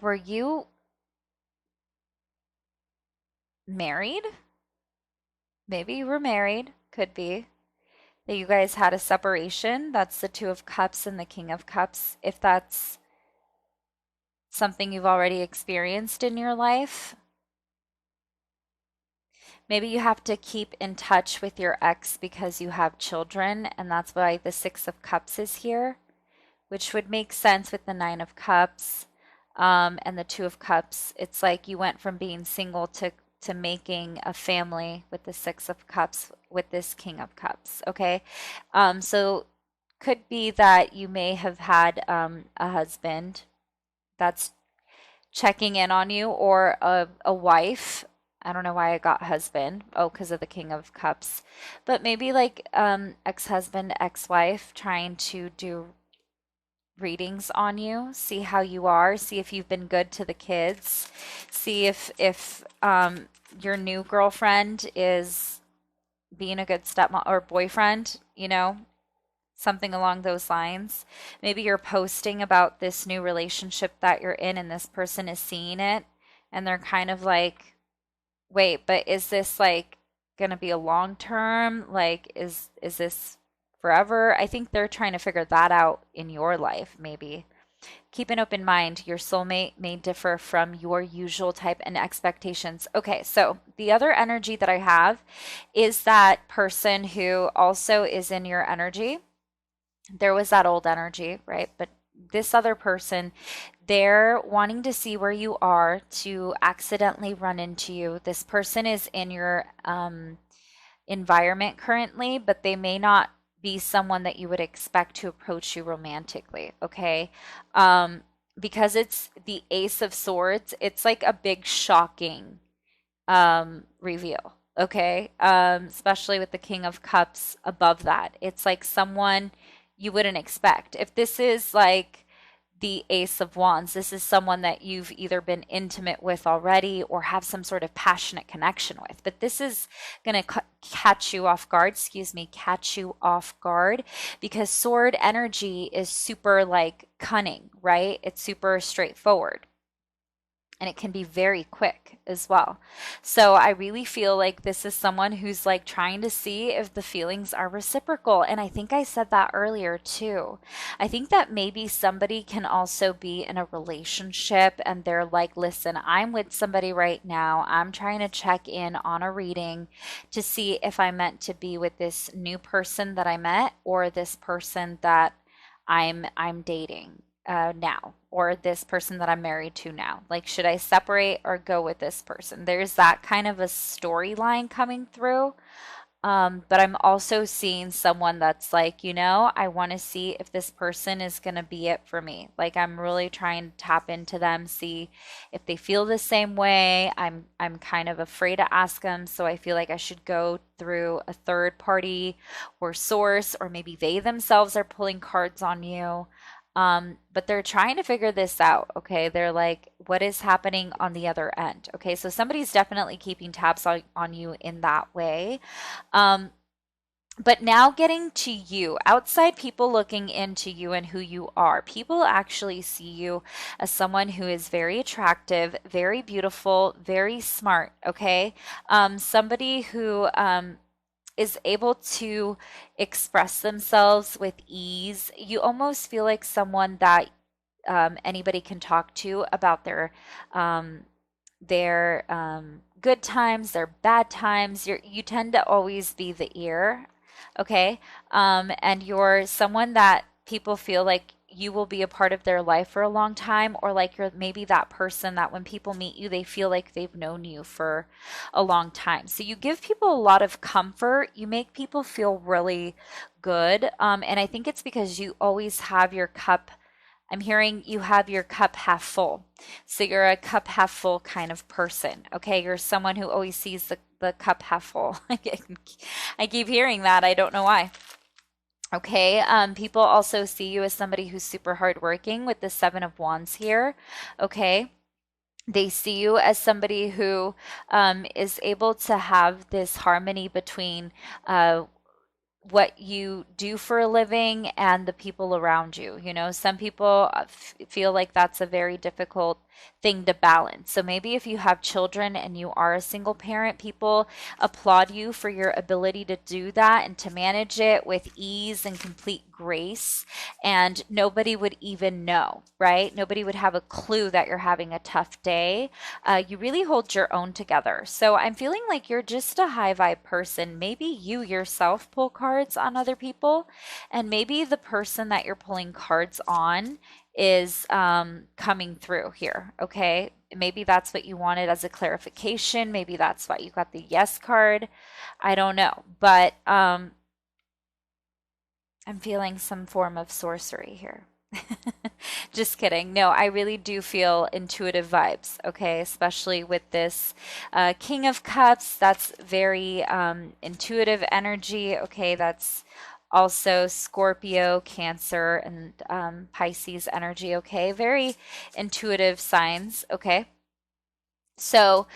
Were you married? Maybe you were married, could be. That you guys had a separation. That's the Two of Cups and the King of Cups. If that's something you've already experienced in your life, maybe you have to keep in touch with your ex because you have children, and that's why the Six of Cups is here, which would make sense with the Nine of Cups, and the Two of Cups. It's like you went from being single to making a family with the Six of Cups with this King of Cups. Okay, so could be that you may have had a husband that's checking in on you, or a wife. I don't know why I got husband. Oh, because of the King of Cups. But maybe like ex-husband, ex-wife trying to do readings on you, see how you are, see if you've been good to the kids, see if your new girlfriend is being a good stepmom or boyfriend, something along those lines. Maybe you're posting about this new relationship that you're in and this person is seeing it and they're kind of like, wait, but is this like going to be a long term? Like is this forever? I think they're trying to figure that out in your life maybe. Keep an open mind. Your soulmate may differ from your usual type and expectations. Okay, so the other energy that I have is that person who also is in your energy. There was that old energy, right? But this other person, they're wanting to see where you are to accidentally run into you. This person is in your environment currently, but they may not be someone that you would expect to approach you romantically, okay? Um, because it's the Ace of Swords, it's like a big shocking reveal, okay? Especially with the King of Cups above that. It's like someone you wouldn't expect. If this is like the Ace of Wands, this is someone that you've either been intimate with already or have some sort of passionate connection with. But this is going to catch you off guard, catch you off guard because sword energy is super like cunning, right? It's super straightforward and it can be very quick as well. So I really feel like this is someone who's like trying to see if the feelings are reciprocal. And I think I said that earlier too. I think that maybe somebody can also be in a relationship and they're like, listen, I'm with somebody right now. I'm trying to check in on a reading to see if I'm meant to be with this new person that I met or this person that I'm dating now, or this person that I'm married to now. Like, should I separate or go with this person? There's that kind of a storyline coming through. But I'm also seeing someone that's like, I want to see if this person is going to be it for me. Like, I'm really trying to tap into them, see if they feel the same way. I'm kind of afraid to ask them, so I feel like I should go through a third party or source, or maybe they themselves are pulling cards on you. But they're trying to figure this out, okay? They're like, what is happening on the other end? Okay, so somebody's definitely keeping tabs on you in that way. Um, but now getting to you, outside people looking into you and who you are, people actually see you as someone who is very attractive, very beautiful, very smart, okay? Somebody who is able to express themselves with ease. You almost feel like someone that anybody can talk to about um, their good times, their bad times. You tend to always be the ear, okay? And you're someone that people feel like you will be a part of their life for a long time, or like you're maybe that person that when people meet you, they feel like they've known you for a long time. So you give people a lot of comfort. You make people feel really good. And I think it's because you always have your cup I'm hearing you have your cup half full. So you're a cup half full kind of person. Okay. You're someone who always sees the cup half full. I keep hearing that. I don't know why. Okay. People also see you as somebody who's super hardworking with the Seven of Wands here. Okay. They see you as somebody who is able to have this harmony between what you do for a living and the people around you. You know, some people feel like that's a very difficult thing to balance. So maybe if you have children and you are a single parent, people applaud you for your ability to do that and to manage it with ease and complete grace. And nobody would even know, right? Nobody would have a clue that you're having a tough day. You really hold your own together. So I'm feeling like you're just a high vibe person. Maybe you yourself pull cards on other people, and maybe the person that you're pulling cards on is coming through here. Okay. Maybe that's what you wanted as a clarification. Maybe that's why you got the yes card. I don't know. But I'm feeling some form of sorcery here. Just kidding. No, I really do feel intuitive vibes, okay? Especially with this King of Cups. That's very intuitive energy, okay? That's also Scorpio, Cancer, and Pisces energy, okay? Very intuitive signs, okay? So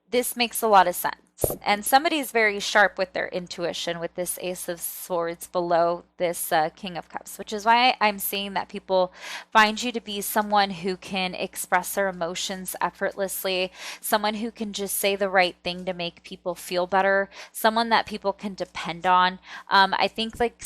this makes a lot of sense. And somebody's very sharp with their intuition with this Ace of Swords below this King of Cups, which is why I'm seeing that people find you to be someone who can express their emotions effortlessly, someone who can just say the right thing to make people feel better, someone that people can depend on. I think like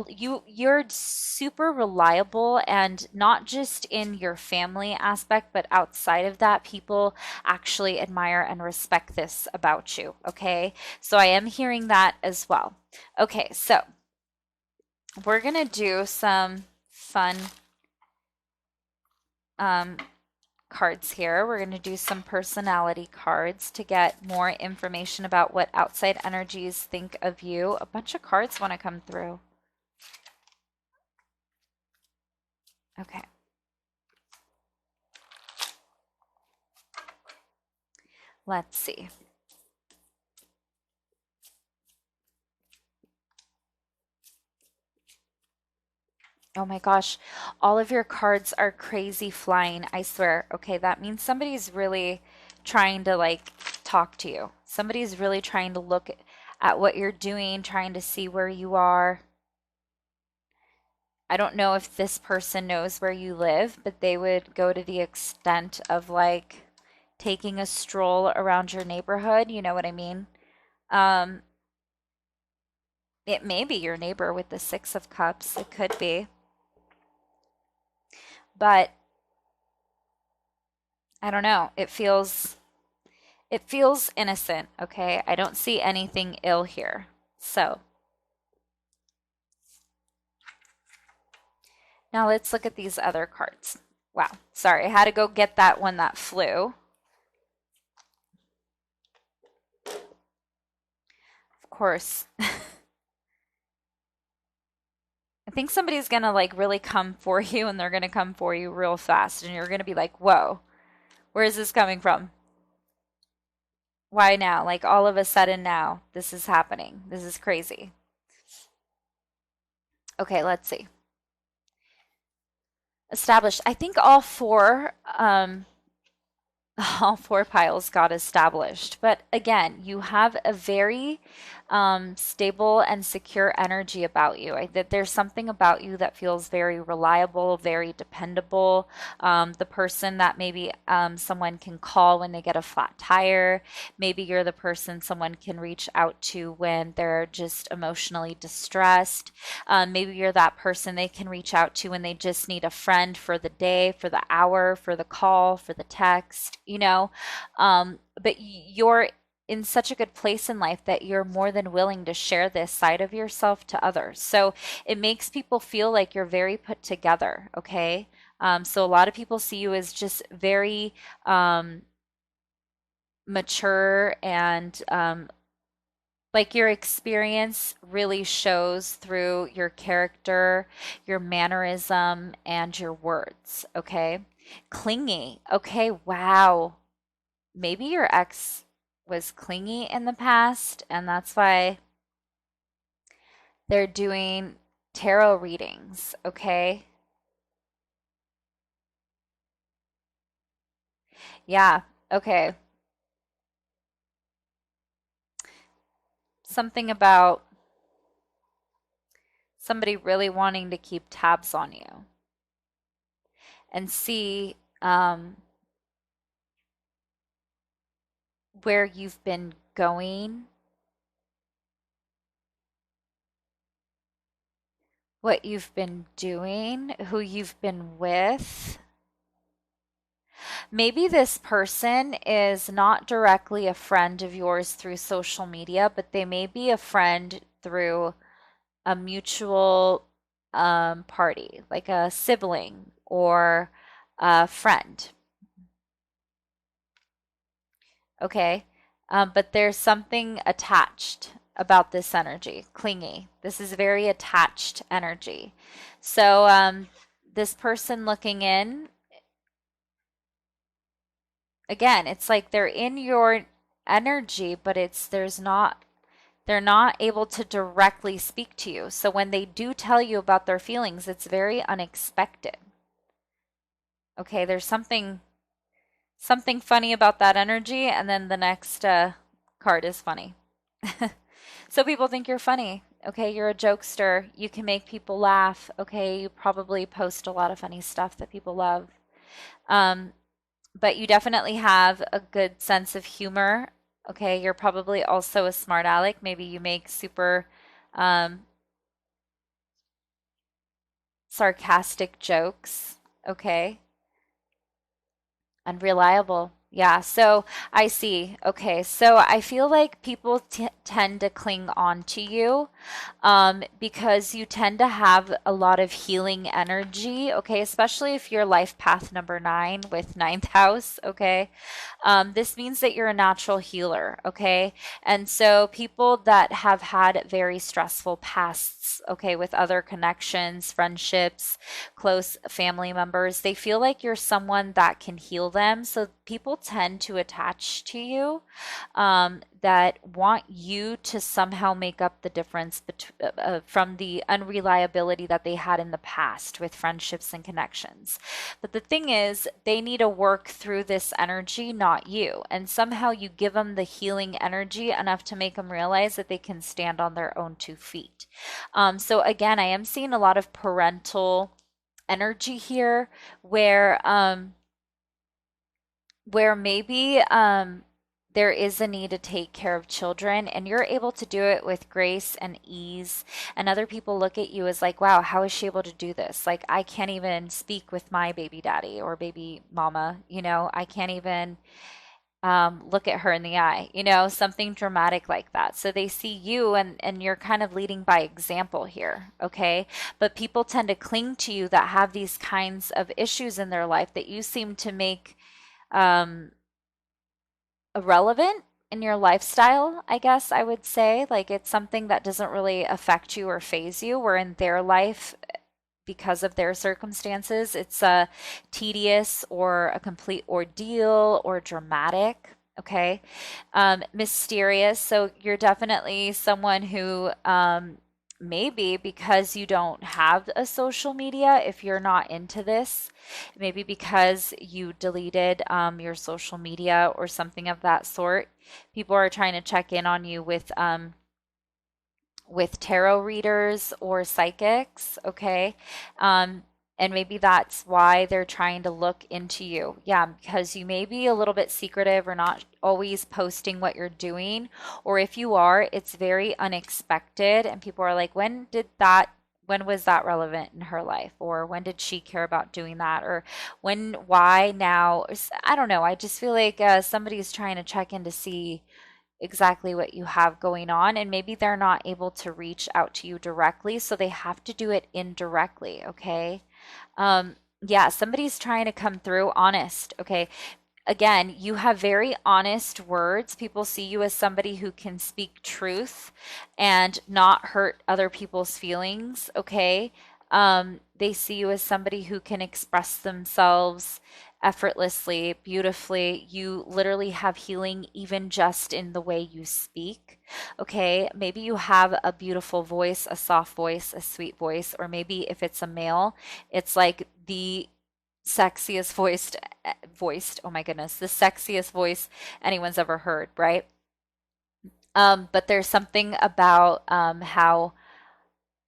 you're super reliable, and not just in your family aspect, but outside of that, people actually admire and respect this about you. Okay. So I am hearing that as well. Okay. So we're going to do some fun cards here. We're going to do some personality cards to get more information about what outside energies think of you. A bunch of cards want to come through. Okay. Let's see. Oh my gosh, all of your cards are crazy flying, I swear. Okay, that means somebody's really trying to like talk to you. Somebody's really trying to look at what you're doing, trying to see where you are. I don't know if this person knows where you live, but they would go to the extent of like taking a stroll around your neighborhood. You know what I mean? Um, it may be your neighbor with the Six of Cups. It could be. But I don't know. It feels innocent, okay? I don't see anything ill here. So now let's look at these other cards. Wow, sorry, I had to go get that one that flew. Of course. I think somebody's gonna like really come for you, and they're gonna come for you real fast, and you're gonna be like, whoa, where is this coming from? Why now? Like all of a sudden now, this is happening. This is crazy. Okay, let's see. Established. I think all four piles got established. But again, you have a very stable and secure energy about you. That there's something about you that feels very reliable, very dependable. The person that maybe someone can call when they get a flat tire. Maybe you're the person someone can reach out to when they're just emotionally distressed. Maybe you're that person they can reach out to when they just need a friend for the day, for the hour, for the call, for the text, you know. But you're in such a good place in life that you're more than willing to share this side of yourself to others. So it makes people feel like you're very put together, okay? So a lot of people see you as just very mature and Like your experience really shows through your character, your mannerism, and your words, okay? Clingy. Okay, wow. Maybe your ex was clingy in the past, and that's why they're doing tarot readings, okay? Yeah, okay. Something about somebody really wanting to keep tabs on you and see where you've been going, what you've been doing, who you've been with. Maybe this person is not directly a friend of yours through social media, but they may be a friend through a mutual party, like a sibling or a friend. Okay. But there's something attached about this energy, clingy. This is very attached energy. So, this person looking in, again, it's like they're in your energy, but they're not able to directly speak to you. So when they do tell you about their feelings, it's very unexpected. Okay, there's something funny about that energy, and then the next card is funny. So people think you're funny. Okay, you're a jokester. You can make people laugh. Okay, you probably post a lot of funny stuff that people love. Um, but you definitely have a good sense of humor. Okay, you're probably also a smart aleck. Maybe you make super um, sarcastic jokes. Okay, unreliable. Yeah, so I see. Okay, so I feel like people tend to cling on to you because you tend to have a lot of healing energy, okay, especially if you're life path number 9 with ninth house, okay? This means that you're a natural healer, okay? And so people that have had very stressful pasts, okay, with other connections, friendships, close family members, they feel like you're someone that can heal them. So people tend to attach to you that want you to somehow make up the difference from the unreliability that they had in the past with friendships and connections. But the thing is, they need to work through this energy, not you. And somehow you give them the healing energy enough to make them realize that they can stand on their own 2 feet. So again, I am seeing a lot of parental energy here where maybe there is a need to take care of children and you're able to do it with grace and ease, and other people look at you as like, wow, how is she able to do this? Like, I can't even speak with my baby daddy or baby mama, I can't even look at her in the eye, something dramatic like that. So they see you and you're kind of leading by example here, okay? But people tend to cling to you that have these kinds of issues in their life that you seem to make um, irrelevant in your lifestyle, I guess I would say. Like it's something that doesn't really affect you or phase you, where in their life, because of their circumstances, it's a tedious or a complete ordeal or dramatic. Okay. Mysterious. So you're definitely someone who maybe because you don't have a social media, if you're not into this, maybe because you deleted your social media or something of that sort, people are trying to check in on you with tarot readers or psychics, okay? And maybe that's why they're trying to look into you. Yeah, because you may be a little bit secretive or not always posting what you're doing. Or if you are, it's very unexpected. And people are like, when was that relevant in her life? Or when did she care about doing that? Or why now? I don't know. I just feel like somebody's trying to check in to see exactly what you have going on, and maybe they're not able to reach out to you directly, so they have to do it indirectly, okay? Yeah, somebody's trying to come through honest, okay? again, you have very honest words. People see you as somebody who can speak truth and not hurt other people's feelings, okay? They see you as somebody who can express themselves effortlessly, beautifully. You literally have healing even just in the way you speak, okay? Maybe you have a beautiful voice, a soft voice, a sweet voice, or maybe if it's a male, it's like the sexiest voiced, oh my goodness, the sexiest voice anyone's ever heard, right? But there's something about how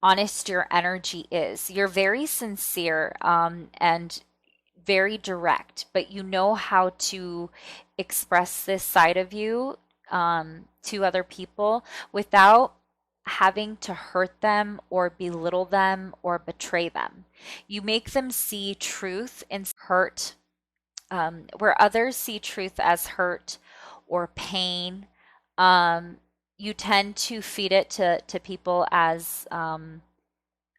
honest your energy is. You're very sincere and very direct, but you know how to express this side of you to other people without having to hurt them or belittle them or betray them. You make them see truth and hurt, where others see truth as hurt or pain. Um, you tend to feed it to people as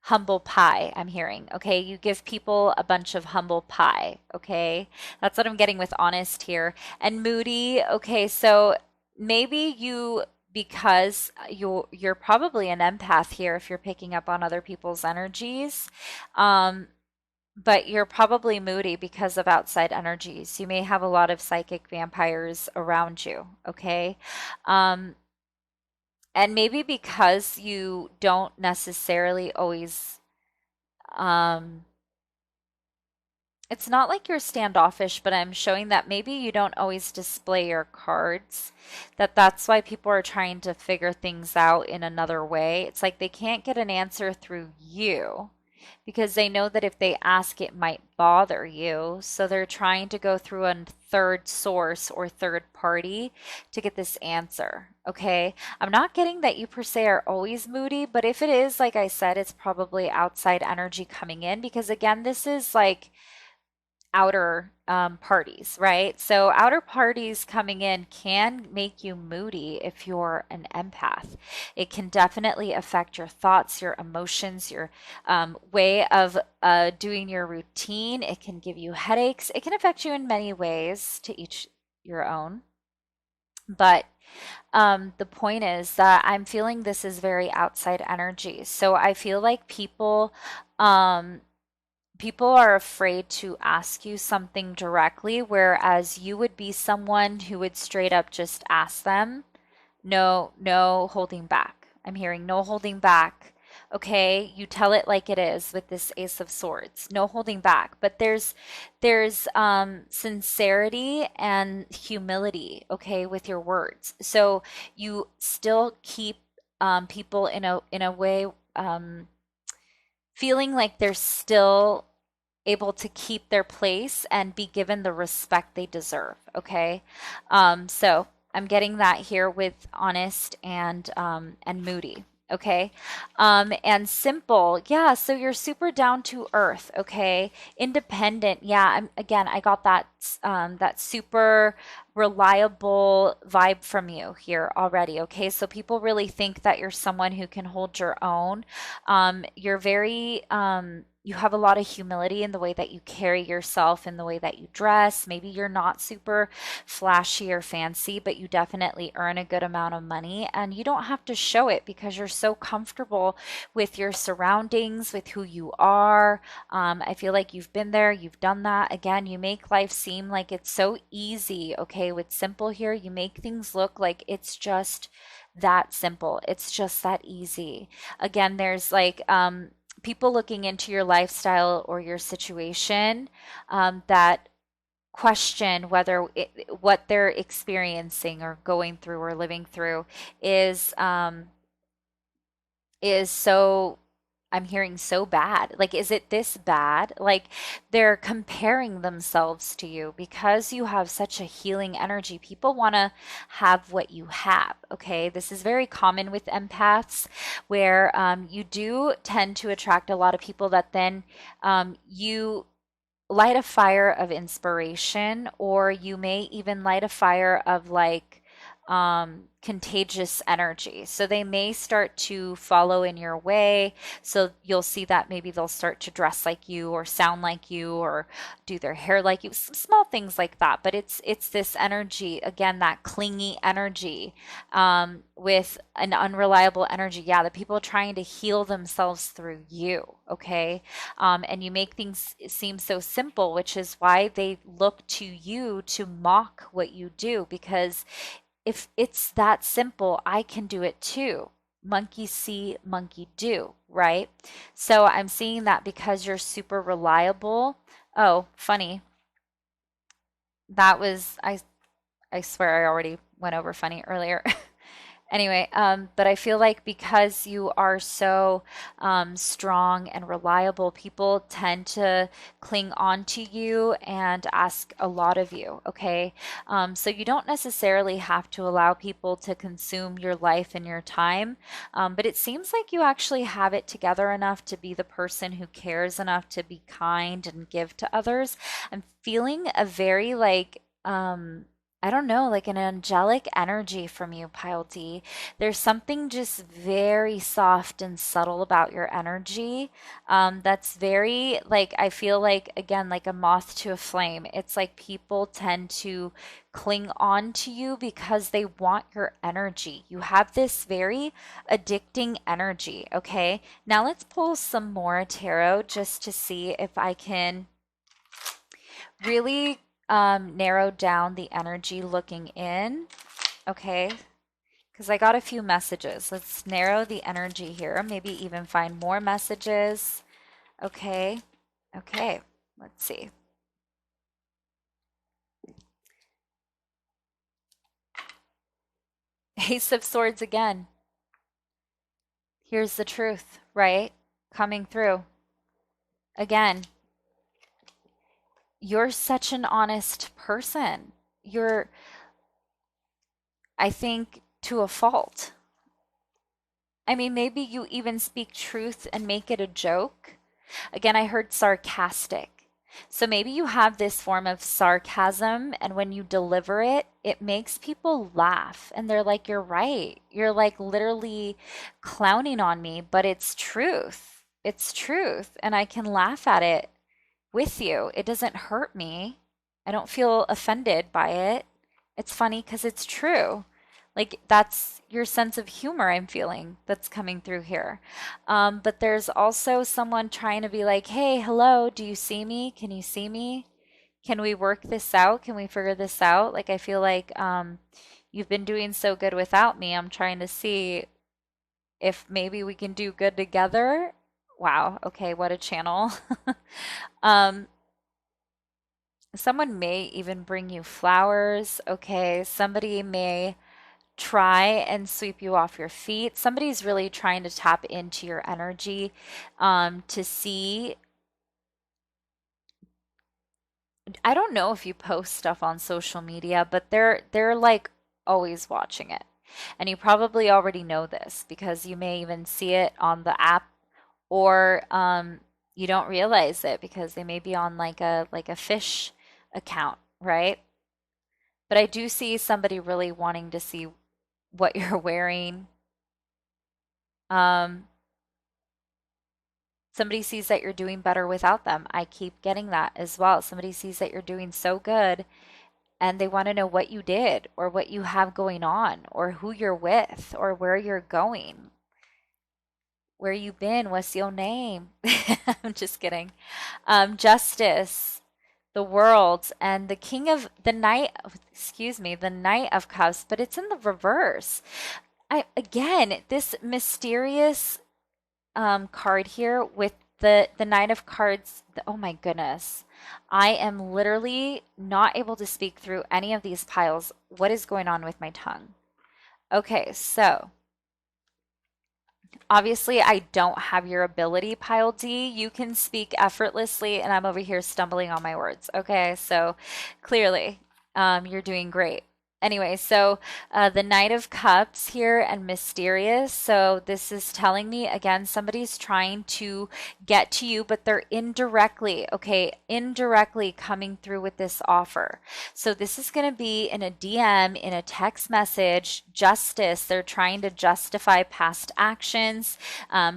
humble pie, I'm hearing. Okay. You give people a bunch of humble pie. Okay. That's what I'm getting with honest here. And moody. Okay. So maybe you, because you're probably an empath here if you're picking up on other people's energies. But you're probably moody because of outside energies. You may have a lot of psychic vampires around you, okay? Um, and maybe because you don't necessarily always, um, it's not like you're standoffish, but I'm showing that maybe you don't always display your cards, that's why people are trying to figure things out in another way. It's like they can't get an answer through you because they know that if they ask, it might bother you. So they're trying to go through a third source or third party to get this answer. Okay. I'm not getting that you per se are always moody, but if it is, like I said, it's probably outside energy coming in because again, this is like outer parties, right? So outer parties coming in can make you moody if you're an empath. It can definitely affect your thoughts, your emotions, your way of doing your routine. It can give you headaches. It can affect you in many ways, to each your own. But the point is that I'm feeling this is very outside energy. So I feel like um, people are afraid to ask you something directly, whereas you would be someone who would straight up just ask them. No, no holding back. I'm hearing no holding back. Okay, you tell it like it is with this Ace of Swords. No holding back. But there's sincerity and humility, okay, with your words. So you still keep people in a way feeling like they're still able to keep their place and be given the respect they deserve. Okay. So I'm getting that here with honest and moody. Okay. And simple. Yeah. So you're super down to earth. Okay. Independent. Yeah. Again, I got that super reliable vibe from you here already. Okay. So people really think that you're someone who can hold your own. You're very, you have a lot of humility in the way that you carry yourself, in the way that you dress. Maybe you're not super flashy or fancy, but you definitely earn a good amount of money and you don't have to show it because you're so comfortable with your surroundings, with who you are. I feel like you've been there, you've done that. Again, you make life seem like it's so easy. Okay, with simple here, you make things look like it's just that simple. It's just that easy. Again, there's like, people looking into your lifestyle or your situation that question whether what they're experiencing or going through or living through is so, I'm hearing so bad. Like, is it this bad? Like, they're comparing themselves to you because you have such a healing energy. People want to have what you have. Okay. This is very common with empaths where you do tend to attract a lot of people that then you light a fire of inspiration, or you may even light a fire of like, contagious energy. So they may start to follow in your way. So you'll see that maybe they'll start to dress like you or sound like you or do their hair like you, some small things like that. But it's this energy, again, that clingy energy, with an unreliable energy. Yeah, the people trying to heal themselves through you, okay? And you make things seem so simple, which is why they look to you to mock what you do, because if it's that simple, I can do it too. Monkey see, monkey do, right? So I'm seeing that because you're super reliable. Oh, funny. That was, I swear I already went over funny earlier. Anyway, but I feel like because you are so strong and reliable, people tend to cling on to you and ask a lot of you, okay? So you don't necessarily have to allow people to consume your life and your time, but it seems like you actually have it together enough to be the person who cares enough to be kind and give to others. I'm feeling a very I don't know, like an angelic energy from you, Pile D. There's something just very soft and subtle about your energy. That's very, like, I feel like, again, like a moth to a flame. It's like people tend to cling on to you because they want your energy. You have this very addicting energy, okay? Now let's pull some more tarot just to see if I can really narrow down the energy looking in, okay? Because I got a few messages. Let's narrow the energy here, maybe even find more messages. Okay, okay, let's see. Ace of Swords again. Here's the truth, right? Coming through. Again, you're such an honest person. You're, I think, to a fault. I mean, maybe you even speak truth and make it a joke. Again, I heard sarcastic. So maybe you have this form of sarcasm, and when you deliver it, it makes people laugh. And they're like, you're right. You're like literally clowning on me, but it's truth. It's truth. And I can laugh at it with you. It doesn't hurt me. I don't feel offended by it. It's funny because it's true. Like that's your sense of humor I'm feeling that's coming through here. But there's also someone trying to be like, hey, hello, do you see me? Can you see me? Can we work this out? Can we figure this out? Like I feel like you've been doing so good without me. I'm trying to see if maybe we can do good together. Wow, okay, what a channel. um, Someone may even bring you flowers. Okay, somebody may try and sweep you off your feet. Somebody's really trying to tap into your energy, to see. I don't know if you post stuff on social media, but they're like always watching it. And you probably already know this because you may even see it on the app, or you don't realize it because they may be on like a fish account, right? But I do see somebody really wanting to see what you're wearing. Um, Somebody sees that you're doing better without them. I keep getting that as well. Somebody sees that you're doing so good and they want to know what you did or what you have going on or who you're with or where you're going. Where you been? What's your name? I'm just kidding. Justice, the world, and the king of the knight, excuse me, the knight of cups, but it's in the reverse. I again, this mysterious card here with the nine of cards. Oh my goodness. I am literally not able to speak through any of these piles. What is going on with my tongue? Okay, so obviously I don't have your ability, Pile D. You can speak effortlessly, and I'm over here stumbling on my words. Okay, so clearly, you're doing great. Anyway, so the Knight of Cups here and mysterious. So this is telling me again, somebody's trying to get to you, but they're indirectly, okay, indirectly coming through with this offer. So this is going to be in a DM, in a text message, justice. They're trying to justify past actions,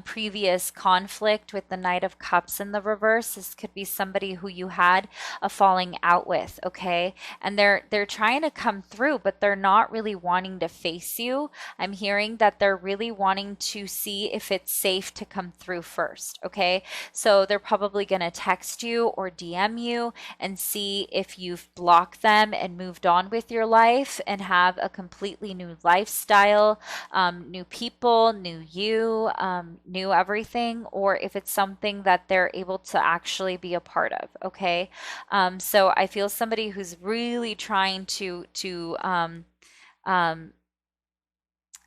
previous conflict with the Knight of Cups in the reverse. This could be somebody who you had a falling out with, okay? And they're trying to come through, but they're not really wanting to face you. I'm hearing that they're really wanting to see if it's safe to come through first, okay? So they're probably going to text you or DM you and see if you've blocked them and moved on with your life and have a completely new lifestyle, new people, new you, new everything, or if it's something that they're able to actually be a part of, okay? So I feel somebody who's really trying to um,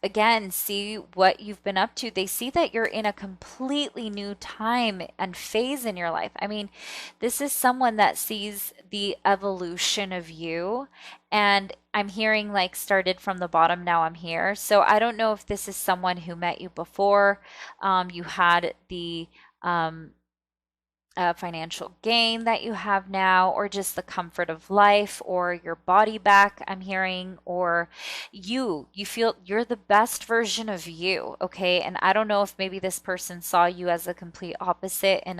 again, see what you've been up to. They see that you're in a completely new time and phase in your life. I mean, this is someone that sees the evolution of you. And I'm hearing like started from the bottom, now I'm here. So I don't know if this is someone who met you before. You had the financial gain that you have now, or just the comfort of life, or your body back, I'm hearing, or you feel you're the best version of you, okay? And I don't know if maybe this person saw you as a complete opposite in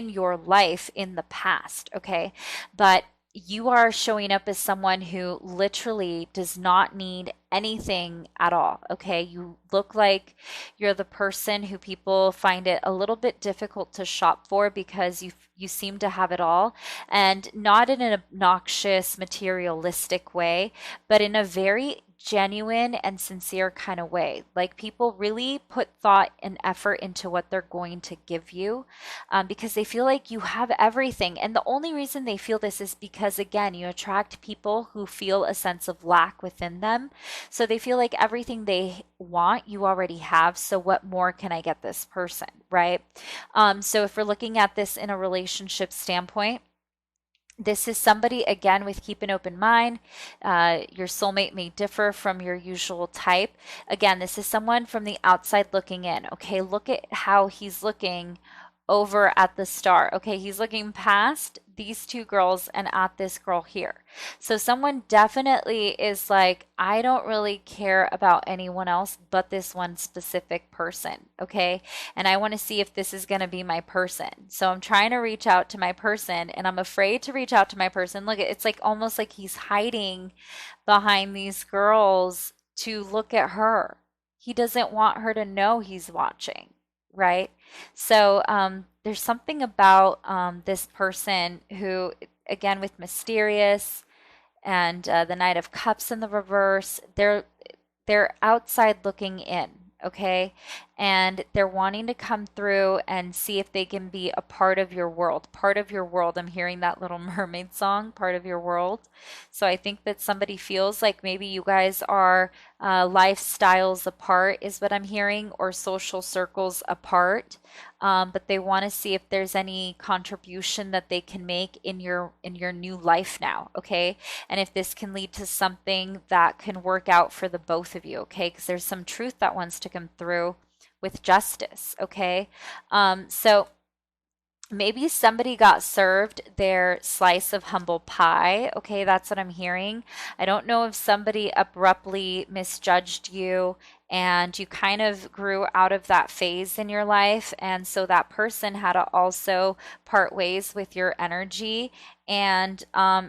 your life in the past, okay? But you are showing up as someone who literally does not need anything at all, okay? You look like you're the person who people find it a little bit difficult to shop for because you seem to have it all, and not in an obnoxious materialistic way, but in a very genuine and sincere kind of way. Like people really put thought and effort into what they're going to give you, because they feel like you have everything. And the only reason they feel this is because, again, you attract people who feel a sense of lack within them. So they feel like everything they want, you already have. So what more can I get this person, right? So if we're looking at this in a relationship standpoint, this is somebody, again, with keep an open mind. Your soulmate may differ from your usual type. Again, this is someone from the outside looking in. Okay, look at how he's looking over at the star. Okay, he's looking past these two girls and at this girl here. So someone definitely is like, I don't really care about anyone else but this one specific person. Okay, and I want to see if this is going to be my person. So I'm trying to reach out to my person, and I'm afraid to reach out to my person. Look, it's like almost like he's hiding behind these girls to look at her. He doesn't want her to know he's watching, right? So there's something about this person who, again, with mysterious and the Knight of Cups in the reverse, they're outside looking in, okay? And they're wanting to come through and see if they can be a part of your world. Part of your world. I'm hearing that Little Mermaid song, part of your world. So I think that somebody feels like maybe you guys are lifestyles apart, is what I'm hearing, or social circles apart. But they want to see if there's any contribution that they can make in your new life now, okay? And if this can lead to something that can work out for the both of you, okay? Because there's some truth that wants to come through with justice, okay? So maybe somebody got served their slice of humble pie. Okay, that's what I'm hearing. I don't know if somebody abruptly misjudged you and you kind of grew out of that phase in your life. And so that person had to also part ways with your energy. And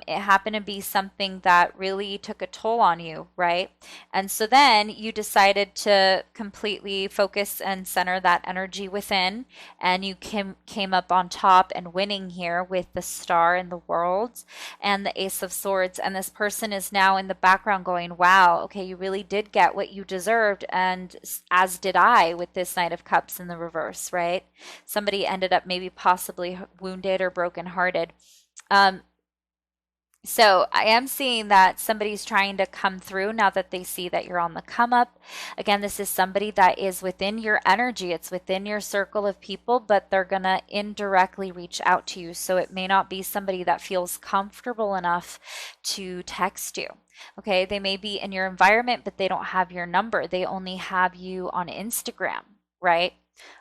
it happened to be something that really took a toll on you, right? And so then you decided to completely focus and center that energy within, and you came up on top and winning here with the star in the world and the Ace of Swords. And this person is now in the background going, wow, okay, you really did get what you deserved, and as did I with this Knight of Cups in the reverse, right? Somebody ended up maybe possibly wounded or brokenhearted. So I am seeing that somebody's trying to come through now that they see that you're on the come up. Again, this is somebody that is within your energy. It's within your circle of people, but they're going to indirectly reach out to you. So it may not be somebody that feels comfortable enough to text you. Okay, they may be in your environment, but they don't have your number. They only have you on Instagram, right?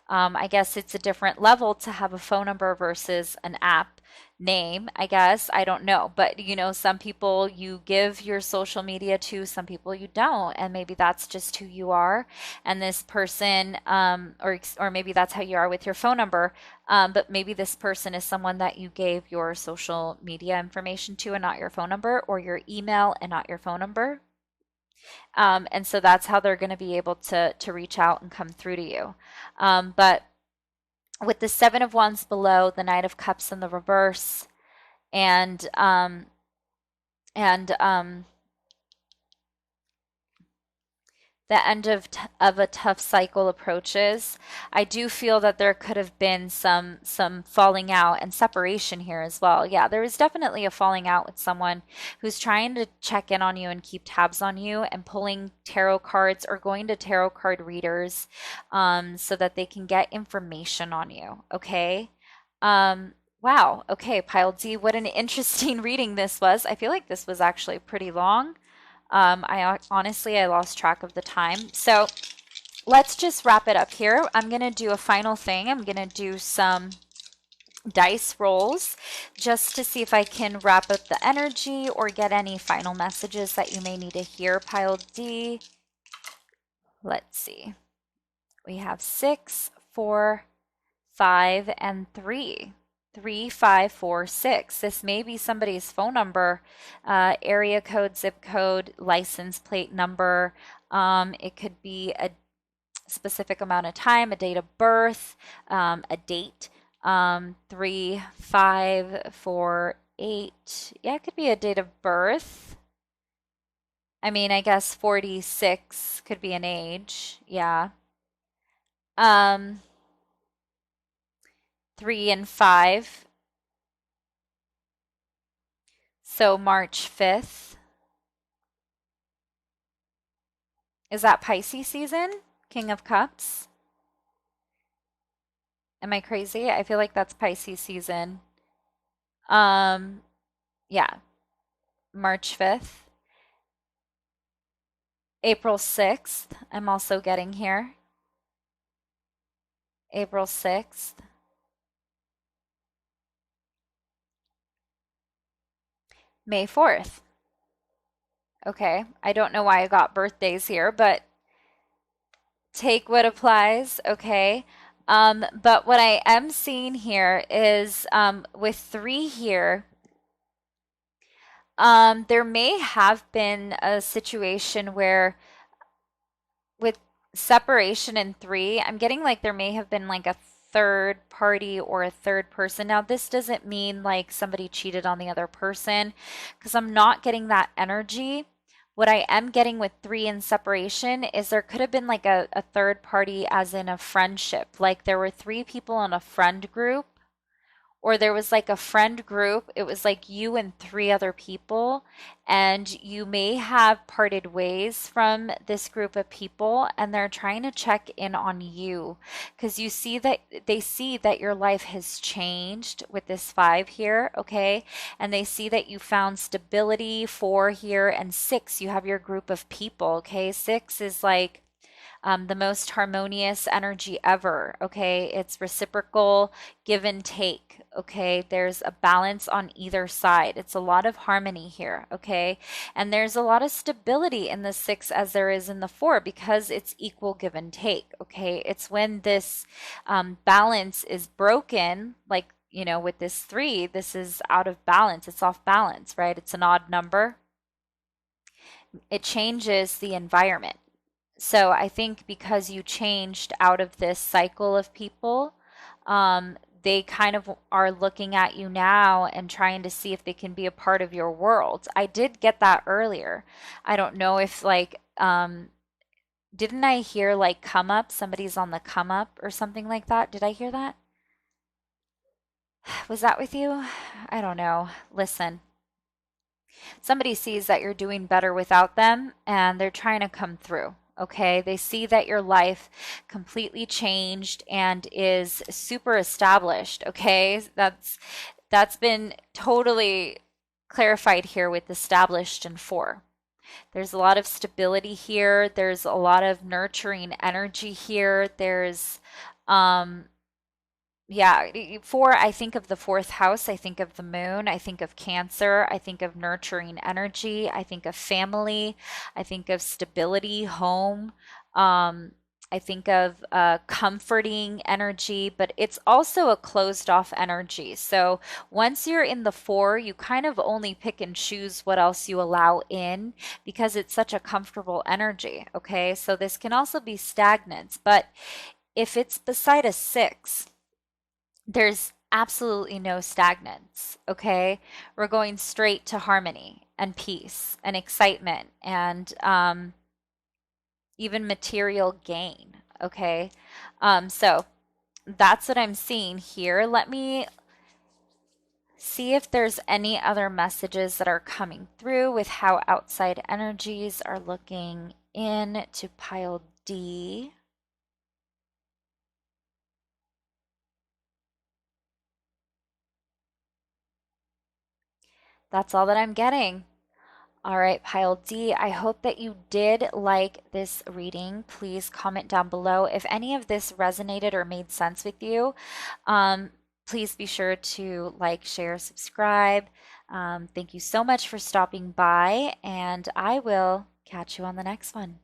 I guess it's a different level to have a phone number versus an app name, I guess. I don't know. But, some people you give your social media to, some people you don't. And maybe that's just who you are. And this person, or maybe that's how you are with your phone number. But maybe this person is someone that you gave your social media information to and not your phone number, or your email and not your phone number. And so that's how they're going to be able to reach out and come through to you. But with the Seven of Wands below, the Knight of Cups in the reverse, and and the end of a tough cycle approaches, I do feel that there could have been some falling out and separation here as well. Yeah, there is definitely a falling out with someone who's trying to check in on you and keep tabs on you, and pulling tarot cards or going to tarot card readers so that they can get information on you. Okay. Wow. Okay, Pile D, what an interesting reading this was. I feel like this was actually pretty long. I lost track of the time. So let's just wrap it up here. I'm going to do a final thing. I'm going to do some dice rolls just to see if I can wrap up the energy or get any final messages that you may need to hear, Pile D. Let's see. We have 6, 4, 5, and 3. 3, 5, 4, 6. This may be somebody's phone number, area code, zip code, license plate number. It could be a specific amount of time, a date of birth, a date. 3, 5, 4, 8. Yeah, it could be a date of birth. I mean, I guess 46 could be an age. Yeah. 3 and 5. So March 5th. Is that Pisces season? King of Cups? Am I crazy? I feel like that's Pisces season. Um, yeah, March 5th. April 6th, I'm also getting here. April 6th. May 4th. Okay, I don't know why I got birthdays here, but take what applies, okay? But what I am seeing here is with 3 here, there may have been a situation where with separation in 3, I'm getting like there may have been like a third party or a third person. Now, this doesn't mean like somebody cheated on the other person, because I'm not getting that energy. What I am getting with 3 in separation is there could have been like a third party, as in a friendship. Like there were 3 people in a friend group, or there was like a friend group. It was like you and 3 other people, and you may have parted ways from this group of people, and they're trying to check in on you because you see that they see that your life has changed with this 5 here, okay? And they see that you found stability. 4 here, and 6, you have your group of people, okay? 6 is like the most harmonious energy ever. Okay. It's reciprocal, give and take. Okay. There's a balance on either side. It's a lot of harmony here. Okay. And there's a lot of stability in the 6 as there is in the 4, because it's equal give and take. Okay. It's when this balance is broken, like, with this 3, this is out of balance. It's off balance, right? It's an odd number. It changes the environment. So I think because you changed out of this cycle of people, they kind of are looking at you now and trying to see if they can be a part of your world. I did get that earlier. I don't know if like, didn't I hear like come up? Somebody's on the come up or something like that. Did I hear that? Was that with you? I don't know. Listen. Somebody sees that you're doing better without them and they're trying to come through. Okay, they see that your life completely changed and is super established. Okay, that's been totally clarified here with established and four. There's a lot of stability here. There's a lot of nurturing energy here. There's um yeah, four, I think of the fourth house. I think of the moon. I think of Cancer. I think of nurturing energy. I think of family. I think of stability, home. Um, I think of comforting energy, but it's also a closed off energy. So once you're in the four, you kind of only pick and choose what else you allow in because it's such a comfortable energy. Okay. So this can also be stagnant, but if it's beside a six, there's absolutely no stagnance, okay? We're going straight to harmony and peace and excitement and even material gain, okay? So that's what I'm seeing here. Let me see if there's any other messages that are coming through with how outside energies are looking in to pile D. That's all that I'm getting. All right, pile D, I hope that you did like this reading. Please comment down below if any of this resonated or made sense with you. Um, please be sure to like, share, subscribe. Thank you so much for stopping by, and I will catch you on the next one.